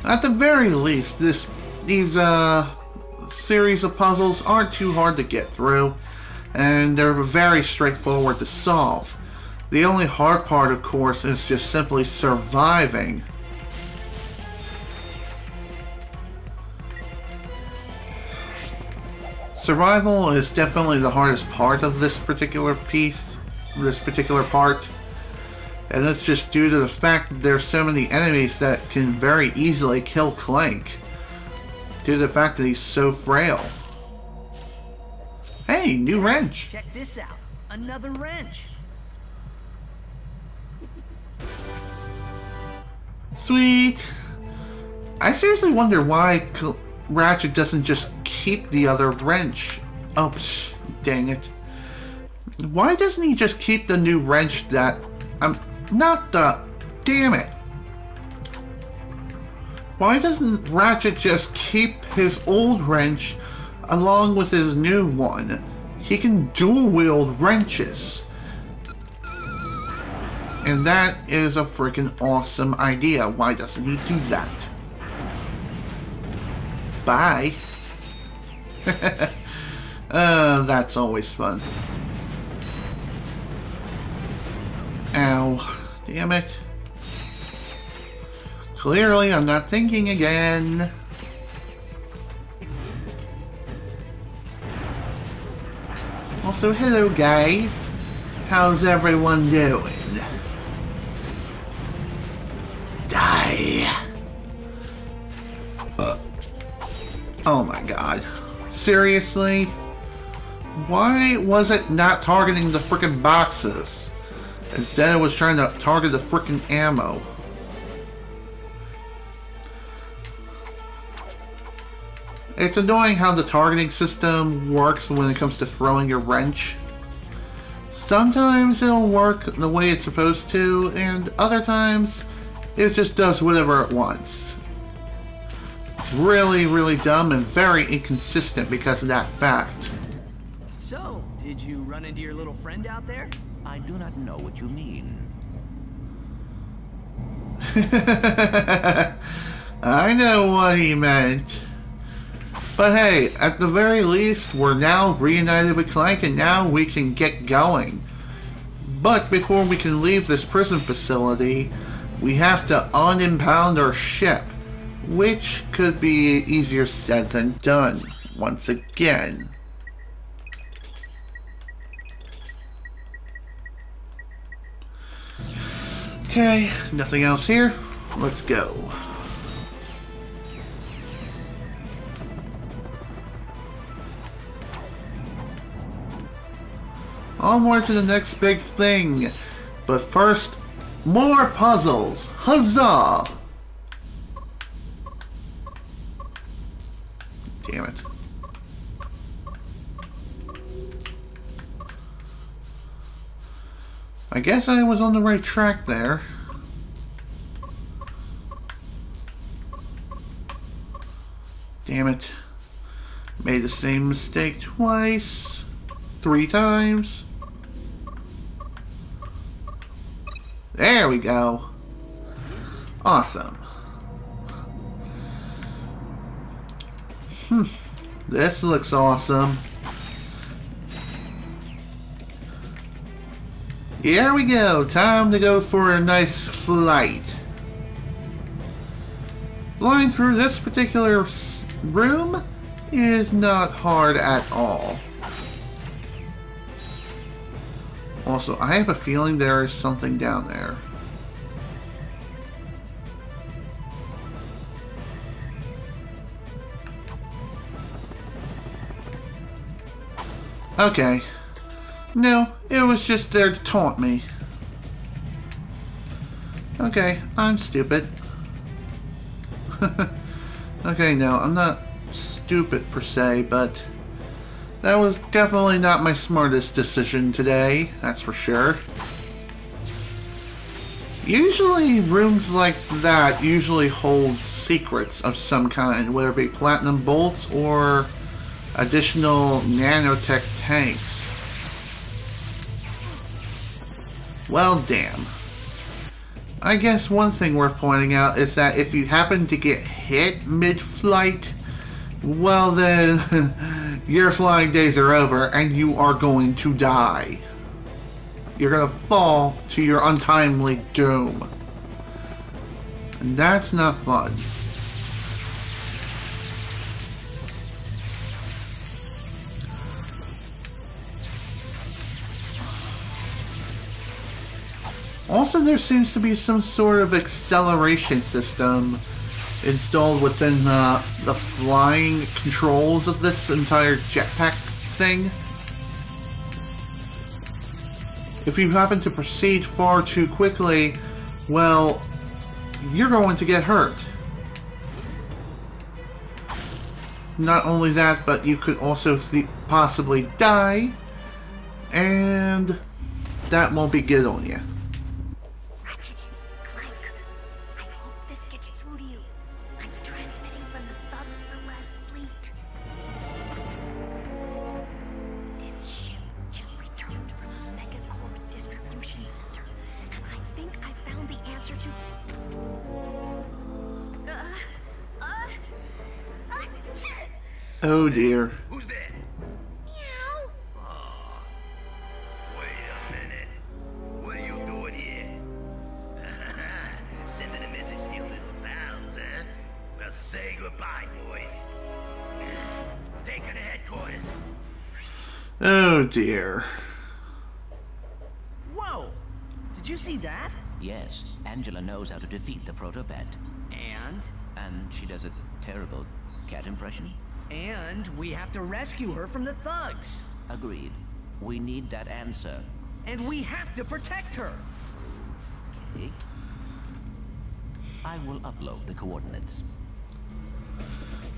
At the very least, these series of puzzles aren't too hard to get through, and they're very straightforward to solve. The only hard part, of course, is just simply surviving. Survival is definitely the hardest part of this particular part. And it's just due to the fact that there's so many enemies that can very easily kill Clank. Due to the fact that he's so frail. Hey, new wrench!
Check this out. Another wrench.
Sweet! I seriously wonder why Ratchet doesn't just keep the other wrench. Oh, dang it. Why doesn't he just keep the new wrench that... not the... Damn it. Why doesn't Ratchet just keep his old wrench along with his new one? He can dual wield wrenches. And that is a freaking awesome idea. Why doesn't he do that? Bye. That's always fun. Ow. Damn it. Clearly, I'm not thinking again. Also, hello guys. How's everyone doing? Die. Oh my god. Seriously? Why was it not targeting the frickin' boxes? Instead it was trying to target the frickin' ammo. It's annoying how the targeting system works when it comes to throwing your wrench. Sometimes it'll work the way it's supposed to, and other times it just does whatever it wants. It's really, really dumb and very inconsistent because of that fact.
So, did you run into your little friend out there?
I do not know what you mean.
I know what he meant. But hey, at the very least, we're now reunited with Clank and now we can get going. But before we can leave this prison facility, we have to unimpound our ship, which could be easier said than done, once again. Okay, nothing else here. Let's go. Onward to the next big thing. But first, more puzzles. Huzzah! Damn it. I guess I was on the right track there. Damn it. Made the same mistake twice. 3 times. There we go. Awesome. This looks awesome. Here we go. Time to go for a nice flight. Flying through this particular room is not hard at all. Also, I have a feeling there is something down there. Okay. No, it was just there to taunt me. Okay, I'm stupid. Okay, no, I'm not stupid per se, but that was definitely not my smartest decision today, that's for sure. Usually rooms like that usually hold secrets of some kind, whether it be platinum bolts or additional nanotech tanks. Well, damn. I guess one thing worth pointing out is that if you happen to get hit mid-flight, well then, your flying days are over and you are going to die. You're going to fall to your untimely doom. And that's not fun. Also, there seems to be some sort of acceleration system installed within the flying controls of this entire jetpack thing. If you happen to proceed far too quickly, well, you're going to get hurt. Not only that, but you could also possibly die, and that won't be good on you.
Ratchet, Clank, I hope this gets through to you. I'm Transmitting from the Thugs for Less fleet. This ship just returned from the Megacorp distribution center, and I think I found the answer to... shit!
Oh dear.
Who's there?
Meow.
Oh, wait a minute. What are you doing here? Sending a message to your little pals, huh? Well, say goodbye, boys. Take her to headquarters.
Oh dear.
Whoa! Did you see that?
Yes, Angela knows how to defeat the Protopet. And she does a terrible cat impression.
And we have to rescue her from the thugs.
Agreed. We need that answer.
And we have to protect her.
Okay. I will upload the coordinates.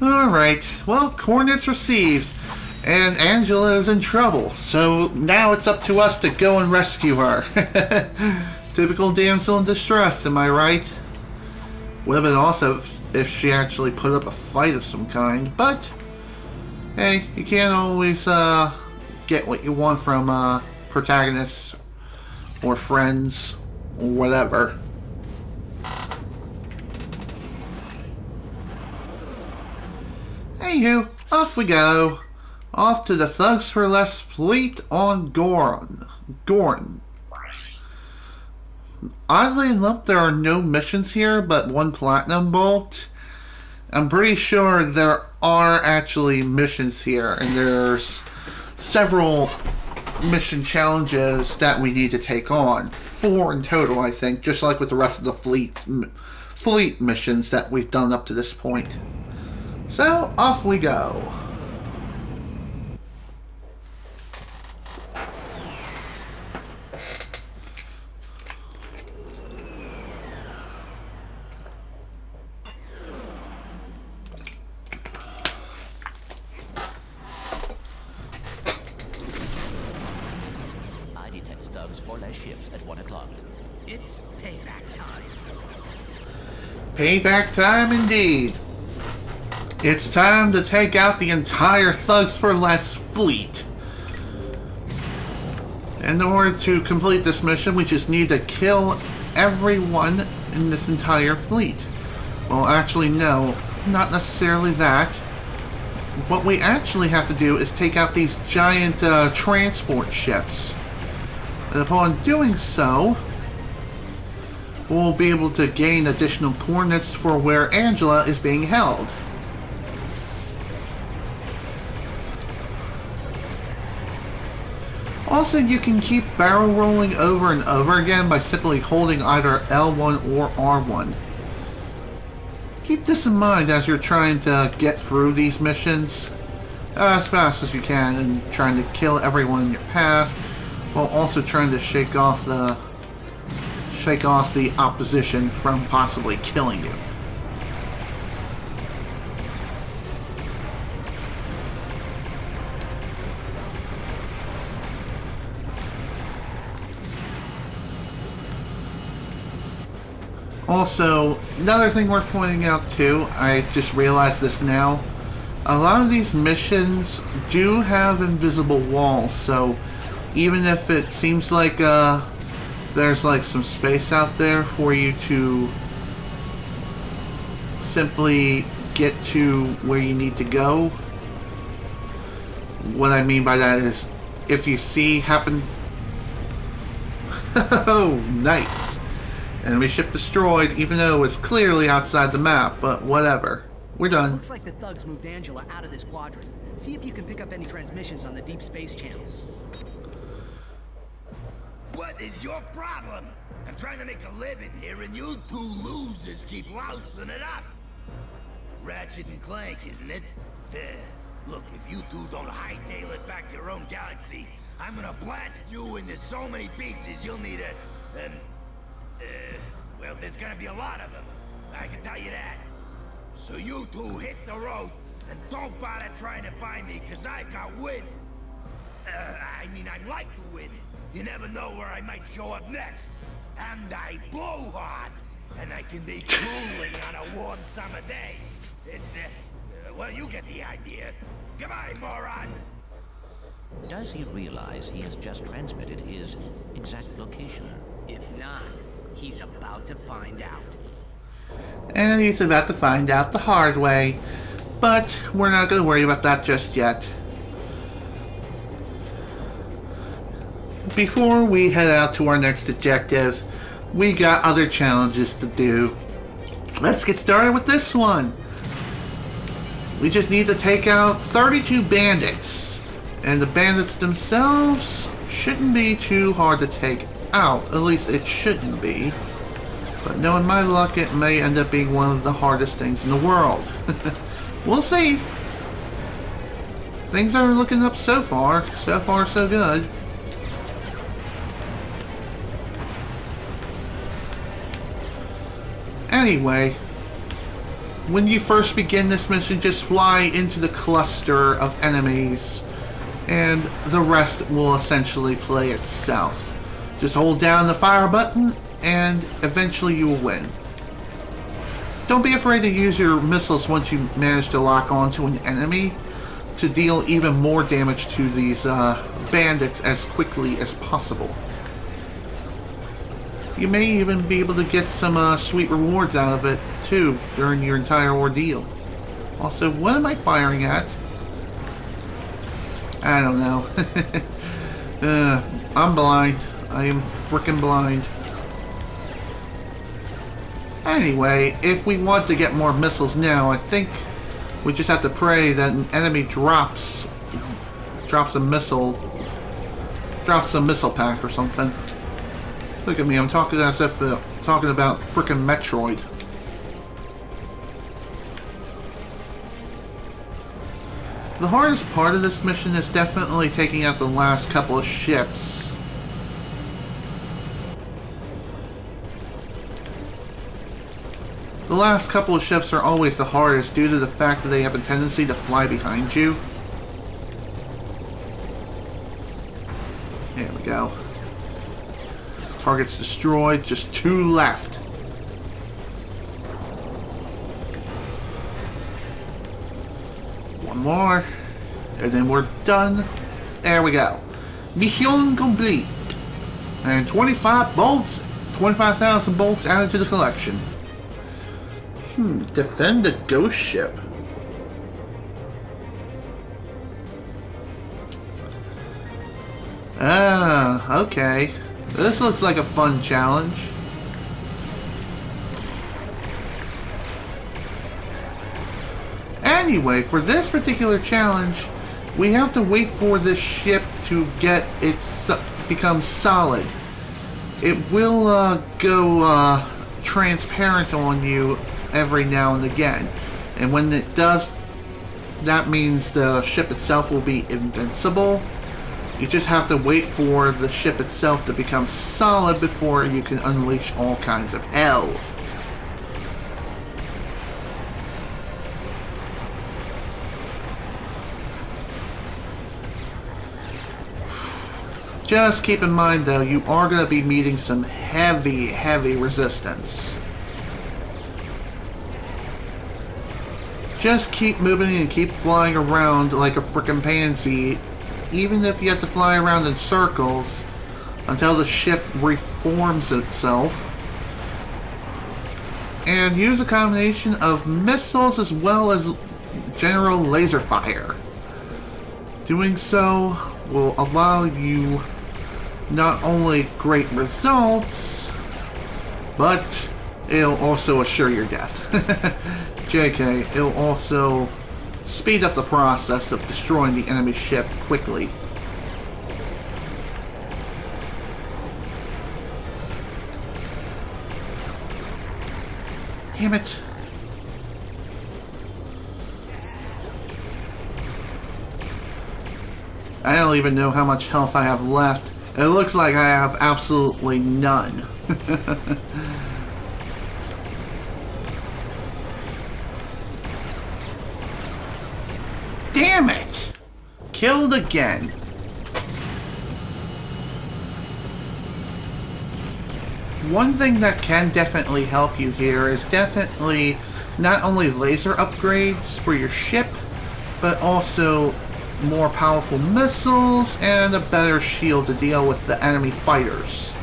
Alright, well, coordinates received. And Angela is in trouble, so now it's up to us to go and rescue her. Typical damsel in distress, am I right? Would have been awesome if she actually put up a fight of some kind, but hey, you can't always get what you want from protagonists or friends or whatever. Anywho, off we go. Off to the Thugs for Less fleet on Gorn. Oddly enough, there are no missions here but one platinum bolt. I'm pretty sure there are actually missions here, and there's several mission challenges that we need to take on. 4 in total, I think, just like with the rest of the fleet missions that we've done up to this point. So, off we go.
Ships at 1 o'clock.
It's payback time.
Payback time indeed. It's time to take out the entire Thugs for Less fleet. In order to complete this mission, we just need to kill everyone in this entire fleet. Well, actually, no, not necessarily that. What we actually have to do is take out these giant transport ships. And upon doing so, we'll be able to gain additional coordinates for where Angela is being held. Also, you can keep barrel rolling over and over again by simply holding either L1 or R1. Keep this in mind as you're trying to get through these missions as fast as you can and trying to kill everyone in your path, while also trying to shake off the opposition from possibly killing you. Also, another thing worth pointing out too, I just realized this now, a lot of these missions do have invisible walls, so even if it seems like there's like some space out there for you to simply get to where you need to go, what I mean by that is if you see happen... Oh, nice. Enemy ship destroyed, even though it's clearly outside the map, but whatever. We're done.
Looks like the thugs moved Angela out of this quadrant. See if you can pick up any transmissions on the deep space channels.
What is your problem? I'm trying to make a living here, and you two losers keep lousing it up. Ratchet and Clank, isn't it? Look, if you two don't hightail it back to your own galaxy, I'm gonna blast you into so many pieces you'll need well, there's gonna be a lot of them. I can tell you that. So you two hit the road, and don't bother trying to find me, cause I got wind. I mean, I like to win. You never know where I might show up next. And I blow hard. and I can be cooling on a warm summer day. Well, you get the idea. Goodbye, morons!
Does he realize he has just transmitted his exact location?
If not, he's about to find out.
And he's about to find out the hard way. But we're not going to worry about that just yet. Before we head out to our next objective, we got other challenges to do. Let's get started with this one. We just need to take out 32 bandits. And the bandits themselves shouldn't be too hard to take out. At least it shouldn't be. But knowing my luck, it may end up being one of the hardest things in the world. We'll see. Things are looking up so far. So far, so good. Anyway, when you first begin this mission, just fly into the cluster of enemies, and the rest will essentially play itself. Just hold down the fire button, and eventually you will win. Don't be afraid to use your missiles once you manage to lock onto an enemy to deal even more damage to these bandits as quickly as possible. You may even be able to get some sweet rewards out of it, too, during your entire ordeal. Also, what am I firing at? I don't know. I'm blind. I am freaking blind. Anyway, if we want to get more missiles now, I think we just have to pray that an enemy drops a missile pack or something. Look at me, I'm talking as if talking about frickin' Metroid. The hardest part of this mission is definitely taking out the last couple of ships. The last couple of ships are always the hardest due to the fact that they have a tendency to fly behind you. There we go. Target's destroyed, just 2 left. One more, and then we're done. There we go. Mission complete. And 25 bolts, 25,000 bolts added to the collection. Defend the ghost ship. Ah, okay. This looks like a fun challenge. Anyway, for this particular challenge, we have to wait for this ship to get become solid. It will go transparent on you every now and again. And when it does, that means the ship itself will be invincible. You just have to wait for the ship itself to become solid before you can unleash all kinds of hell. Just keep in mind though, you are going to be meeting some heavy resistance. Just keep moving and keep flying around like a frickin' pansy, even if you have to fly around in circles until the ship reforms itself. And use a combination of missiles as well as general laser fire. Doing so will allow you not only great results, but it'll also assure your death. JK, it'll also speed up the process of destroying the enemy ship quickly. Damn it. I don't even know how much health I have left. It looks like I have absolutely none. Damn it! Killed again. one thing that can definitely help you here is definitely not only laser upgrades for your ship, but also more powerful missiles and a better shield to deal with the enemy fighters.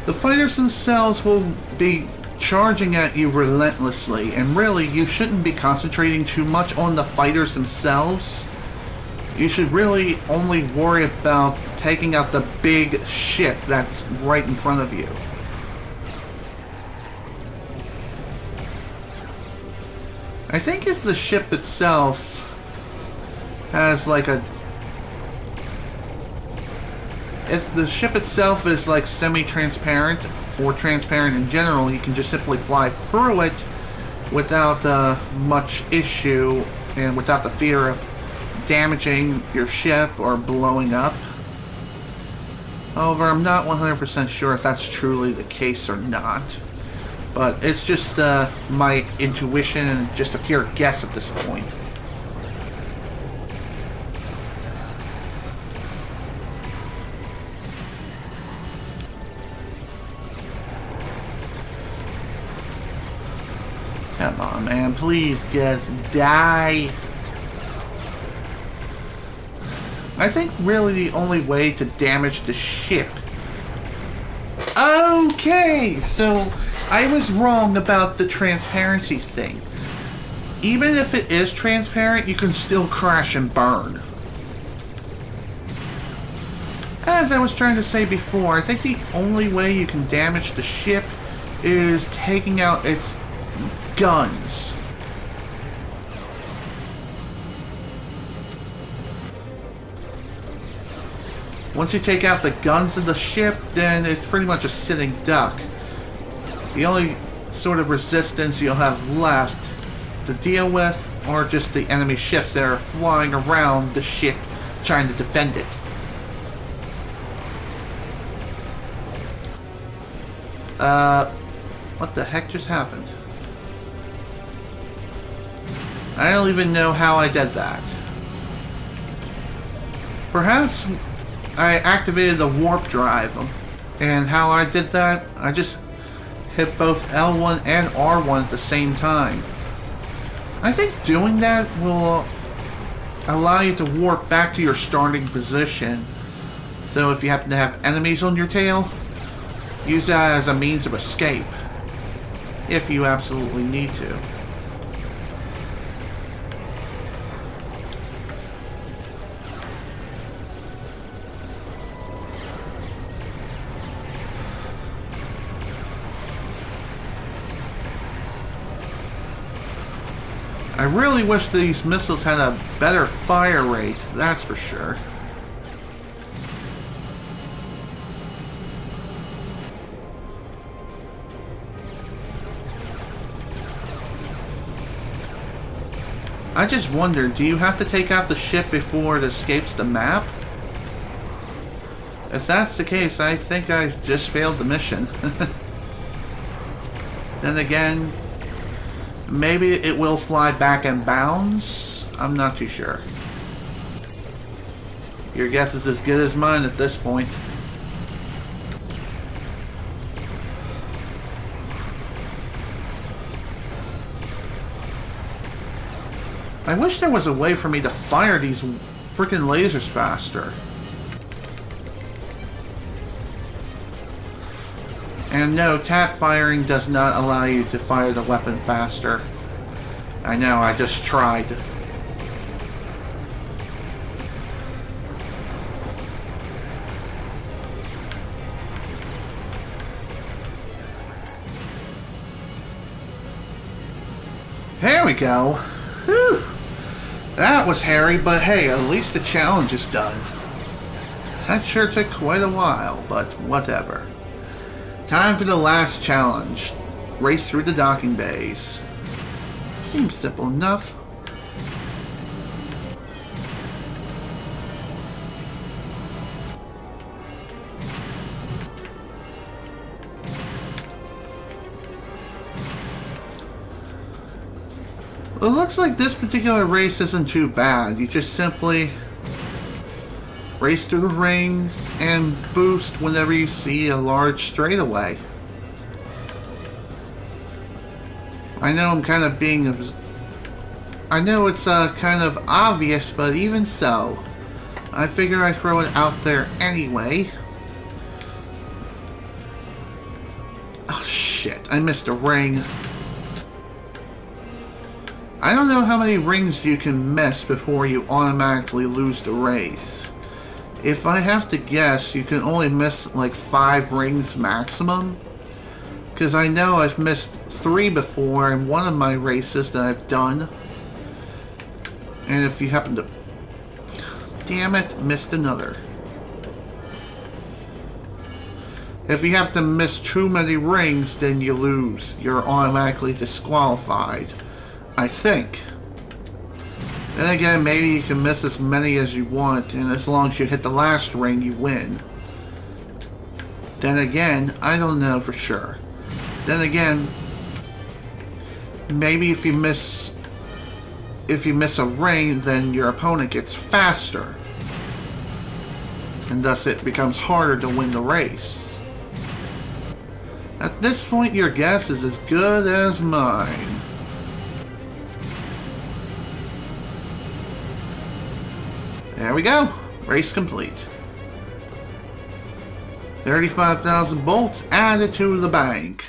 The fighters themselves will be charging at you relentlessly, and really you shouldn't be concentrating too much on the fighters themselves. You should really only worry about taking out the big ship that's right in front of you. I think if the ship itself has like a... If the ship itself is like semi-transparent or transparent in general, you can just simply fly through it without much issue and without the fear of damaging your ship or blowing up. However, I'm not 100% sure if that's truly the case or not. But it's just my intuition and just a pure guess at this point. Come on, man. Please just die. I think really the only way to damage the ship... Okay, so I was wrong about the transparency thing. Even if it is transparent, you can still crash and burn. As I was trying to say before, I think the only way you can damage the ship is taking out its guns. Once you take out the guns of the ship, then it's pretty much a sitting duck. The only sort of resistance you'll have left to deal with are just the enemy ships that are flying around the ship trying to defend it. What the heck just happened? I don't even know how I did that. Perhaps I activated the warp drive, and how I did that, I just hit both L1 and R1 at the same time. I think doing that will allow you to warp back to your starting position, so if you happen to have enemies on your tail, use that as a means of escape, if you absolutely need to. I really wish these missiles had a better fire rate, that's for sure. I just wonder, do you have to take out the ship before it escapes the map? If that's the case, I think I've just failed the mission. Then again, maybe it will fly back in bounds? I'm not too sure. Your guess is as good as mine at this point. I wish there was a way for me to fire these freaking lasers faster. And no, tap firing does not allow you to fire the weapon faster. I know, I just tried. There we go. Whew. That was hairy, but hey, at least the challenge is done. That sure took quite a while, but whatever. Time for the last challenge. Race through the docking bays. Seems simple enough. It looks like this particular race isn't too bad. You just simply race through the rings and boost whenever you see a large straightaway. I know I'm kind of being... I know it's kind of obvious, but even so, I figure I'd throw it out there anyway. Oh shit, I missed a ring. I don't know how many rings you can miss before you automatically lose the race. If I have to guess, you can only miss like 5 rings maximum. Because I know I've missed 3 before in one of my races that I've done. And if you happen to... Damn it, missed another. If you have to miss too many rings, then you lose. You're automatically disqualified. I think. Then again, maybe you can miss as many as you want, and as long as you hit the last ring, you win. Then again, I don't know for sure. Then again, maybe if you miss a ring, then your opponent gets faster. And thus it becomes harder to win the race. At this point, your guess is as good as mine. There we go. Race complete. 35,000 bolts added to the bank.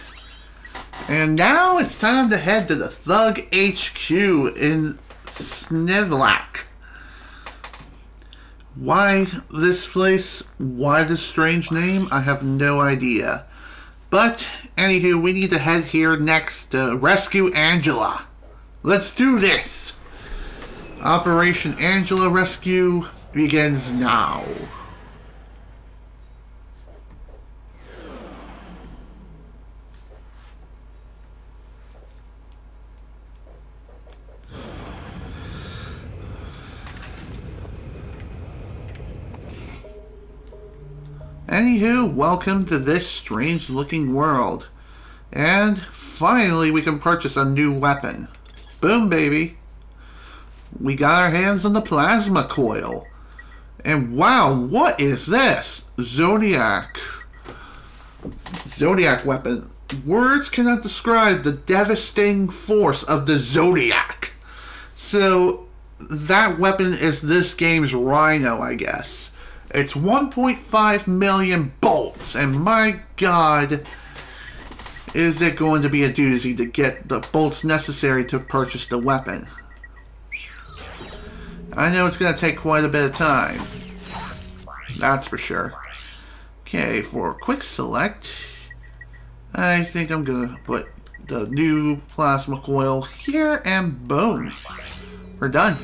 And now it's time to head to the Thug HQ in Snivy. Why this place? Why this strange name? I have no idea. But, anywho, we need to head here next to rescue Angela. Let's do this! Operation Angela Rescue begins now. Anywho, welcome to this strange looking world. And finally we can purchase a new weapon. Boom, baby. We got our hands on the plasma coil. And wow, what is this? Zodiac weapon. Words cannot describe the devastating force of the Zodiac. So, that weapon is this game's Rhino, I guess. It's 1.5 million bolts, and my god, is it going to be a doozy to get the bolts necessary to purchase the weapon. I know it's going to take quite a bit of time. That's for sure. Okay, for quick select, I think I'm going to put the new plasma coil here, and boom. We're done.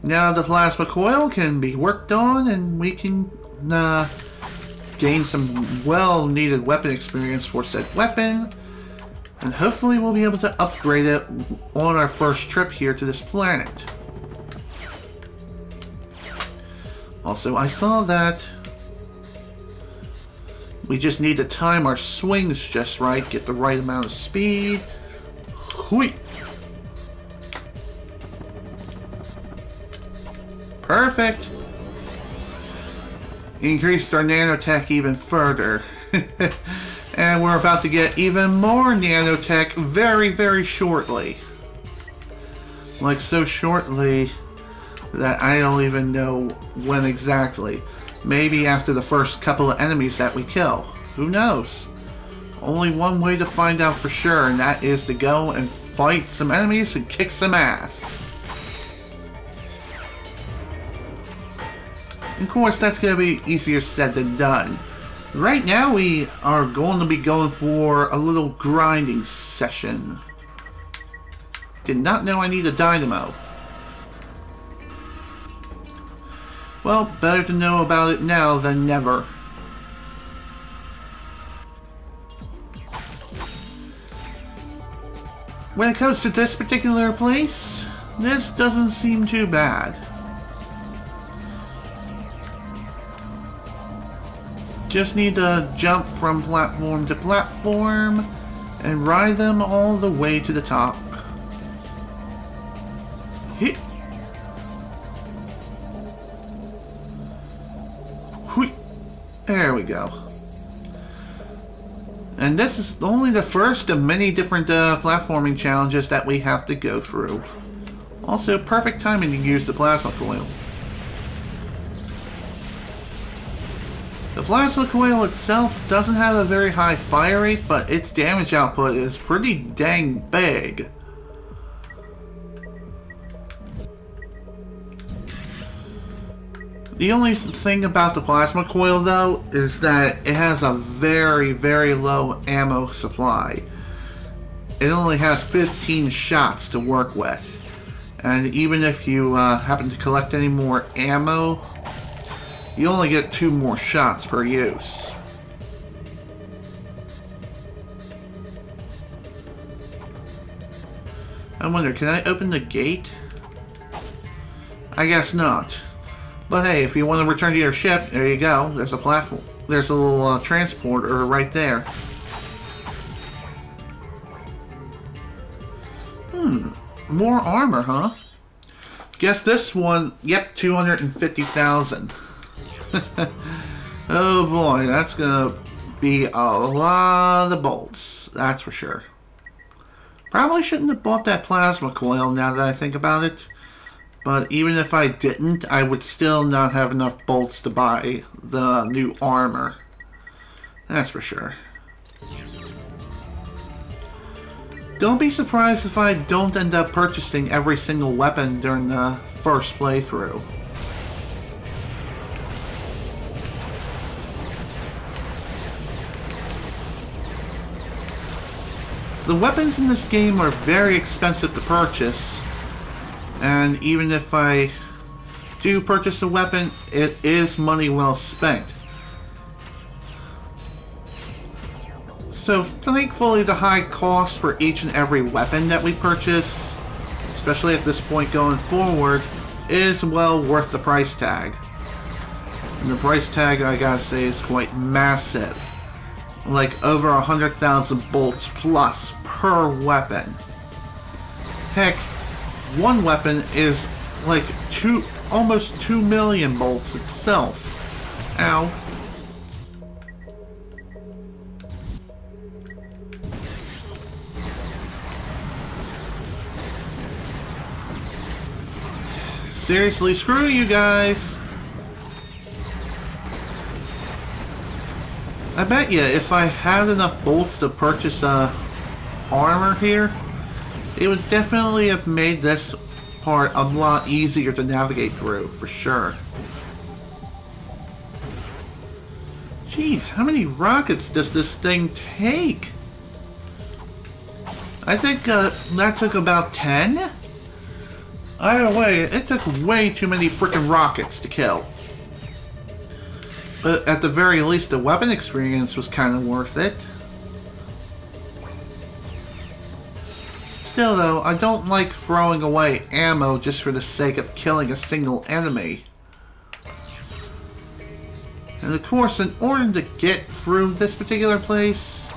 Now the plasma coil can be worked on, and we can gain some well-needed weapon experience for said weapon. And hopefully we'll be able to upgrade it on our first trip here to this planet. Also, I saw that we just need to time our swings just right, get the right amount of speed. Hui! Perfect! Increased our nanotech even further. And we're about to get even more nanotech very, very shortly. Like so shortly that I don't even know when exactly. Maybe after the first couple of enemies that we kill. Who knows? Only one way to find out for sure, and that is to go and fight some enemies and kick some ass. Of course, that's going to be easier said than done. Right now, we are going to be going for a little grinding session. Did not know I need a dynamo. Well, better to know about it now than never. When it comes to this particular place, this doesn't seem too bad. Just need to jump from platform to platform and ride them all the way to the top. There we go. And this is only the first of many different platforming challenges that we have to go through. Also, perfect timing to use the plasma coil. The plasma coil itself doesn't have a very high fire rate, but its damage output is pretty dang big. The only thing about the plasma coil, though, is that it has a very, very low ammo supply. It only has 15 shots to work with. And even if you happen to collect any more ammo, you only get 2 more shots per use. I wonder, can I open the gate? I guess not. But hey, if you want to return to your ship, there you go. There's a platform. There's a little transporter right there. More armor, huh? Guess this one, yep, 250,000. Oh boy, that's gonna be a lot of bolts. That's for sure. Probably shouldn't have bought that plasma coil now that I think about it. But even if I didn't, I would still not have enough bolts to buy the new armor. That's for sure. Don't be surprised if I don't end up purchasing every single weapon during the first playthrough. The weapons in this game are very expensive to purchase. And even if I do purchase a weapon, it is money well spent. So thankfully the high cost for each and every weapon that we purchase, especially at this point going forward, is well worth the price tag. And the price tag, I gotta say, is quite massive. Like over 100,000 bolts plus per weapon. Heck, one weapon is like almost 2 million bolts itself. Ow. Seriously, screw you guys. I bet you if I had enough bolts to purchase armor here, it would definitely have made this part a lot easier to navigate through, for sure. Jeez, how many rockets does this thing take? I think that took about 10? Either way, it took way too many freaking rockets to kill. But at the very least, the weapon experience was kind of worth it. Still though, I don't like throwing away ammo just for the sake of killing a single enemy. And of course, in order to get through this particular place,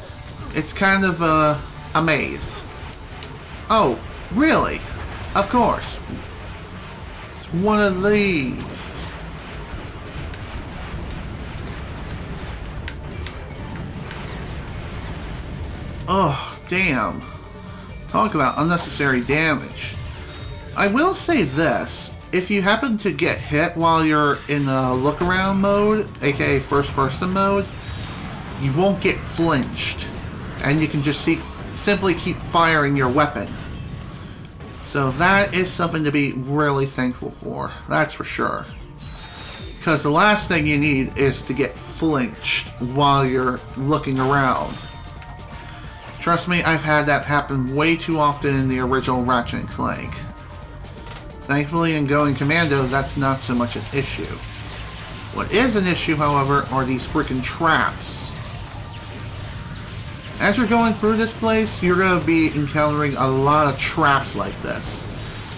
it's kind of a maze. Oh, really? Of course. It's one of these. Oh, damn. Talk about unnecessary damage. I will say this. If you happen to get hit while you're in look around mode, aka first person mode, you won't get flinched. And you can just simply keep firing your weapon. So that is something to be really thankful for. That's for sure. Because the last thing you need is to get flinched while you're looking around. Trust me, I've had that happen way too often in the original Ratchet Clank. Thankfully, in going Commando, that's not so much an issue. What is an issue, however, are these freaking traps. As you're going through this place, you're going to be encountering a lot of traps like this.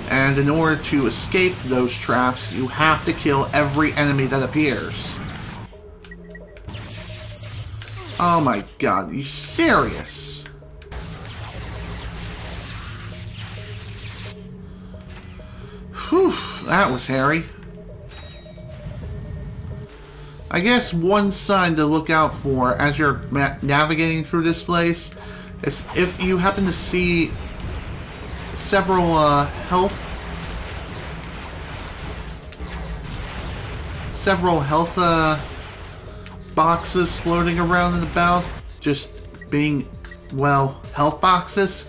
And in order to escape those traps, you have to kill every enemy that appears. Oh my god, are you serious? Whew, that was hairy. I guess one sign to look out for as you're navigating through this place is if you happen to see several health boxes floating around and about, just being, well, health boxes.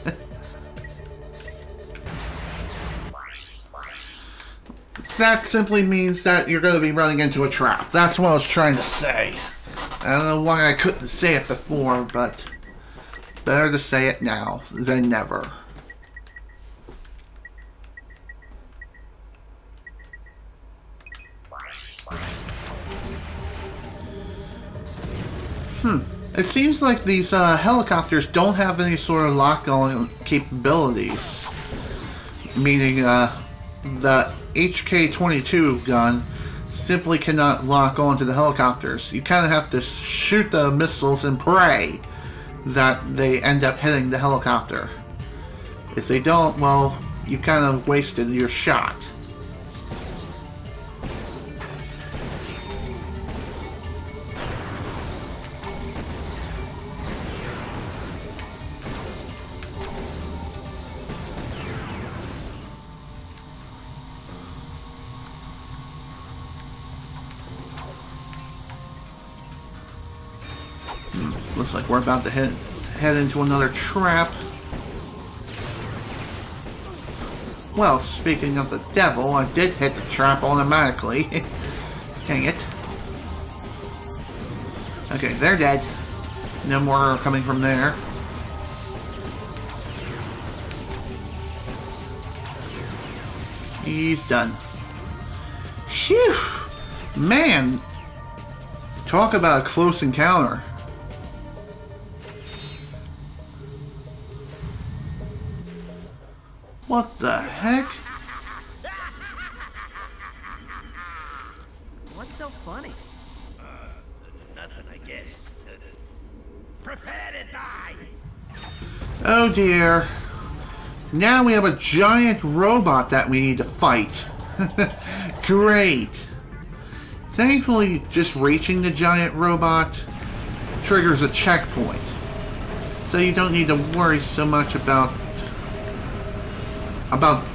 That simply means that you're going to be running into a trap. That's what I was trying to say. I don't know why I couldn't say it before, but better to say it now than never. It seems like these helicopters don't have any sort of lock-on capabilities. Meaning, the HK-22 gun simply cannot lock onto the helicopters. You kind of have to shoot the missiles and pray that they end up hitting the helicopter. If they don't, well, you kind of wasted your shot. Looks like we're about to head into another trap. Well, speaking of the devil, I did hit the trap automatically. Dang it. Okay, they're dead. No more coming from there. He's done. Phew! Man! Talk about a close encounter. What the heck?
What's so funny?
Nothing, I guess. Prepare to die!
Oh dear. Now we have a giant robot that we need to fight. Great. Thankfully, just reaching the giant robot triggers a checkpoint. So you don't need to worry so much about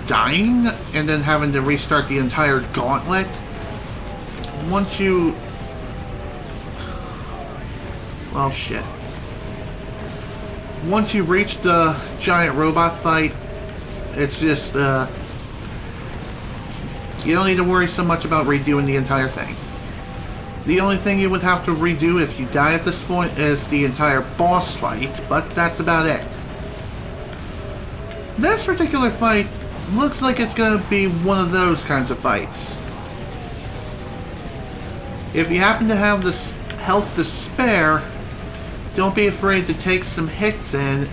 dying and then having to restart the entire gauntlet. Once you... well, shit. Once you reach the giant robot fight, it's just, you don't need to worry so much about redoing the entire thing. The only thing you would have to redo if you die at this point is the entire boss fight, but that's about it. This particular fight looks like it's going to be one of those kinds of fights. If you happen to have this health to spare, don't be afraid to take some hits in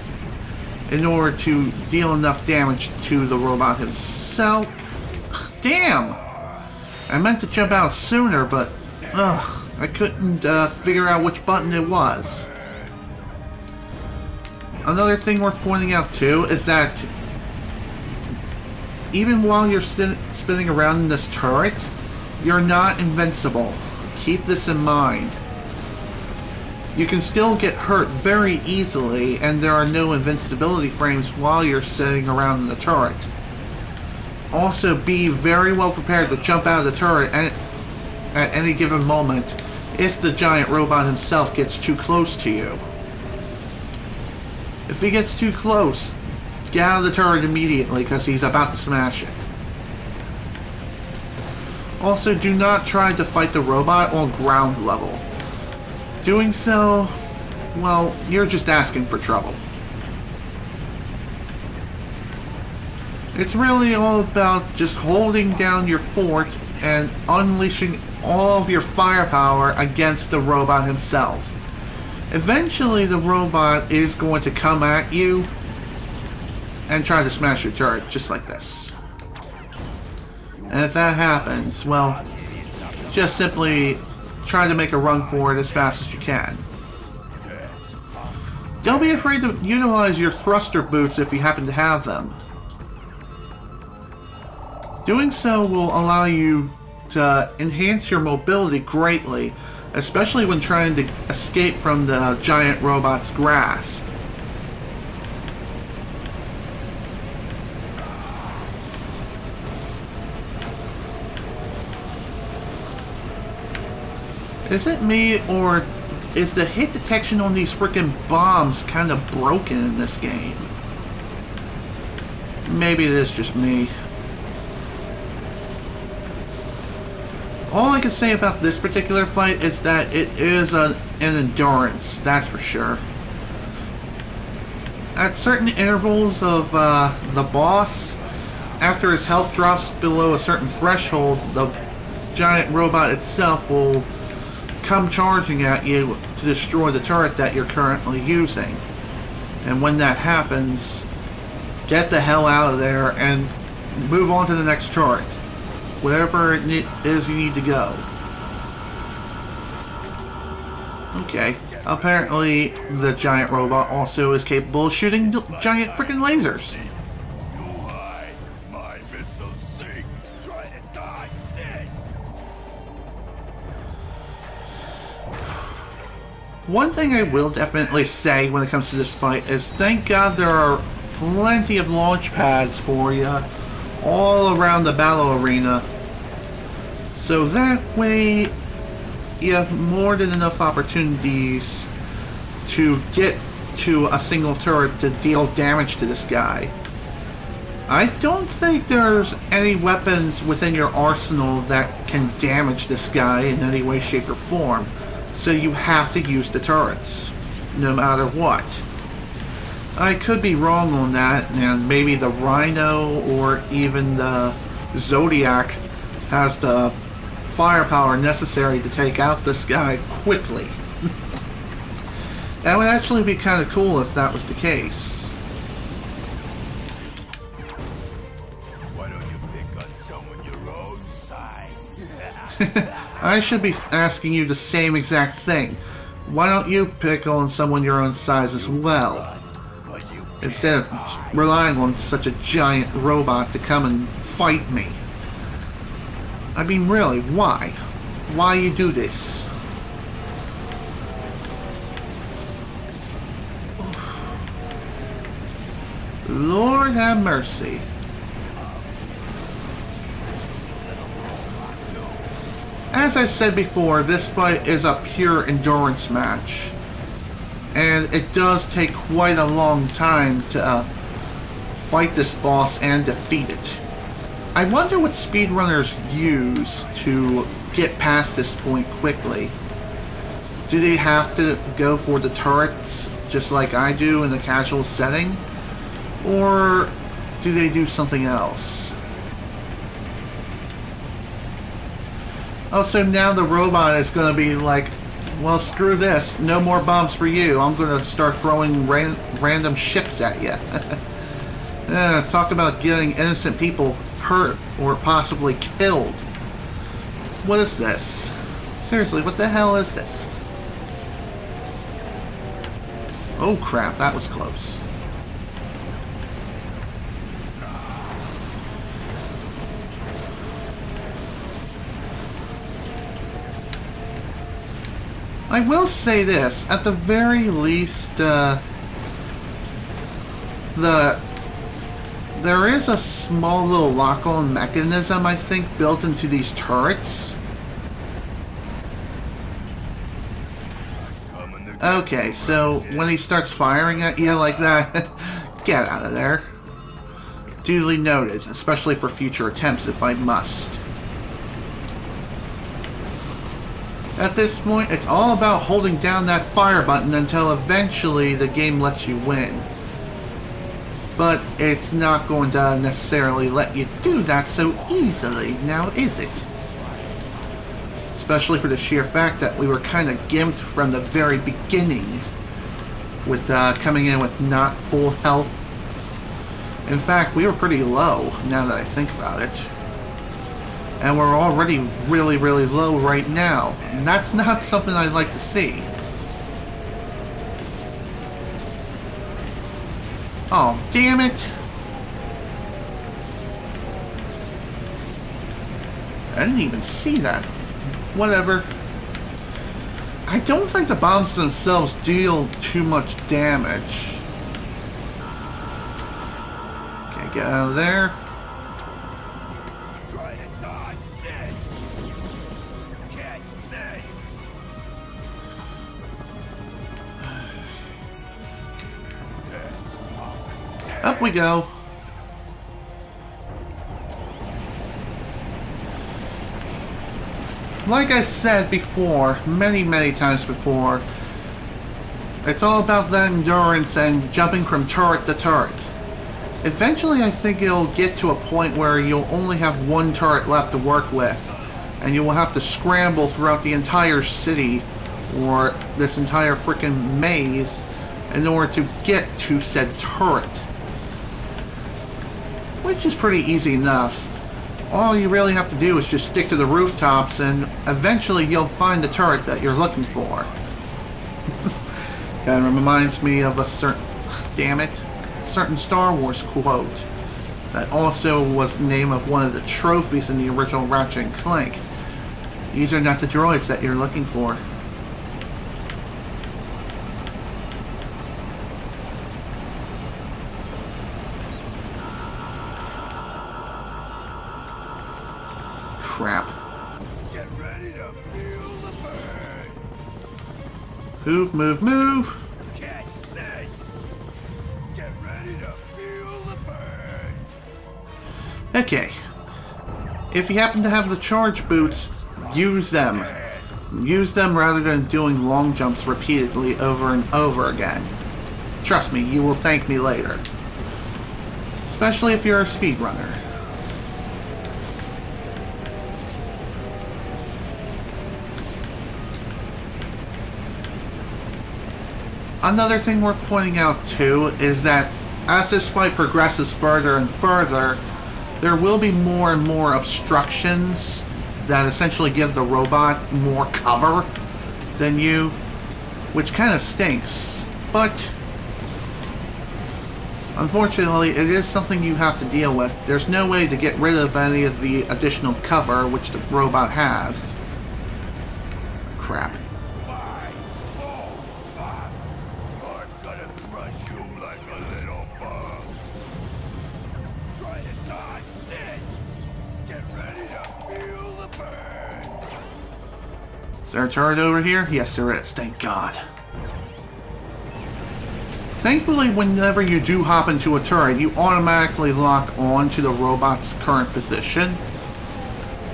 order to deal enough damage to the robot himself. Damn! I meant to jump out sooner, but I couldn't figure out which button it was. Another thing worth pointing out too is that even while you're spinning around in this turret, you're not invincible. Keep this in mind. You can still get hurt very easily, and there are no invincibility frames while you're sitting around in the turret. Also, be very well prepared to jump out of the turret at any given moment if the giant robot himself gets too close to you. If he gets too close, get out of the turret immediately because he's about to smash it. Also, do not try to fight the robot on ground level. Doing so, well, you're just asking for trouble. It's really all about just holding down your fort and unleashing all of your firepower against the robot himself. Eventually, the robot is going to come at you and try to smash your turret, just like this. And if that happens, well, just simply try to make a run for it as fast as you can. Don't be afraid to utilize your thruster boots if you happen to have them. Doing so will allow you to enhance your mobility greatly, especially when trying to escape from the giant robot's grasp. Is it me, or is the hit detection on these freaking bombs kind of broken in this game? Maybe it is just me. All I can say about this particular fight is that it is an endurance, that's for sure. At certain intervals of the boss, after his health drops below a certain threshold, the giant robot itself will come charging at you to destroy the turret that you're currently using. And when that happens, get the hell out of there and move on to the next turret. Wherever it is you need to go. Okay. Apparently, the giant robot also is capable of shooting giant freaking lasers. One thing I will definitely say when it comes to this fight is thank God there are plenty of launch pads for you all around the battle arena. So that way you have more than enough opportunities to get to a single turret to deal damage to this guy. I don't think there's any weapons within your arsenal that can damage this guy in any way, shape, or form. So you have to use the turrets, no matter what. I could be wrong on that, and maybe the Rhino or even the Zodiac has the firepower necessary to take out this guy quickly. That would actually be kind of cool if that was the case.
Why don't you pick on someone your own size?
I should be asking you the same exact thing. Why don't you pick on someone your own size as well? Instead of relying on such a giant robot to come and fight me. I mean, really, why? Why you do this? Lord have mercy. As I said before, this fight is a pure endurance match. And it does take quite a long time to fight this boss and defeat it. I wonder what speedrunners use to get past this point quickly. Do they have to go for the turrets just like I do in a casual setting? Or do they do something else? Oh, so now the robot is going to be like, well, screw this. No more bombs for you. I'm going to start throwing random ships at you. Talk about getting innocent people hurt or possibly killed. What is this? Seriously, what the hell is this? Oh crap, that was close. I will say this, at the very least, there is a small little lock-on mechanism, I think, built into these turrets. Okay, so when he starts firing at you like that, get out of there. Duly noted, especially for future attempts if I must. At this point, it's all about holding down that fire button until eventually the game lets you win. But it's not going to necessarily let you do that so easily, now is it? Especially for the sheer fact that we were kind of gimped from the very beginning with coming in with not full health. In fact, we were pretty low, now that I think about it. And we're already really, really low right now. And that's not something I'd like to see. Oh, damn it! I didn't even see that. Whatever. I don't think the bombs themselves deal too much damage. Okay, get out of there.
Try to dodge this. Catch this.
Up we go. Like I said before, many times before, it's all about the endurance and jumping from turret to turret. Eventually I think it'll get to a point where you'll only have one turret left to work with, and you will have to scramble throughout the entire city, or this entire freaking maze, in order to get to said turret. Which is pretty easy enough. All you really have to do is just stick to the rooftops, and eventually you'll find the turret that you're looking for. Kind of reminds me of a certain Star Wars quote that also was the name of one of the trophies in the original Ratchet Clank. These are not the droids that you're looking for. Crap.
Get ready to feel the burn.
Move, move.
Catch this. Get ready to feel the burn.
Okay. If you happen to have the charge boots, use them. Use them rather than doing long jumps repeatedly over and over again. Trust me, you will thank me later. Especially if you're a speedrunner. Another thing worth pointing out too is that as this fight progresses further and further, there will be more and more obstructions that essentially give the robot more cover than you, which kind of stinks. But unfortunately, it is something you have to deal with. There's no way to get rid of any of the additional cover which the robot has. Crap. Is there a turret over here? Yes, there is. Thank God. Thankfully, whenever you do hop into a turret, you automatically lock on to the robot's current position.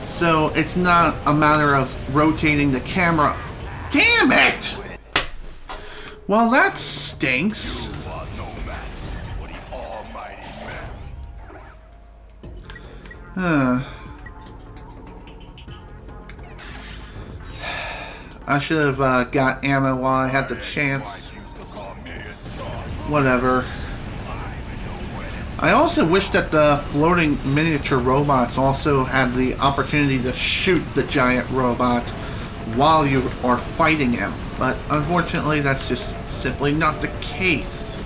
So it's not a matter of rotating the camera. Damn it! Well, that stinks. I should have got ammo while I had the chance. Whatever. I also wish that the floating miniature robots also had the opportunity to shoot the giant robot while you are fighting him. But unfortunately, that's just simply not the case.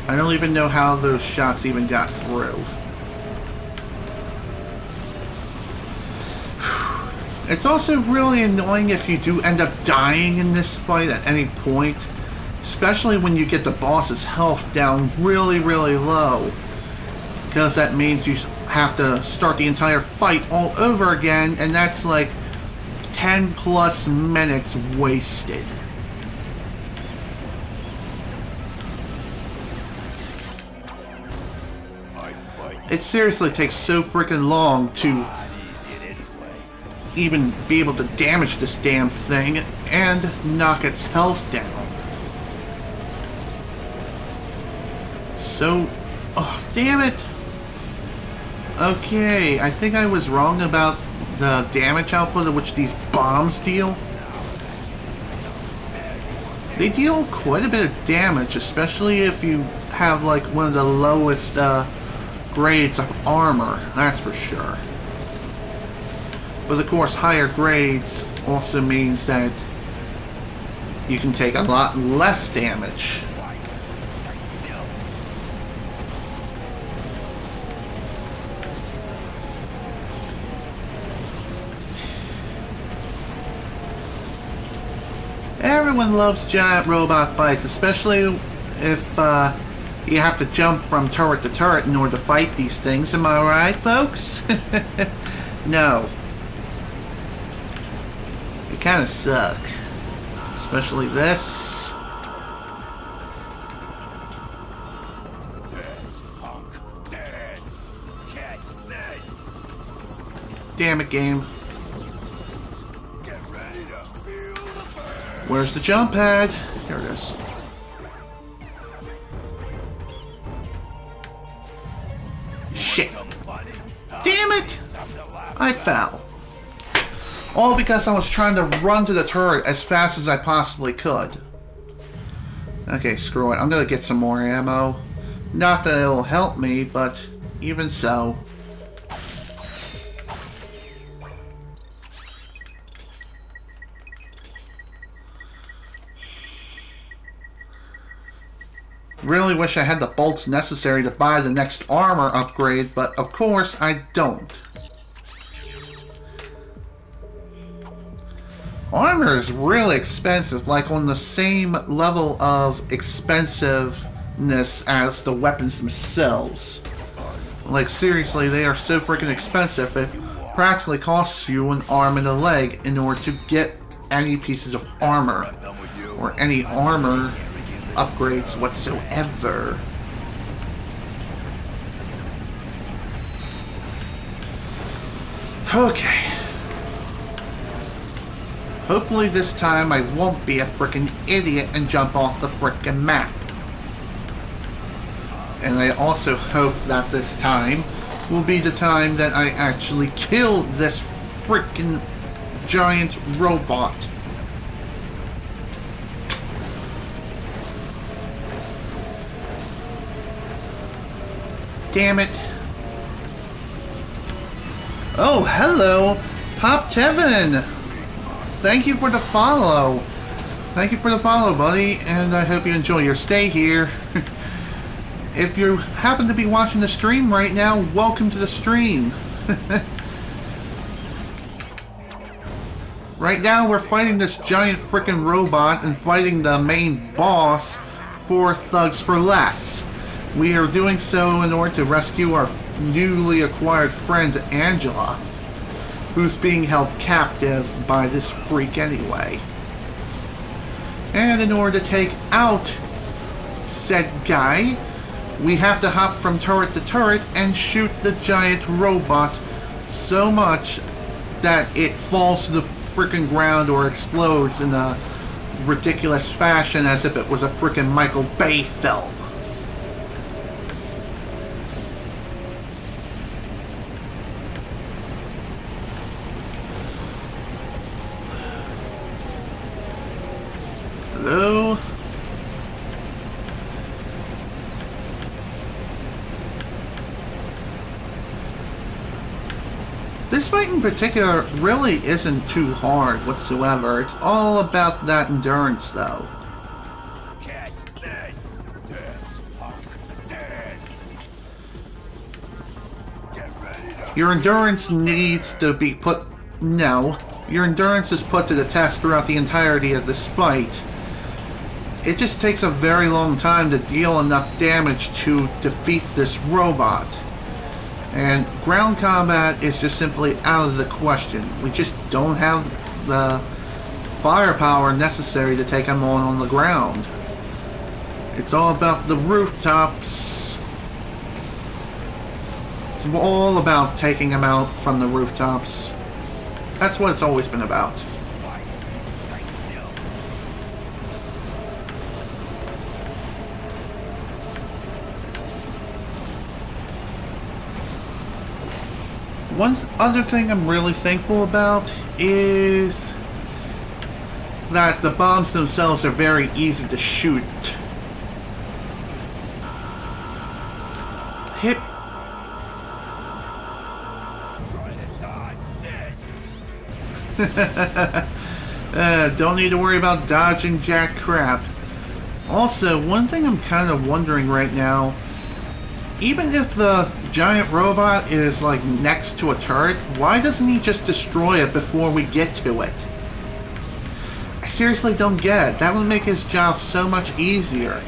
I don't even know how those shots even got through. It's also really annoying if you do end up dying in this fight at any point, especially when you get the boss's health down really low, because that means you have to start the entire fight all over again, and that's like 10 plus minutes wasted. It seriously takes so freaking long to even be able to damage this damn thing and knock its health down. So, oh, damn it! Okay, I think I was wrong about the damage output of which these bombs deal. They deal quite a bit of damage, especially if you have like one of the lowest grades of armor, that's for sure. But of course, higher grades also means that you can take a lot less damage. Everyone loves giant robot fights, especially if you have to jump from turret to turret in order to fight these things. Am I right, folks? No. It kind of suck. Especially this. Damn it, game. Where's the jump pad? Here it is. Shit. Damn it! I fell. All because I was trying to run to the turret as fast as I possibly could. Okay, screw it. I'm gonna get some more ammo. Not that it'll help me, but even so. Really wish I had the bolts necessary to buy the next armor upgrade, but of course I don't. Armor is really expensive, like on the same level of expensiveness as the weapons themselves. Like seriously, they are so freaking expensive, it practically costs you an arm and a leg in order to get any pieces of armor, or any armor upgrades whatsoever. Okay. Hopefully this time I won't be a frickin' idiot and jump off the frickin' map. And I also hope that this time will be the time that I actually kill this frickin' giant robot. Damn it. Oh, hello, Pop Tevin. Thank you for the follow. Thank you for the follow, buddy, and I hope you enjoy your stay here. If you happen to be watching the stream right now, welcome to the stream. Right now, we're fighting this giant frickin' robot and fighting the main boss for Thugs for Less. We are doing so in order to rescue our newly acquired friend Angela, who's being held captive by this freak anyway. And in order to take out said guy, we have to hop from turret to turret and shoot the giant robot so much that it falls to the freaking ground or explodes in a ridiculous fashion as if it was a freaking Michael Bay film. Hello? This fight in particular really isn't too hard whatsoever. It's all about that endurance though.
Catch this! Dance, punk, dance! Get ready to...
Your endurance needs to be put... No. Your endurance is put to the test throughout the entirety of this fight. It just takes a very long time to deal enough damage to defeat this robot. And ground combat is just simply out of the question. We just don't have the firepower necessary to take him on the ground. It's all about the rooftops. It's all about taking him out from the rooftops. That's what it's always been about. One other thing I'm really thankful about is that the bombs themselves are very easy to shoot. Hit. Don't need to worry about dodging jack crap. Also, one thing I'm kind of wondering right now, even if the giant robot is like next to a turret, why doesn't he just destroy it before we get to it? I seriously don't get it. That would make his job so much easier.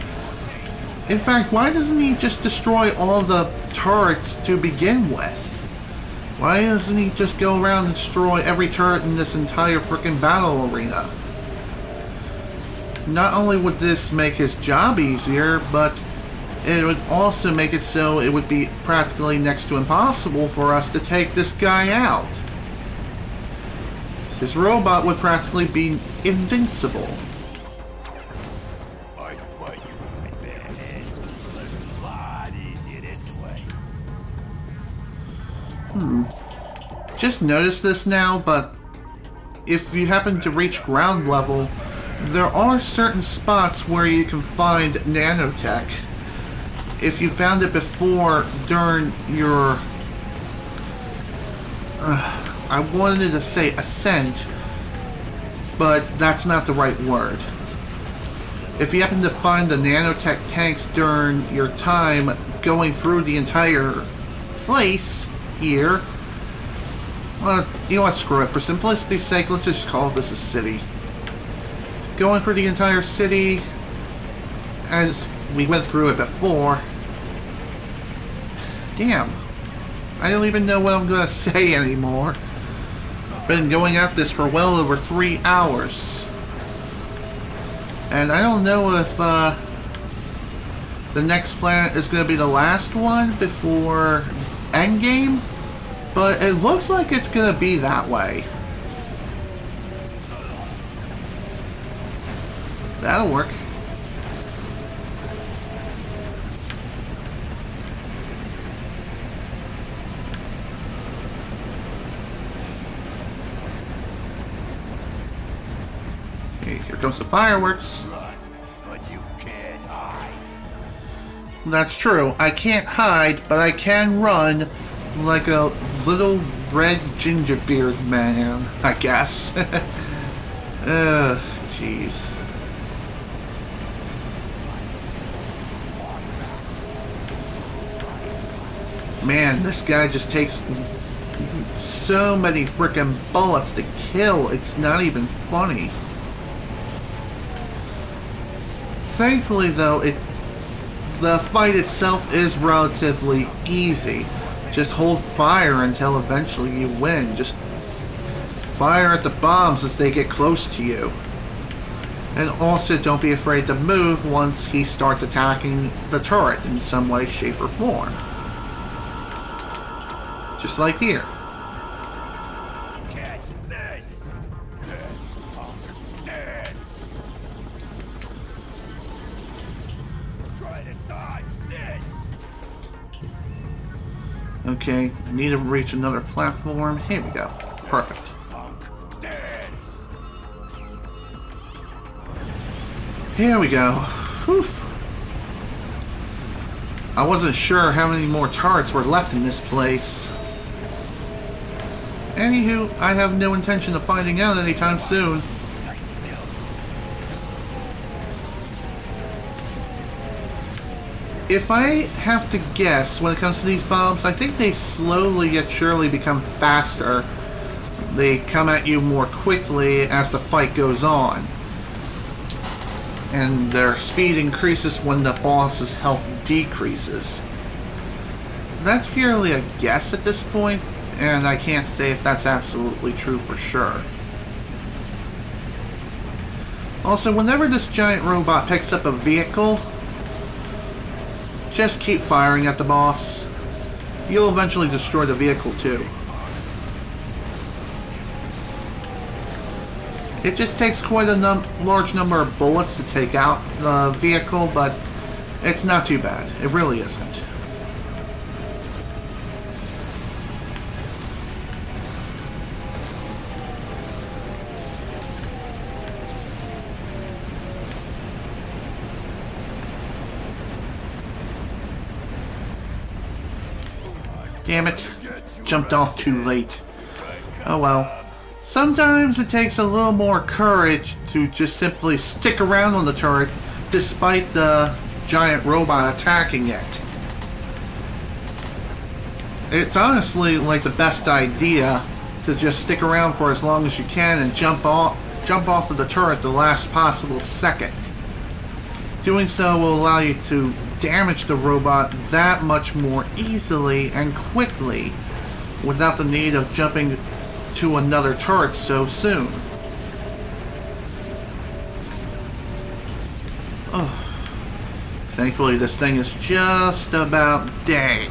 In fact, why doesn't he just destroy all the turrets to begin with? Why doesn't he just go around and destroy every turret in this entire freaking battle arena? Not only would this make his job easier, but it would also make it so it would be practically next to impossible for us to take this guy out. This robot would practically be invincible. Just noticed this now, but if you happen to reach ground level, there are certain spots where you can find nanotech. If you found it before during your... I wanted to say ascent, but that's not the right word. If you happen to find the nanotech tanks during your time going through the entire place here, well, you know what, screw it. For simplicity's sake, let's just call this a city. Going through the entire city, as we went through it before. Damn. I don't even know what I'm going to say anymore. Been going at this for well over 3 hours. And I don't know if the next planet is going to be the last one before Endgame. But it looks like it's gonna be that way. That'll work. Hey, here comes the fireworks.
But you can't hide.
That's true. I can't hide, but I can run like a little red gingerbeard man, I guess. Jeez. Man, this guy just takes so many freaking bullets to kill. It's not even funny. Thankfully, though, the fight itself is relatively easy. Just hold fire until eventually you win. Just fire at the bombs as they get close to you. And also don't be afraid to move once he starts attacking the turret in some way, shape, or form. Just like here.
Catch this! Dance, punk, dance! Try to dodge this!
Okay, I need to reach another platform. Here we go. Perfect. Here we go. Whew. I wasn't sure how many more turrets were left in this place. Anywho, I have no intention of finding out anytime soon. If I have to guess, when it comes to these bombs, I think they slowly yet surely become faster. They come at you more quickly as the fight goes on. And their speed increases when the boss's health decreases. That's purely a guess at this point, and I can't say if that's absolutely true for sure. Also, whenever this giant robot picks up a vehicle, just keep firing at the boss. You'll eventually destroy the vehicle too. It just takes quite a large number of bullets to take out the vehicle, but it's not too bad. It really isn't. Damn it. Jumped off too late. Oh well. Sometimes it takes a little more courage to just simply stick around on the turret despite the giant robot attacking it. It's honestly like the best idea to just stick around for as long as you can and jump off of the turret the last possible second. Doing so will allow you to damage the robot that much more easily and quickly without the need of jumping to another turret so soon. Oh. Thankfully this thing is just about dead.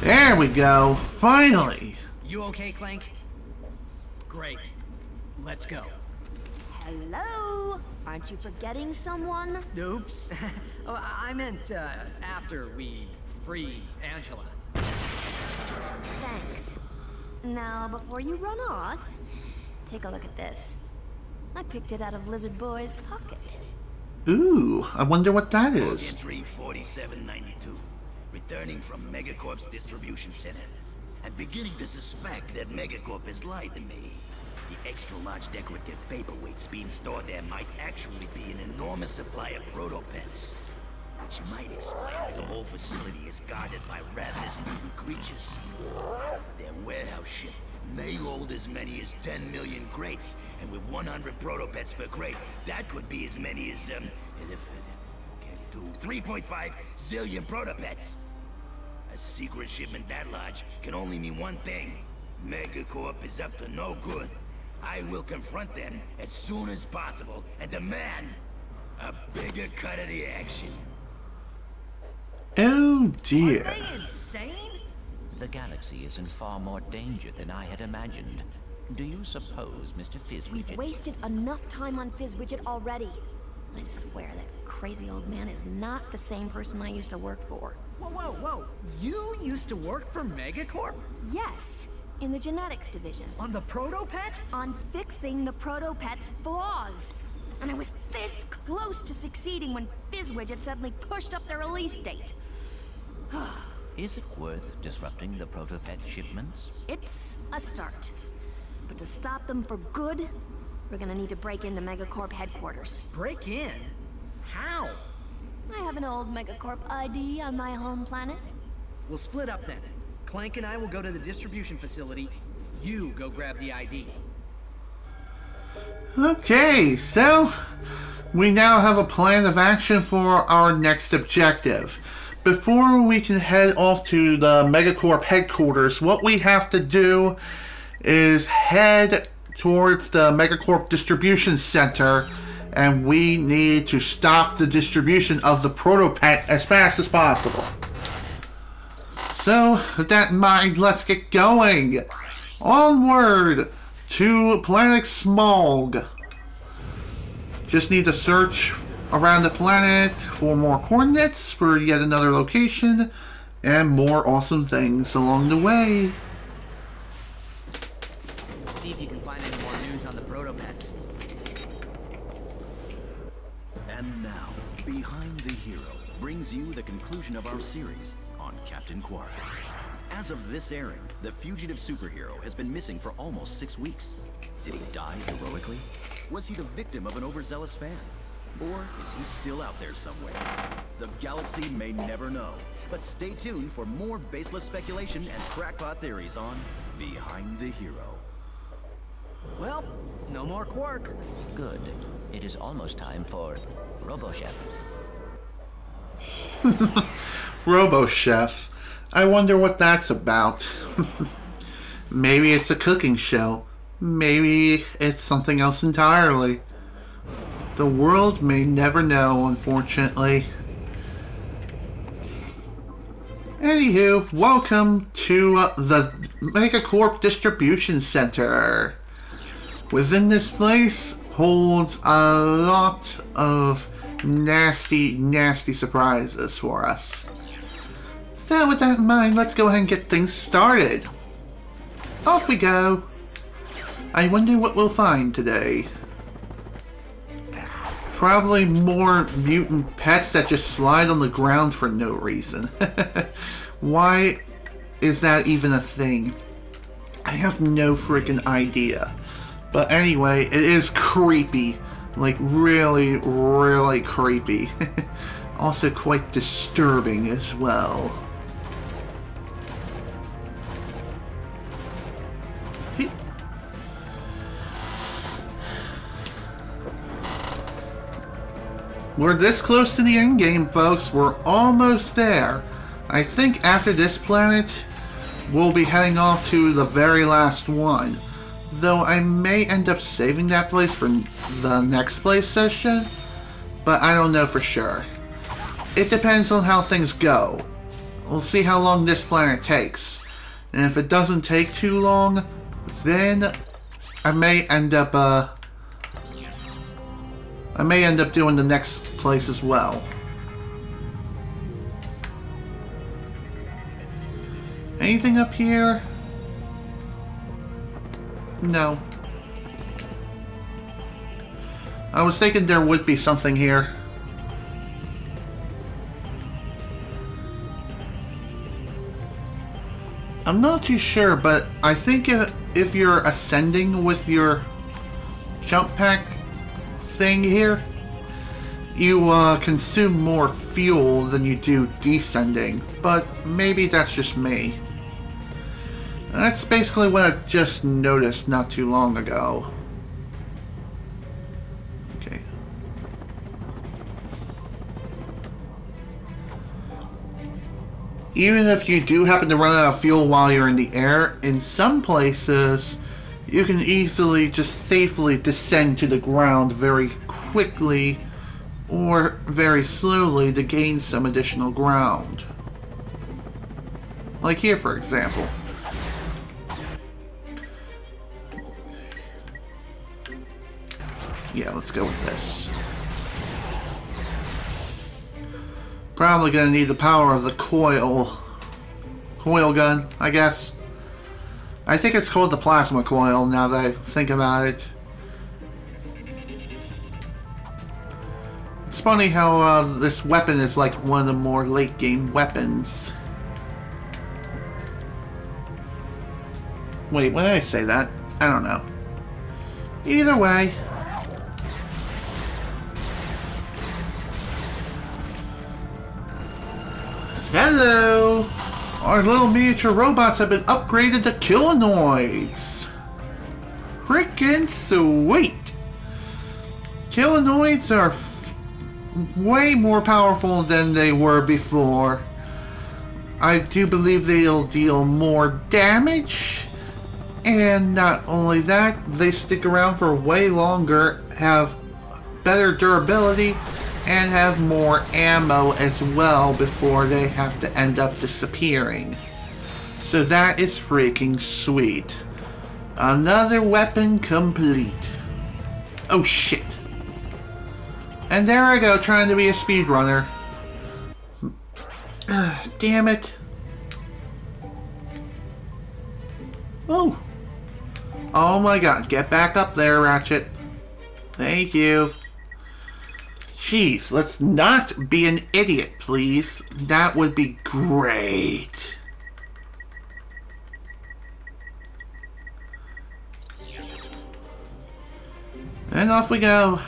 There we go. Finally.
You okay, Clank? Great. Let's go.
Hello? Aren't you forgetting someone?
Oops. Oh, I meant after we free Angela.
Thanks. Now, before you run off, take a look at this. I picked it out of Lizard Boy's pocket.
Ooh, I wonder what that is.
Entry 4792. Returning from Megacorp's distribution center, and beginning to suspect that Megacorp has lied to me. The extra-large decorative paperweights being stored there might actually be an enormous supply of protopets, which might explain why the whole facility is guarded by ravenous mutant creatures. Their warehouse ship may hold as many as 10 million crates, and with 100 protopets per crate, that could be as many as 3.5 zillion protopets. A secret shipment that large can only mean one thing. Megacorp is up to no good. I will confront them as soon as possible and demand a bigger cut of the action.
Oh dear.
Are they insane?
The galaxy is in far more danger than I had imagined. Do you suppose, Mr. Fizwidget?
We've wasted enough time on Fizwidget already. I swear that crazy old man is not the same person I used to work for.
Whoa, whoa, whoa. You used to work for Megacorp?
Yes, in the genetics division.
On the Protopet?
On fixing the Protopet's flaws. And I was this close to succeeding when Fizwidget suddenly pushed up their release date.
Is it worth disrupting the Protopet shipments?
It's a start. But to stop them for good, we're gonna need to break into Megacorp headquarters.
Break in? How?
I have an old Megacorp ID on my home planet.
We'll split up then. Clank and I will go to the distribution facility. You go grab the ID.
Okay, so we now have a plan of action for our next objective. Before we can head off to the Megacorp headquarters, what we have to do is head towards the Megacorp distribution center, and we need to stop the distribution of the Protopet as fast as possible. So, with that in mind, let's get going. Onward to Planet Smog. Just need to search around the planet for more coordinates for yet another location and more awesome things along the way.
See if you can find any more news on the Protopets.
And now, Behind the Hero brings you the conclusion of our series on Captain Quark. As of this airing, the fugitive superhero has been missing for almost 6 weeks. Did he die heroically? Was he the victim of an overzealous fan? Or is he still out there somewhere? The galaxy may never know, but stay tuned for more baseless speculation and crackpot theories on Behind the Hero.
Well, no more Quark.
Good. It is almost time for RoboChef.
RoboChef. I wonder what that's about. Maybe it's a cooking show. Maybe it's something else entirely. The world may never know, unfortunately. Anywho, welcome to the Megacorp Distribution Center. Within this place holds a lot of nasty, nasty surprises for us. So with that in mind, let's go ahead and get things started. Off we go. I wonder what we'll find today. Probably more mutant pets that just slide on the ground for no reason. Why is that even a thing? I have no freaking idea. But anyway, it is creepy. Like, really, really creepy. Also quite disturbing as well. We're this close to the end game, folks. We're almost there. I think after this planet, we'll be heading off to the very last one. Though I may end up saving that place for the next play session, but I don't know for sure. It depends on how things go. We'll see how long this planet takes. And if it doesn't take too long, then I may end up doing the next place as well. Anything up here? No. I was thinking there would be something here. I'm not too sure, but I think if you're ascending with your jump pack thing here, you consume more fuel than you do descending, but maybe that's just me. That's basically what I just noticed not too long ago. Okay. Even if you do happen to run out of fuel while you're in the air, in some places you can easily just safely descend to the ground very quickly or very slowly to gain some additional ground. Like here, for example. Yeah, let's go with this. Probably gonna need the power of the coil gun, I guess. I think it's called the plasma coil now that I think about it. It's funny how this weapon is like one of the more late game weapons. Wait, when did I say that? I don't know. Either way. Hello! Our little miniature robots have been upgraded to Killanoids. Frickin' sweet! Killanoids are way more powerful than they were before. I do believe they'll deal more damage. And not only that, they stick around for way longer, have better durability, and have more ammo as well before they have to end up disappearing. So that is freaking sweet. Another weapon complete. Oh shit. And there I go, trying to be a speedrunner. Damn it. Oh. Oh my god, get back up there, Ratchet. Thank you. Jeez, let's not be an idiot, please. That would be great. And off we go.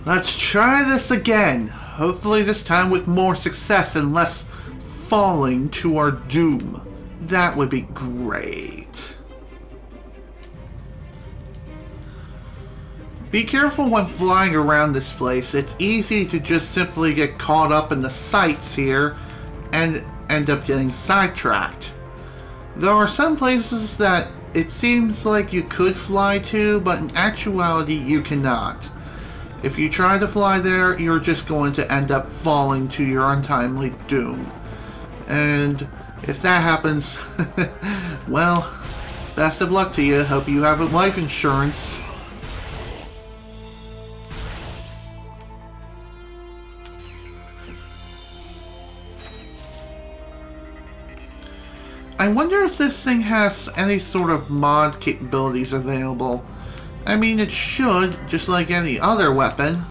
Let's try this again. Hopefully this time with more success and less falling to our doom. That would be great. Be careful when flying around this place. It's easy to just simply get caught up in the sights here and end up getting sidetracked. There are some places that it seems like you could fly to, but in actuality you cannot. If you try to fly there, you're just going to end up falling to your untimely doom. And if that happens, well, best of luck to you. Hope you have life insurance. I wonder if this thing has any sort of mod capabilities available. I mean, it should, just like any other weapon.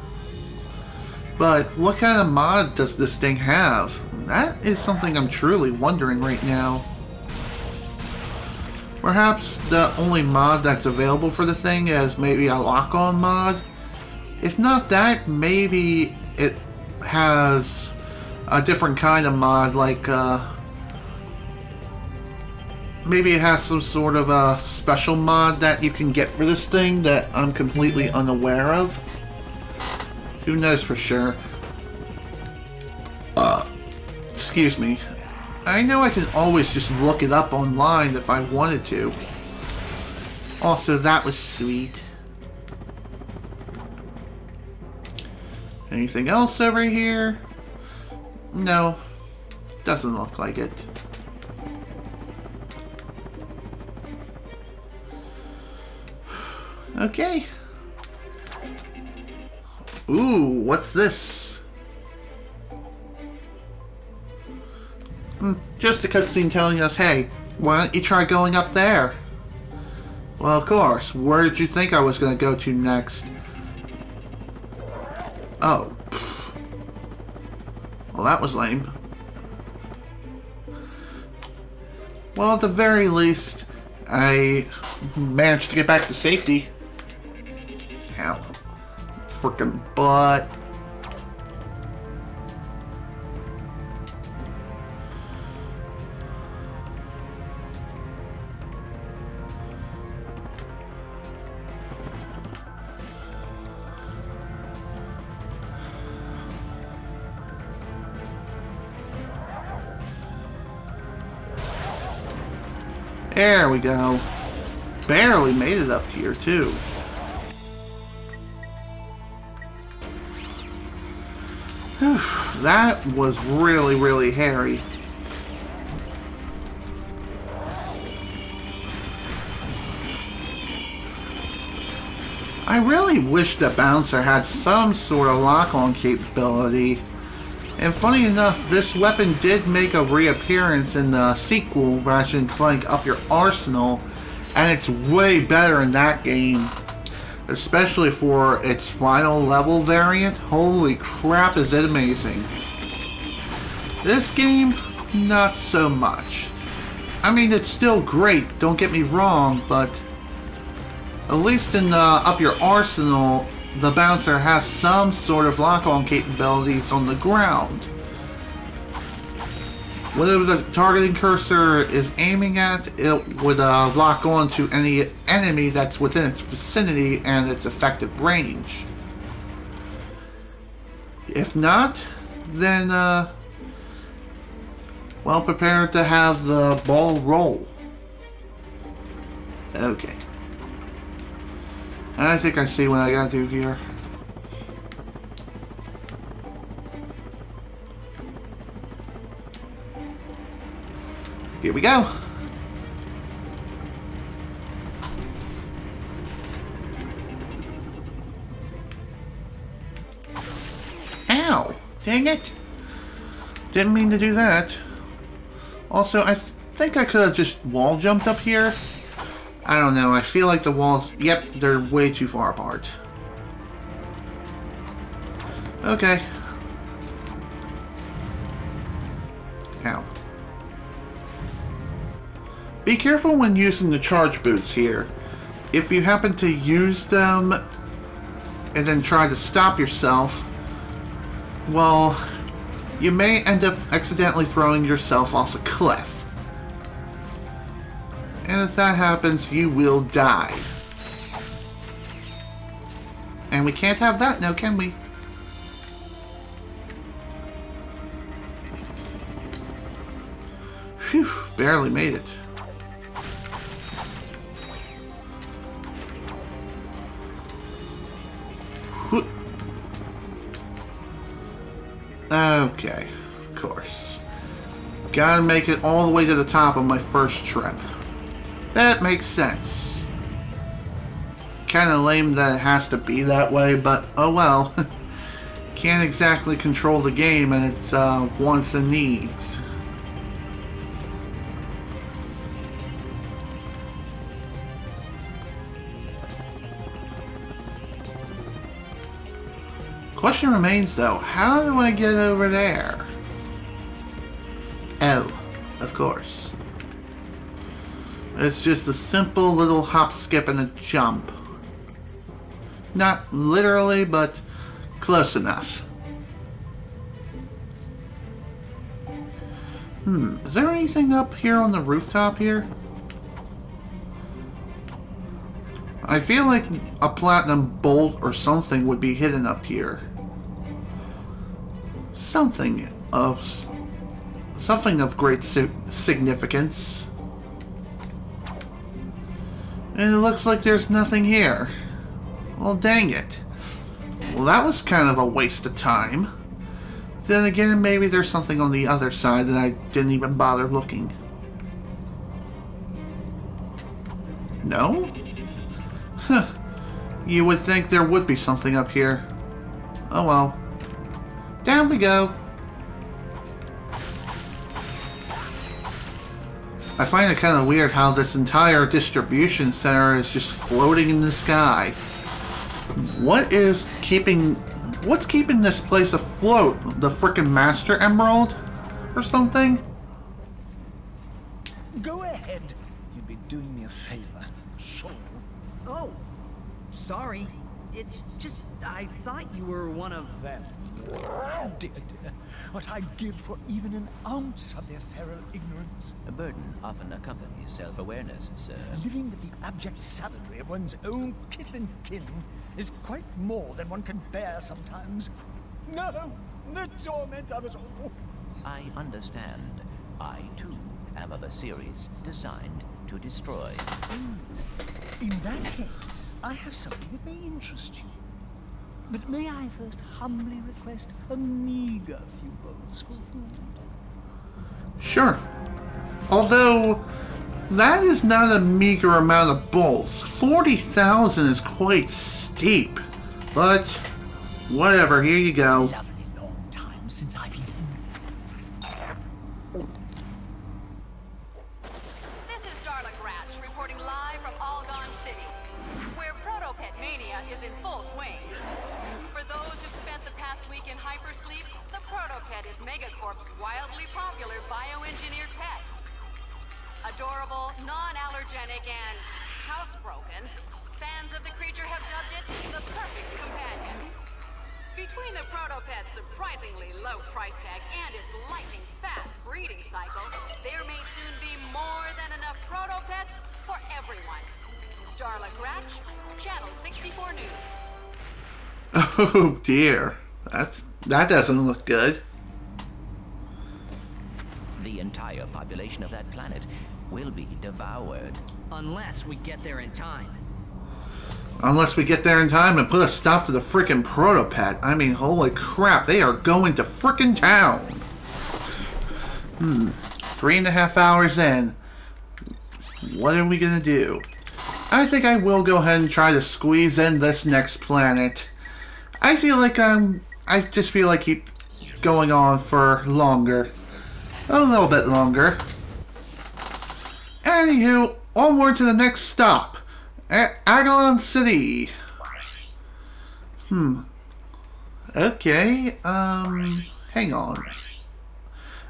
But what kind of mod does this thing have? That is something I'm truly wondering right now. Perhaps the only mod that's available for the thing is maybe a lock-on mod. If not that, maybe it has a different kind of mod, like maybe it has some sort of a special mod that you can get for this thing that I'm completely unaware of. Who knows for sure? Excuse me. I know I can always just look it up online if I wanted to. Also, that was sweet. Anything else over here? No. Doesn't look like it. Okay. Ooh, what's this? Just a cutscene telling us, hey, why don't you try going up there? Well, of course. Where did you think I was going to go to next? Oh. Well, that was lame. Well, at the very least, I managed to get back to safety. Ow. Frickin' butt. There we go. Barely made it up here, too. Whew, that was really, really hairy. I really wish the bouncer had some sort of lock-on capability. And funny enough, this weapon did make a reappearance in the sequel, Ratchet Clank Up Your Arsenal, and it's way better in that game. Especially for its final level variant. Holy crap, is it amazing. This game, not so much. I mean, it's still great, don't get me wrong, but at least in Up Your Arsenal, the bouncer has some sort of lock-on capabilities on the ground. Whatever the targeting cursor is aiming at, it would lock on to any enemy that's within its vicinity and its effective range. If not, then, well, prepare to have the ball roll. Okay. I think I see what I gotta do here. Here we go. Ow! Dang it! Didn't mean to do that. Also, I think I could have just wall jumped up here. I don't know, I feel like the walls, yep, they're way too far apart. Okay. Ow. Be careful when using the charge boots here. If you happen to use them and then try to stop yourself, well, you may end up accidentally throwing yourself off a cliff. And if that happens, you will die. And we can't have that now, can we? Phew, barely made it. Okay, of course. Gotta make it all the way to the top of my first trip. That makes sense. Kinda lame that it has to be that way, but oh well. Can't exactly control the game and its wants and needs. Of Question remains though, how do I get over there? Oh, of course. It's just a simple little hop, skip, and a jump. Not literally, but close enough. Is there anything up here on the rooftop here? I feel like a platinum bolt or something would be hidden up here. Something of great significance. And it looks like there's nothing here. Well, dang it. Well, that was kind of a waste of time. Then again, maybe there's something on the other side that I didn't even bother looking. No? Huh. You would think there would be something up here. Oh well. Down we go. I find it kind of weird how this entire distribution center is just floating in the sky. What's keeping this place afloat? The frickin' Master Emerald? Or something?
Go ahead. You'd be doing me a favor. So.
Oh, sorry. It's just, I thought you were one of
them. Dear, dear, what I'd give for even an ounce of their feral ignorance.
A burden often accompanies self-awareness, sir.
Living with the abject savagery of one's own kith and kin is quite more than one can bear sometimes. No, the torment of it all.
I understand. I, too, am of a series designed to destroy.
In that case, I have something that may interest you. But may I first humbly request a meager few bolts for food?
Sure. Although, that is not a meager amount of bolts. 40,000 is quite steep. But, whatever, here you go.
Lovely long time since I've eaten.
This is Darla Gratch reporting live from Algon City, where Protopet mania is in full swing. For those who've spent the past week in hypersleep, the Protopet is Megacorp's wildly popular bioengineered pet. Adorable, non-allergenic, and housebroken, fans of the creature have dubbed it the perfect companion. Between the Protopet's surprisingly low price tag and its lightning-fast breeding cycle, there may soon be more than enough Protopets for everyone. Darla Gratch, Channel 64 News.
Oh dear. That doesn't look good.
The entire population of that planet will be devoured.
Unless we get there in time.
Unless we get there in time and put a stop to the frickin' Protopet. I mean, holy crap, they are going to frickin' town. 3.5 hours in. What are we gonna do? I think I will go ahead and try to squeeze in this next planet. I just feel like keep going on for longer. A little bit longer. Anywho, onward to the next stop. Agalon City. Okay, hang on.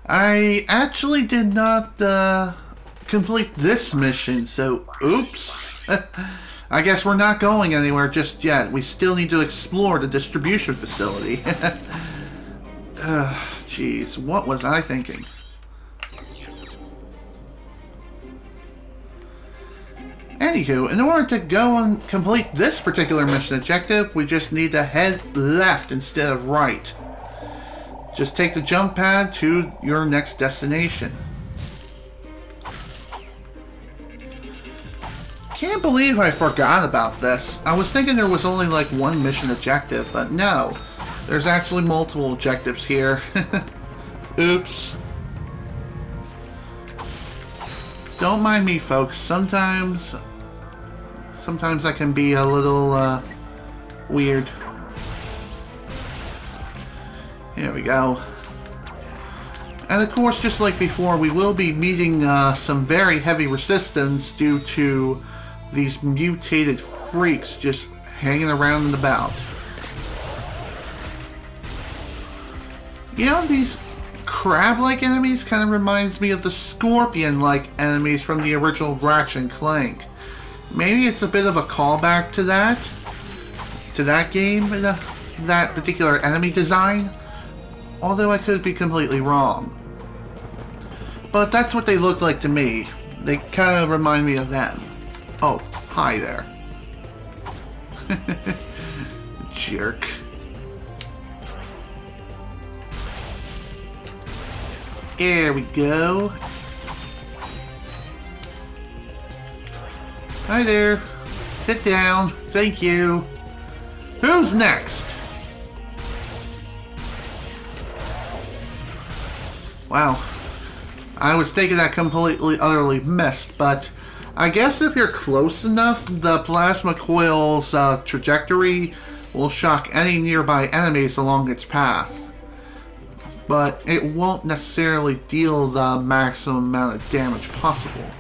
I actually did not, complete this mission, so oops. I guess we're not going anywhere just yet. We still need to explore the distribution facility. Jeez, what was I thinking? Anywho, in order to go and complete this particular mission objective, we just need to head left instead of right. Just take the jump pad to your next destination. Can't believe I forgot about this. I was thinking there was only like one mission objective, but no. There's actually multiple objectives here. Oops. Don't mind me, folks. Sometimes I can be a little weird. Here we go. And of course, just like before, we will be meeting some very heavy resistance due to these mutated freaks just hanging around and about. You know, these crab-like enemies kind of reminds me of the scorpion-like enemies from the original Ratchet Clank. Maybe it's a bit of a callback to that game, that particular enemy design, although I could be completely wrong. But that's what they look like to me. They kind of remind me of them. Oh, hi there. Jerk. There we go. Hi there. Sit down. Thank you. Who's next? Wow. I was thinking that completely, utterly missed, but I guess if you're close enough, the plasma coil's trajectory will shock any nearby enemies along its path. But it won't necessarily deal the maximum amount of damage possible.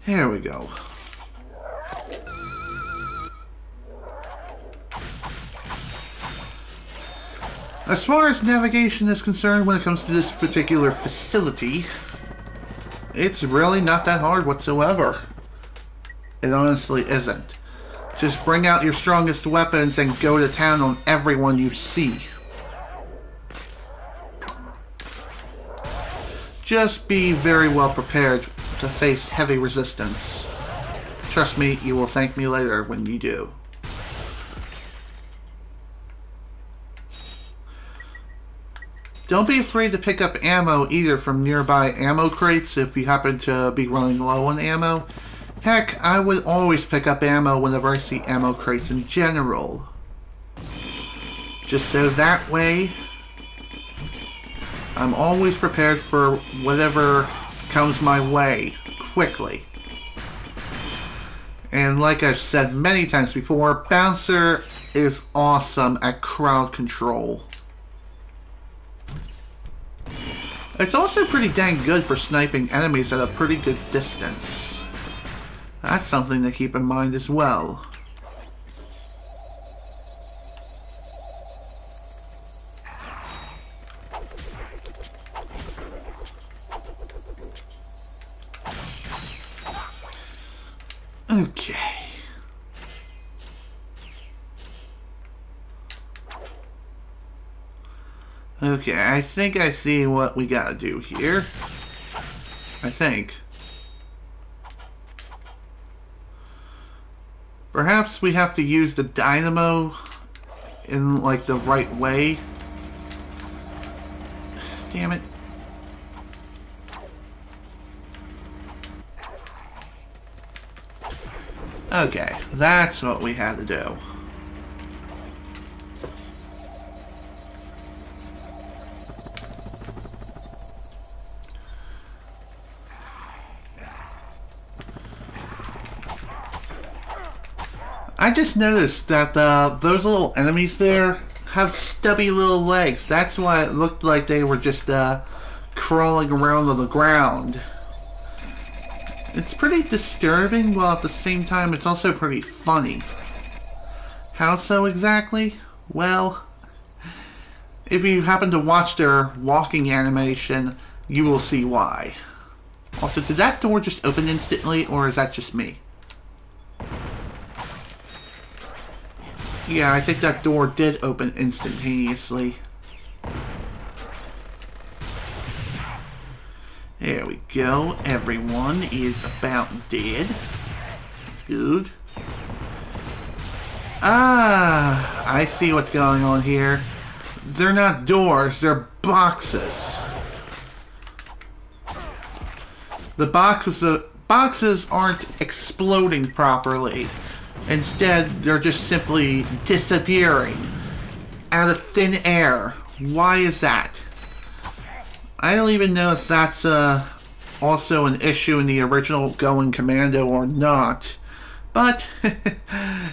Here we go. As far as navigation is concerned when it comes to this particular facility, it's really not that hard whatsoever. It honestly isn't. Just bring out your strongest weapons and go to town on everyone you see. Just be very well prepared to face heavy resistance. Trust me, you will thank me later when you do. Don't be afraid to pick up ammo either from nearby ammo crates if you happen to be running low on ammo. Heck, I would always pick up ammo whenever I see ammo crates in general. Just so that way, I'm always prepared for whatever comes my way, quickly. And like I've said many times before, Bouncer is awesome at crowd control. It's also pretty dang good for sniping enemies at a pretty good distance. That's something to keep in mind as well. Okay. Okay, I think I see what we gotta do here. I think. Perhaps we have to use the dynamo in, like, the right way. Damn it. Okay, that's what we had to do. I just noticed that those little enemies there have stubby little legs. That's why it looked like they were just crawling around on the ground. It's pretty disturbing, while at the same time it's also pretty funny. How so exactly? Well, if you happen to watch their walking animation, you will see why. Also, did that door just open instantly, or is that just me? Yeah, I think that door did open instantaneously. There we go. Everyone is about dead. That's good. Ah, I see what's going on here. They're not doors, they're boxes. The boxes aren't exploding properly. Instead, they're just simply disappearing out of thin air. Why is that? I don't even know if that's also an issue in the original Going Commando or not. But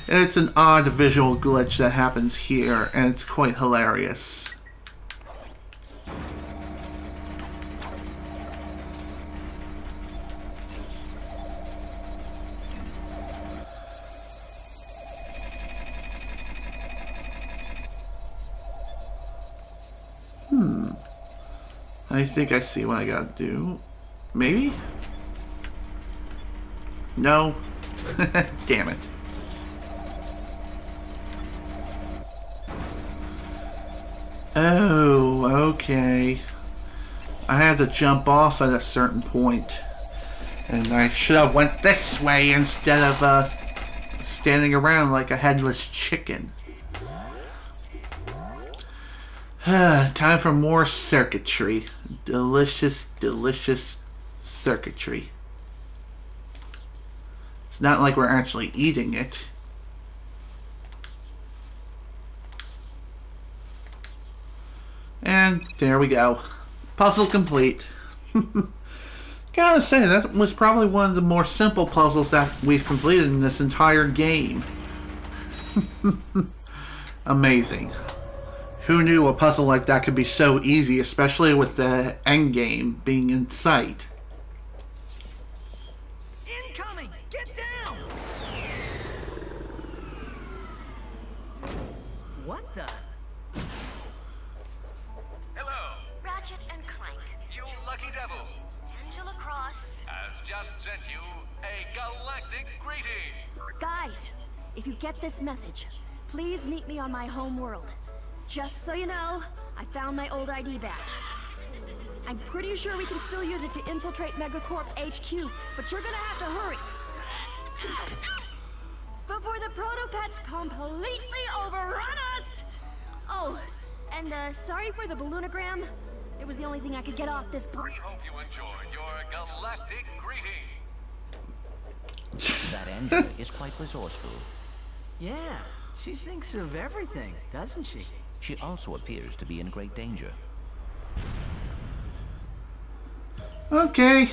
it's an odd visual glitch that happens here, and it's quite hilarious. I think I see what I gotta do. Maybe? No. Damn it. Oh, okay. I had to jump off at a certain point. And I should have went this way instead of standing around like a headless chicken. Time for more circuitry. Delicious, delicious circuitry. It's not like we're actually eating it. And there we go. Puzzle complete. Gotta say, that was probably one of the more simple puzzles that we've completed in this entire game. Amazing. Who knew a puzzle like that could be so easy, especially with the end game being in sight?
Incoming! Get down! What the?
Hello,
Ratchet and Clank.
you lucky devils.
Angela Cross.
Has just sent you a galactic greeting.
Guys, if you get this message, please meet me on my home world. Just so you know, I found my old ID badge. I'm pretty sure we can still use it to infiltrate Megacorp HQ, but you're gonna have to hurry. Before the Protopets completely overrun us! Oh, and sorry for the balloonogram. It was the only thing I could get off this point.
We hope you enjoyed your galactic greeting.
That Angela is quite resourceful.
Yeah, she thinks of everything, doesn't she?
She also appears to be in great danger.
Okay.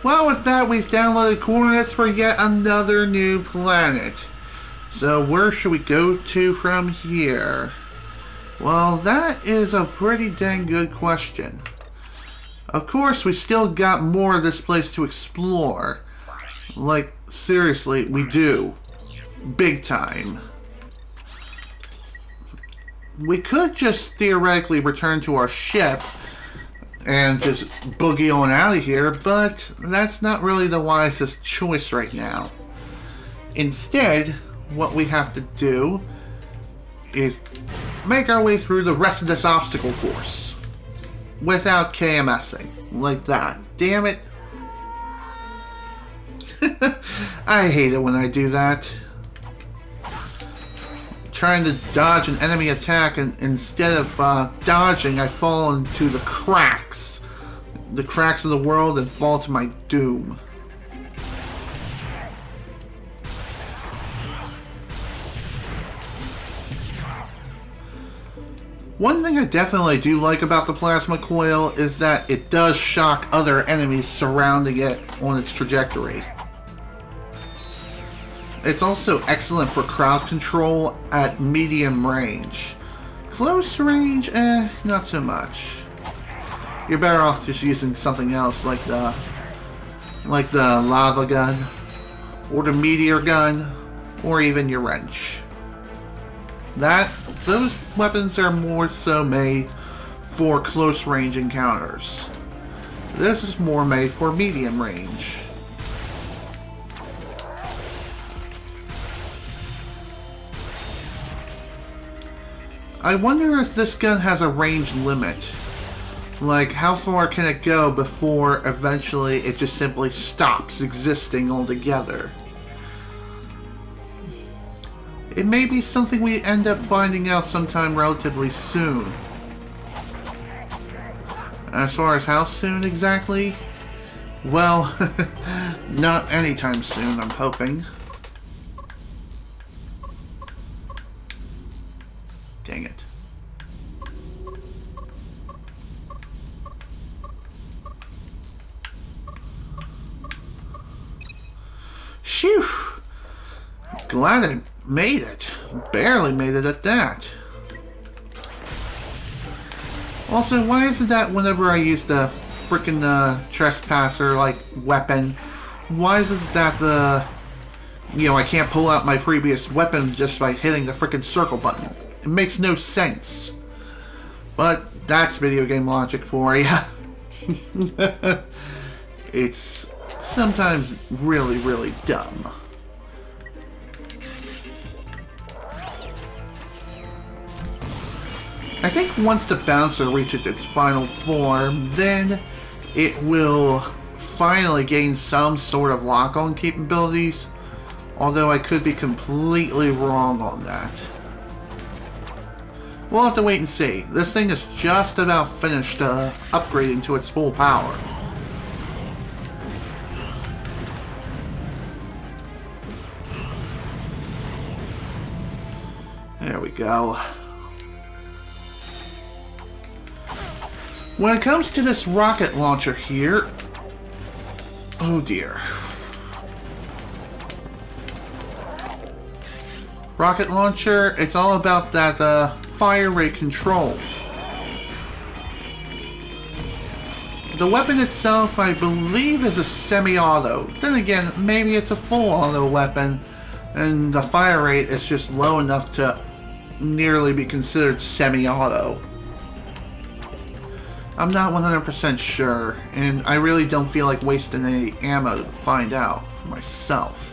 Well, with that, we've downloaded coordinates for yet another new planet. So, where should we go to from here? Well, that is a pretty dang good question. Of course, we still got more of this place to explore. Like, seriously, we do. Big time. We could just theoretically return to our ship and just boogie on out of here, but that's not really the wisest choice right now. Instead, what we have to do is make our way through the rest of this obstacle course without KMSing like that. Damn it. I hate it when I do that. Trying to dodge an enemy attack, and instead of dodging, I fall into the cracks of the world and fall to my doom. One thing I definitely do like about the plasma coil is that it does shock other enemies surrounding it on its trajectory. It's also excellent for crowd control at medium range. Close range, not so much. You're better off just using something else like the lava gun, or the meteor gun, or even your wrench. Those weapons are more so made for close range encounters. This is more made for medium range. I wonder if this gun has a range limit. Like, how far can it go before eventually it just simply stops existing altogether? It may be something we end up finding out sometime relatively soon. As far as how soon exactly? Well, not anytime soon, I'm hoping. Dang it. Phew! Glad I made it. Barely made it at that. Also, why is it that whenever I use the frickin' trespasser like weapon, why is it that I can't pull out my previous weapon just by hitting the frickin' circle button? It makes no sense. But that's video game logic for you. It's sometimes really, really dumb. I think once the bouncer reaches its final form, then it will finally gain some sort of lock-on capabilities, although I could be completely wrong on that. We'll have to wait and see. This thing is just about finished upgrading to its full power. There we go. When it comes to this rocket launcher here, oh dear. Rocket launcher, it's all about that fire rate control. The weapon itself, I believe, is a semi-auto. Then again, maybe it's a full auto weapon, and the fire rate is just low enough to nearly be considered semi-auto. I'm not 100% sure, and I really don't feel like wasting any ammo to find out for myself.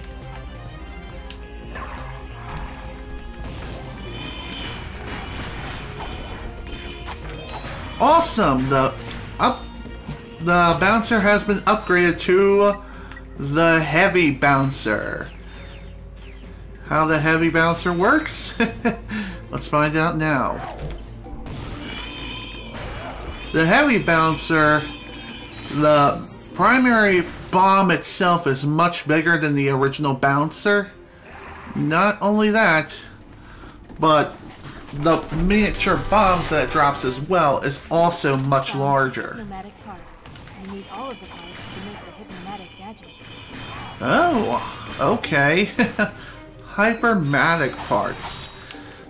Awesome! The bouncer has been upgraded to the heavy bouncer. How the heavy bouncer works? Let's find out now. The heavy bouncer, the primary bomb itself is much bigger than the original bouncer. Not only that, but the miniature bombs that it drops as well is also much larger.
Hypnomatic part. I need all of the parts to make the hypnomatic gadget.
Oh, okay. Hypermatic parts.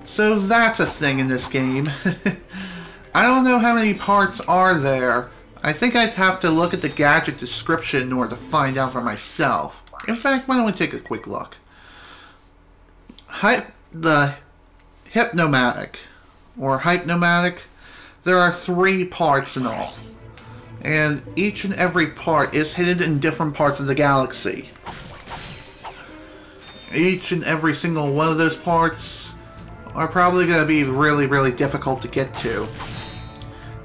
So that's a thing in this game. I don't know how many parts are there. I think I'd have to look at the gadget description in order to find out for myself. In fact, why don't we take a quick look? The hypnomatic, or hypnomatic, there are 3 parts in all. And each and every part is hidden in different parts of the galaxy. Each and every single one of those parts are probably going to be really, really difficult to get to.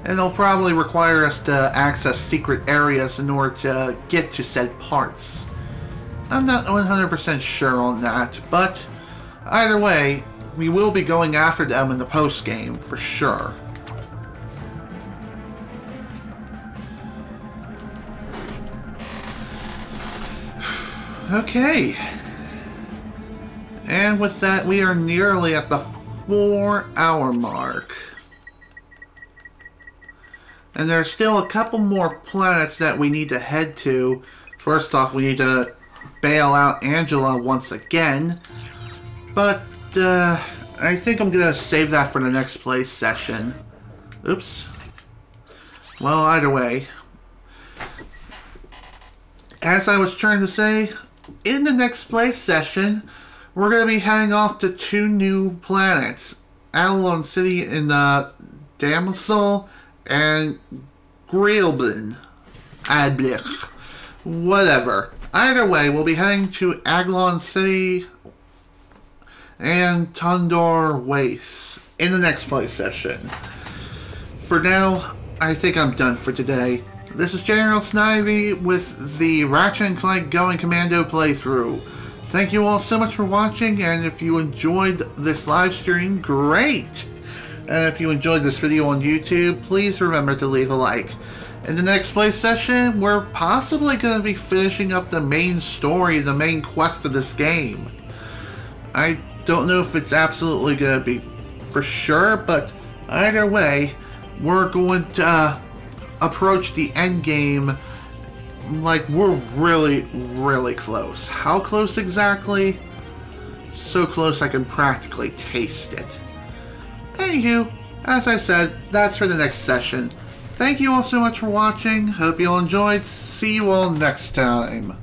And it'll probably require us to access secret areas in order to get to said parts. I'm not 100% sure on that, but either way, we will be going after them in the post-game, for sure. Okay. And with that, we are nearly at the 4-hour mark. And there's still a couple more planets that we need to head to. First off, we need to bail out Angela once again. But, I think I'm gonna save that for the next play session. Oops. Well, either way. As I was trying to say, in the next play session, we're gonna be heading off to 2 new planets. Avalon City in Damasil and Greelbin. Whatever. Either way, we'll be heading to Aglon City and Tondor Waste in the next play session. For now, I think I'm done for today. This is General Snivy with the Ratchet Clank Going Commando playthrough. Thank you all so much for watching, and if you enjoyed this live stream, great! And if you enjoyed this video on YouTube, please remember to leave a like. In the next play session, we're possibly going to be finishing up the main story, the main quest of this game. I don't know if it's absolutely going to be for sure, but either way, we're going to approach the end game like we're really, really close. How close exactly? So close I can practically taste it. Anywho, as I said, that's for the next session. Thank you all so much for watching. Hope you all enjoyed. See you all next time.